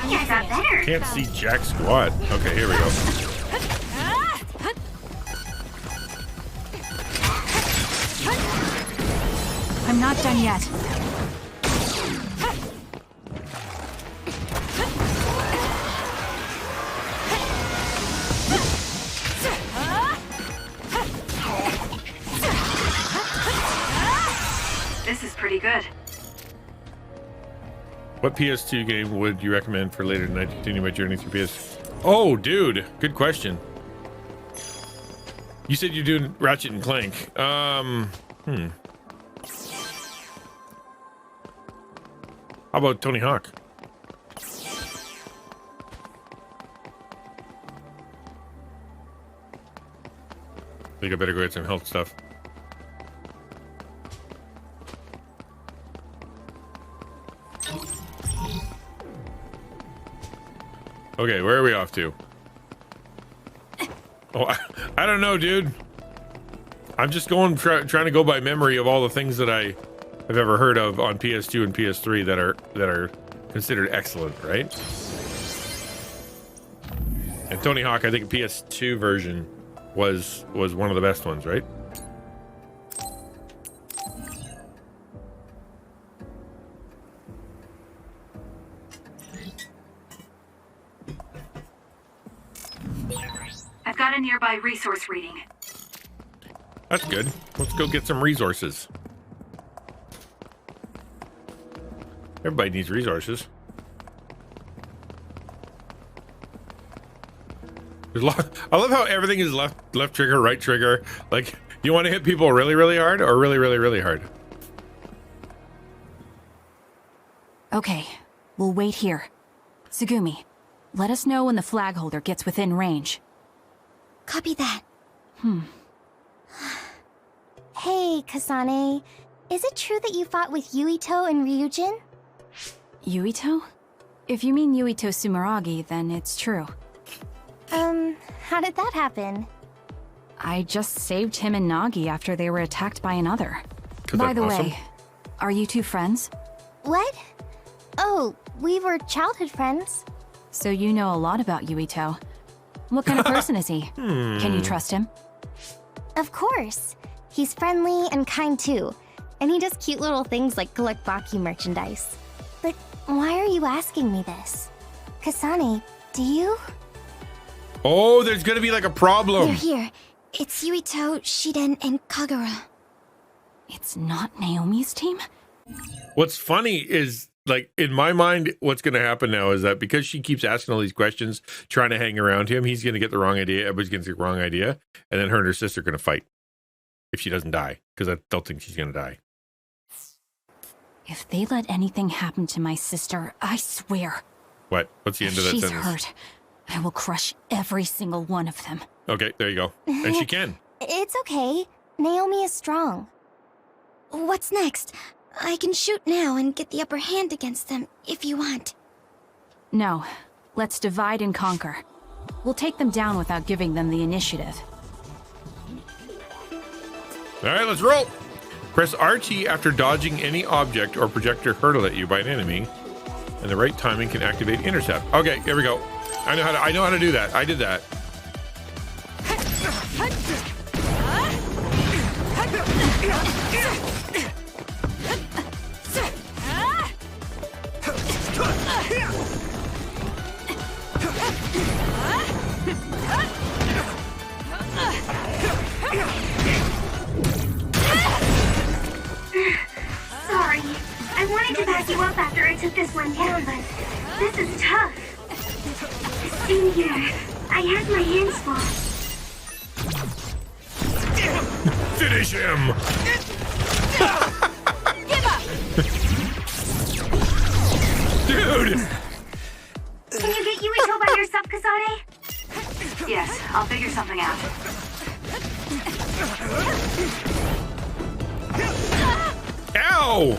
I got better. Can't see jack squat. Okay, here we go. I'm not done yet. This is pretty good. What PS2 game would you recommend for later tonight to continue my journey through PS? Oh, dude, good question. You said you're doing Ratchet and Clank. How about Tony Hawk? I think I better go get some health stuff. Okay, where are we off to? Oh, I don't know, dude. I'm just going trying to go by memory of all the things that I have ever heard of on PS2 and PS3 that are considered excellent, right? And Tony Hawk, I think PS2 version was one of the best ones, right? I've got a nearby resource reading. That's good. Let's go get some resources. Everybody needs resources. There's a lot. I love how everything is left trigger, right trigger. Like, you want to hit people really, really hard or really, really, really hard? Okay, we'll wait here. Tsugumi, let us know when the flag holder gets within range. Copy that. Hmm. Hey, Kasane. Is it true that you fought with Yuito and Ryujin? Yuito? If you mean Yuito Sumeragi, then it's true. How did that happen? I just saved him and Nagi after they were attacked by another. By the way, are you two friends? What? Oh, we were childhood friends. So you know a lot about Yuito. What kind of person is he? Can you trust him? Of course. He's friendly and kind too. And he does cute little things like collect Baki merchandise. But why are you asking me this? Kasane, do you? Oh, there's gonna be like a problem. They're here. It's Yuito, Shiden, and Kagura. It's not Naomi's team? What's funny is, like, in my mind, what's going to happen now is that because she keeps asking all these questions, trying to hang around him, he's going to get the wrong idea. Everybody's going to get the wrong idea. And then her and her sister are going to fight if she doesn't die, because I don't think she's going to die. If they let anything happen to my sister, I swear. What? What's the end of that She's sentence? hurt. I will crush every single one of them. Okay, there you go. And she can. It's okay. Naomi is strong. What's next? I can shoot now and get the upper hand against them, if you want. No. Let's divide and conquer. We'll take them down without giving them the initiative. All right, let's roll. Press RT after dodging any object or projector hurled at you by an enemy, and the right timing can activate intercept. Okay, here we go. I know how to do that. I did that. Sorry. I wanted to back you up after I took this one down, but this is tough. In here, I had my hands full. Finish him! Give up! Dude! Can you get Yuito by yourself, Kasane? Yes, I'll figure something out. Ow!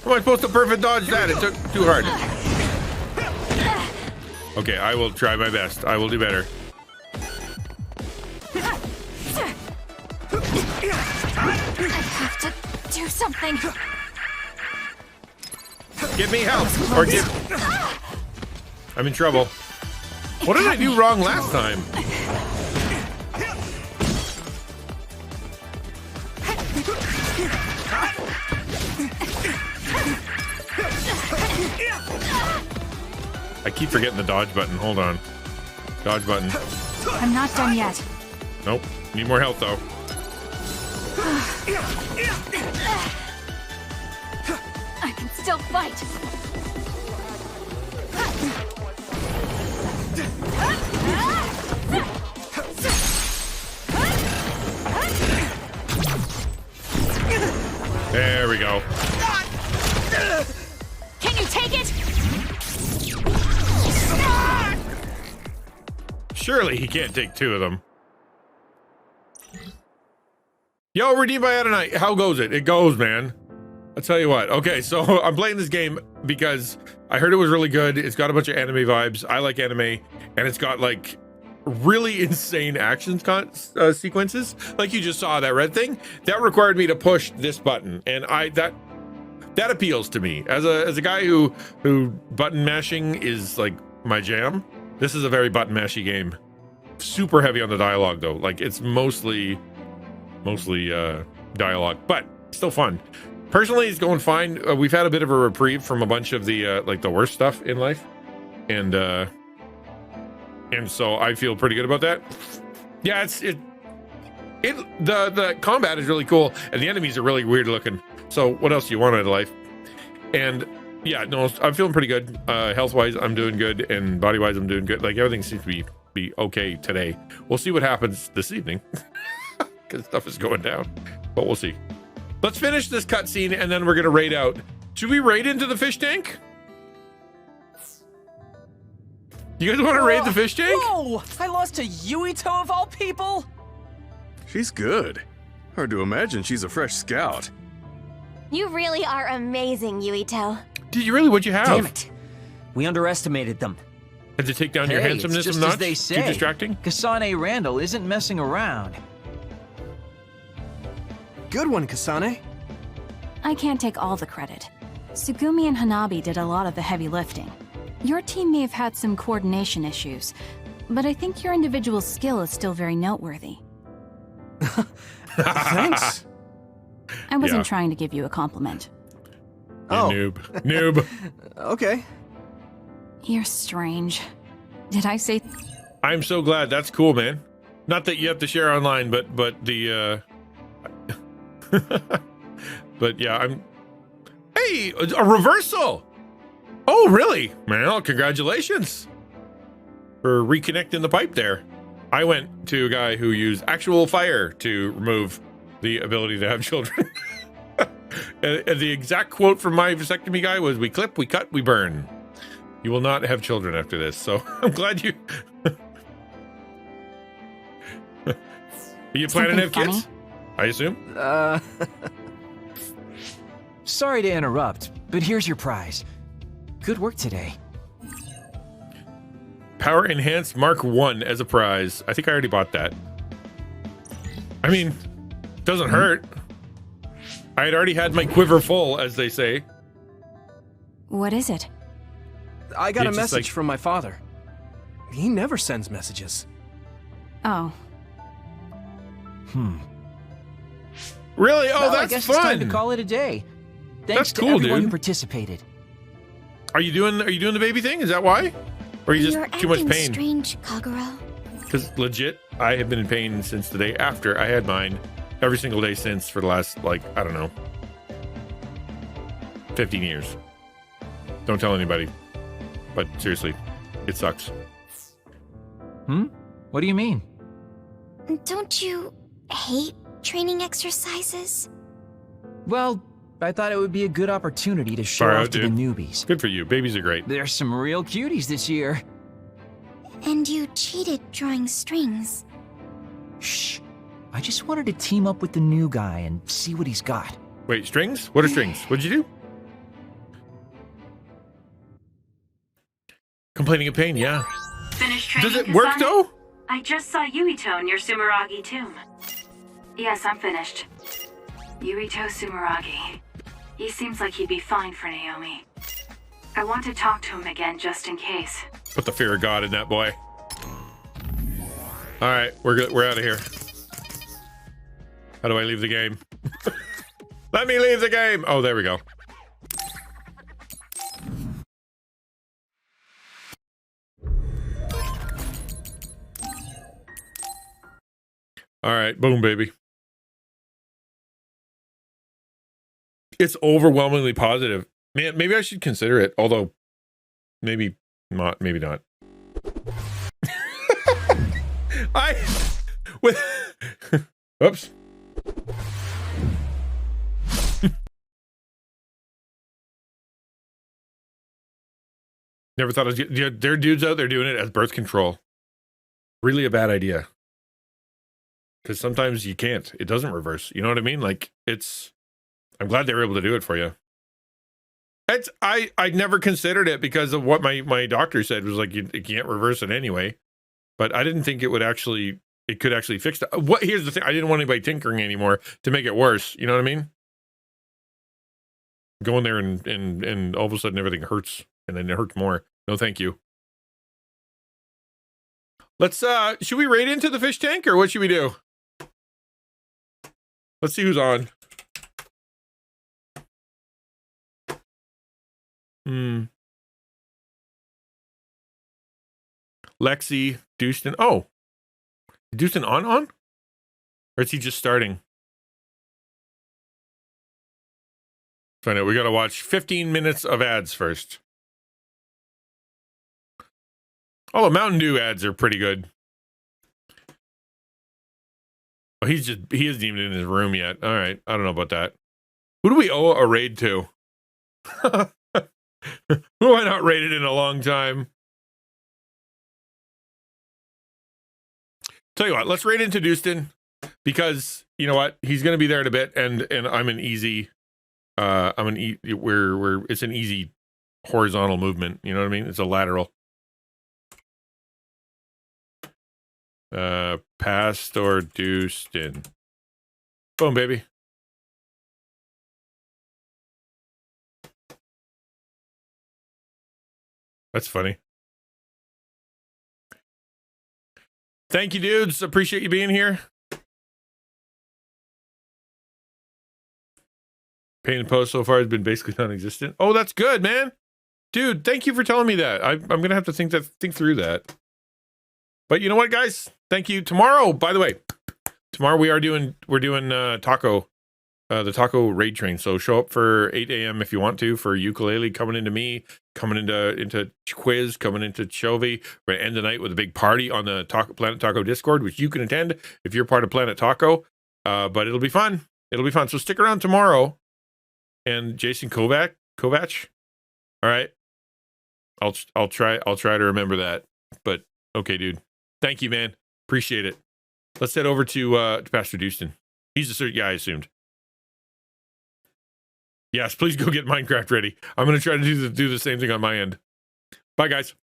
How am I supposed to perfect dodge that? It took too hard. Okay, I will try my best. I will do better. I have to do something. Give me help! Or give... I'm in trouble. What did I do wrong last time? I keep forgetting the dodge button. Hold on. Dodge button. I'm not done yet. Nope. Need more health, though. I can still fight. There we go. Can you take it? Surely he can't take two of them. Yo, redeemed by Adonai. How goes it? It goes, man. I'll tell you what. Okay, so I'm playing this game because I heard it was really good. It's got a bunch of anime vibes. I like anime, and it's got like really insane action sequences. Like you just saw that red thing. That required me to push this button, and that appeals to me as a guy who button mashing is like my jam. This is a very button mashy game. Super heavy on the dialogue though. Like it's mostly dialogue, but still fun. Personally, it's going fine. We've had a bit of a reprieve from a bunch of the like the worst stuff in life, and so I feel pretty good about that. Yeah, the combat is really cool, and the enemies are really weird looking. So what else do you want out of life? And yeah, no, I'm feeling pretty good. Health wise, I'm doing good, and body wise, I'm doing good. Like everything seems to be be okay today. We'll see what happens this evening because stuff is going down, but we'll see. Let's finish this cutscene and then we're gonna raid out. Should we raid into the fish tank? You guys want to raid the fish tank? Whoa! I lost to Yuito of all people? She's good. Hard to imagine she's a fresh scout. You really are amazing, Yuito. Did you really? What'd you have? Damn it. We underestimated them. Had to take down your Hey, handsomeness it's a just as notch? they say. Too distracting? Kasane Randall isn't messing around. Good one, Kasane. I can't take all the credit. Sugumi and Hanabi did a lot of the heavy lifting. Your team may have had some coordination issues, but I think your individual skill is still very noteworthy. Thanks. I wasn't trying to give you a compliment. You noob. Noob. Okay. You're strange. Did I say... I'm so glad. That's cool, man. Not that you have to share online, but the but yeah, I'm... Hey, a reversal! Oh, really? Well, congratulations for reconnecting the pipe there. I went to a guy who used actual fire to remove the ability to have children. And the exact quote from my vasectomy guy was, "We clip, we cut, we burn. You will not have children after this." So I'm glad you... Are you planning to have kids? I assume? Sorry to interrupt, but here's your prize. Good work today. Power Enhanced Mark 1 as a prize. I think I already bought that. I mean, doesn't hurt. I had already had my quiver full, as they say. What is it? I got a It's just message like- from my father. He never sends messages. Oh. Really? Oh, Well, I that's guess fun. it's time to call it a day. Thanks That's to cool, everyone dude. who participated. Are you doing the baby thing? Is that why? Or are you You're just too much acting pain? strange, Kagura. Because legit, I have been in pain since the day after I had mine. Every single day since for the last, like, I don't know, 15 years. Don't tell anybody. But seriously, it sucks. What do you mean? Don't you hate training exercises? Well, I thought it would be a good opportunity to show Far off out, to the dude. newbies. Good for you. Babies are great. There's some real cuties this year. And you cheated drawing strings. Shh. I just wanted to team up with the new guy and see what he's got. Wait, strings? What are strings? What'd you do? Complaining of pain, yeah. Finished training, Does it work Kasane? though? I just saw Yuito near Sumeragi tomb. Yes, I'm finished. Yuito Sumeragi. He seems like he'd be fine for Naomi. I want to talk to him again just in case. Put the fear of God in that boy. All right, we're good. We're out of here. How do I leave the game? Let me leave the game. Oh, there we go. All right, boom, baby. It's overwhelmingly positive. Man, maybe I should consider it, although maybe not, maybe not. Oops. Never thought I was there are dudes out there doing it as birth control. Really a bad idea. Because sometimes you can't. It doesn't reverse. You know what I mean? Like, I'm glad they were able to do it for you. I never considered it because of what my doctor said was like, you can't reverse it anyway. But I didn't think it could actually fix it. Here's the thing. I didn't want anybody tinkering anymore to make it worse. You know what I mean? Going there and all of a sudden everything hurts and then it hurts more. No, thank you. Let's, should we raid into the fish tank or what should we do? Let's see who's on. Lexi, Dustin. Oh, Dustin on? Or is he just starting? Find out. We got to watch 15 minutes of ads first. Oh, the Mountain Dew ads are pretty good. Oh, he isn't even in his room yet. All right, I don't know about that. Who do we owe a raid to? Who have I not raided in a long time? Tell you what, let's raid into Dustin because you know what, he's going to be there in a bit, and I'm an easy, it's an easy horizontal movement. You know what I mean? It's a lateral. Pastor Dustin. Boom, baby. That's funny. Thank you, dudes. Appreciate you being here. Painted post so far has been basically non-existent. Oh, that's good, man. Dude, thank you for telling me that. I'm gonna have to think through that. But you know what, guys? Thank you. Tomorrow, by the way, tomorrow we're doing taco, the taco raid train. So show up for 8 a.m. if you want to for ukulele, coming into me, coming into Quiz, coming into Chovy. We're gonna end the night with a big party on the Planet Taco Discord, which you can attend if you're part of Planet Taco. But it'll be fun. It'll be fun. So stick around tomorrow. And Jason Kovac. All right. I'll try to remember that. But okay, dude. Thank you, man. Appreciate it. Let's head over to Pastor Dustin. He's the certain guy, I assumed. Yes, please go get Minecraft ready. I'm going to try to do the same thing on my end. Bye, guys.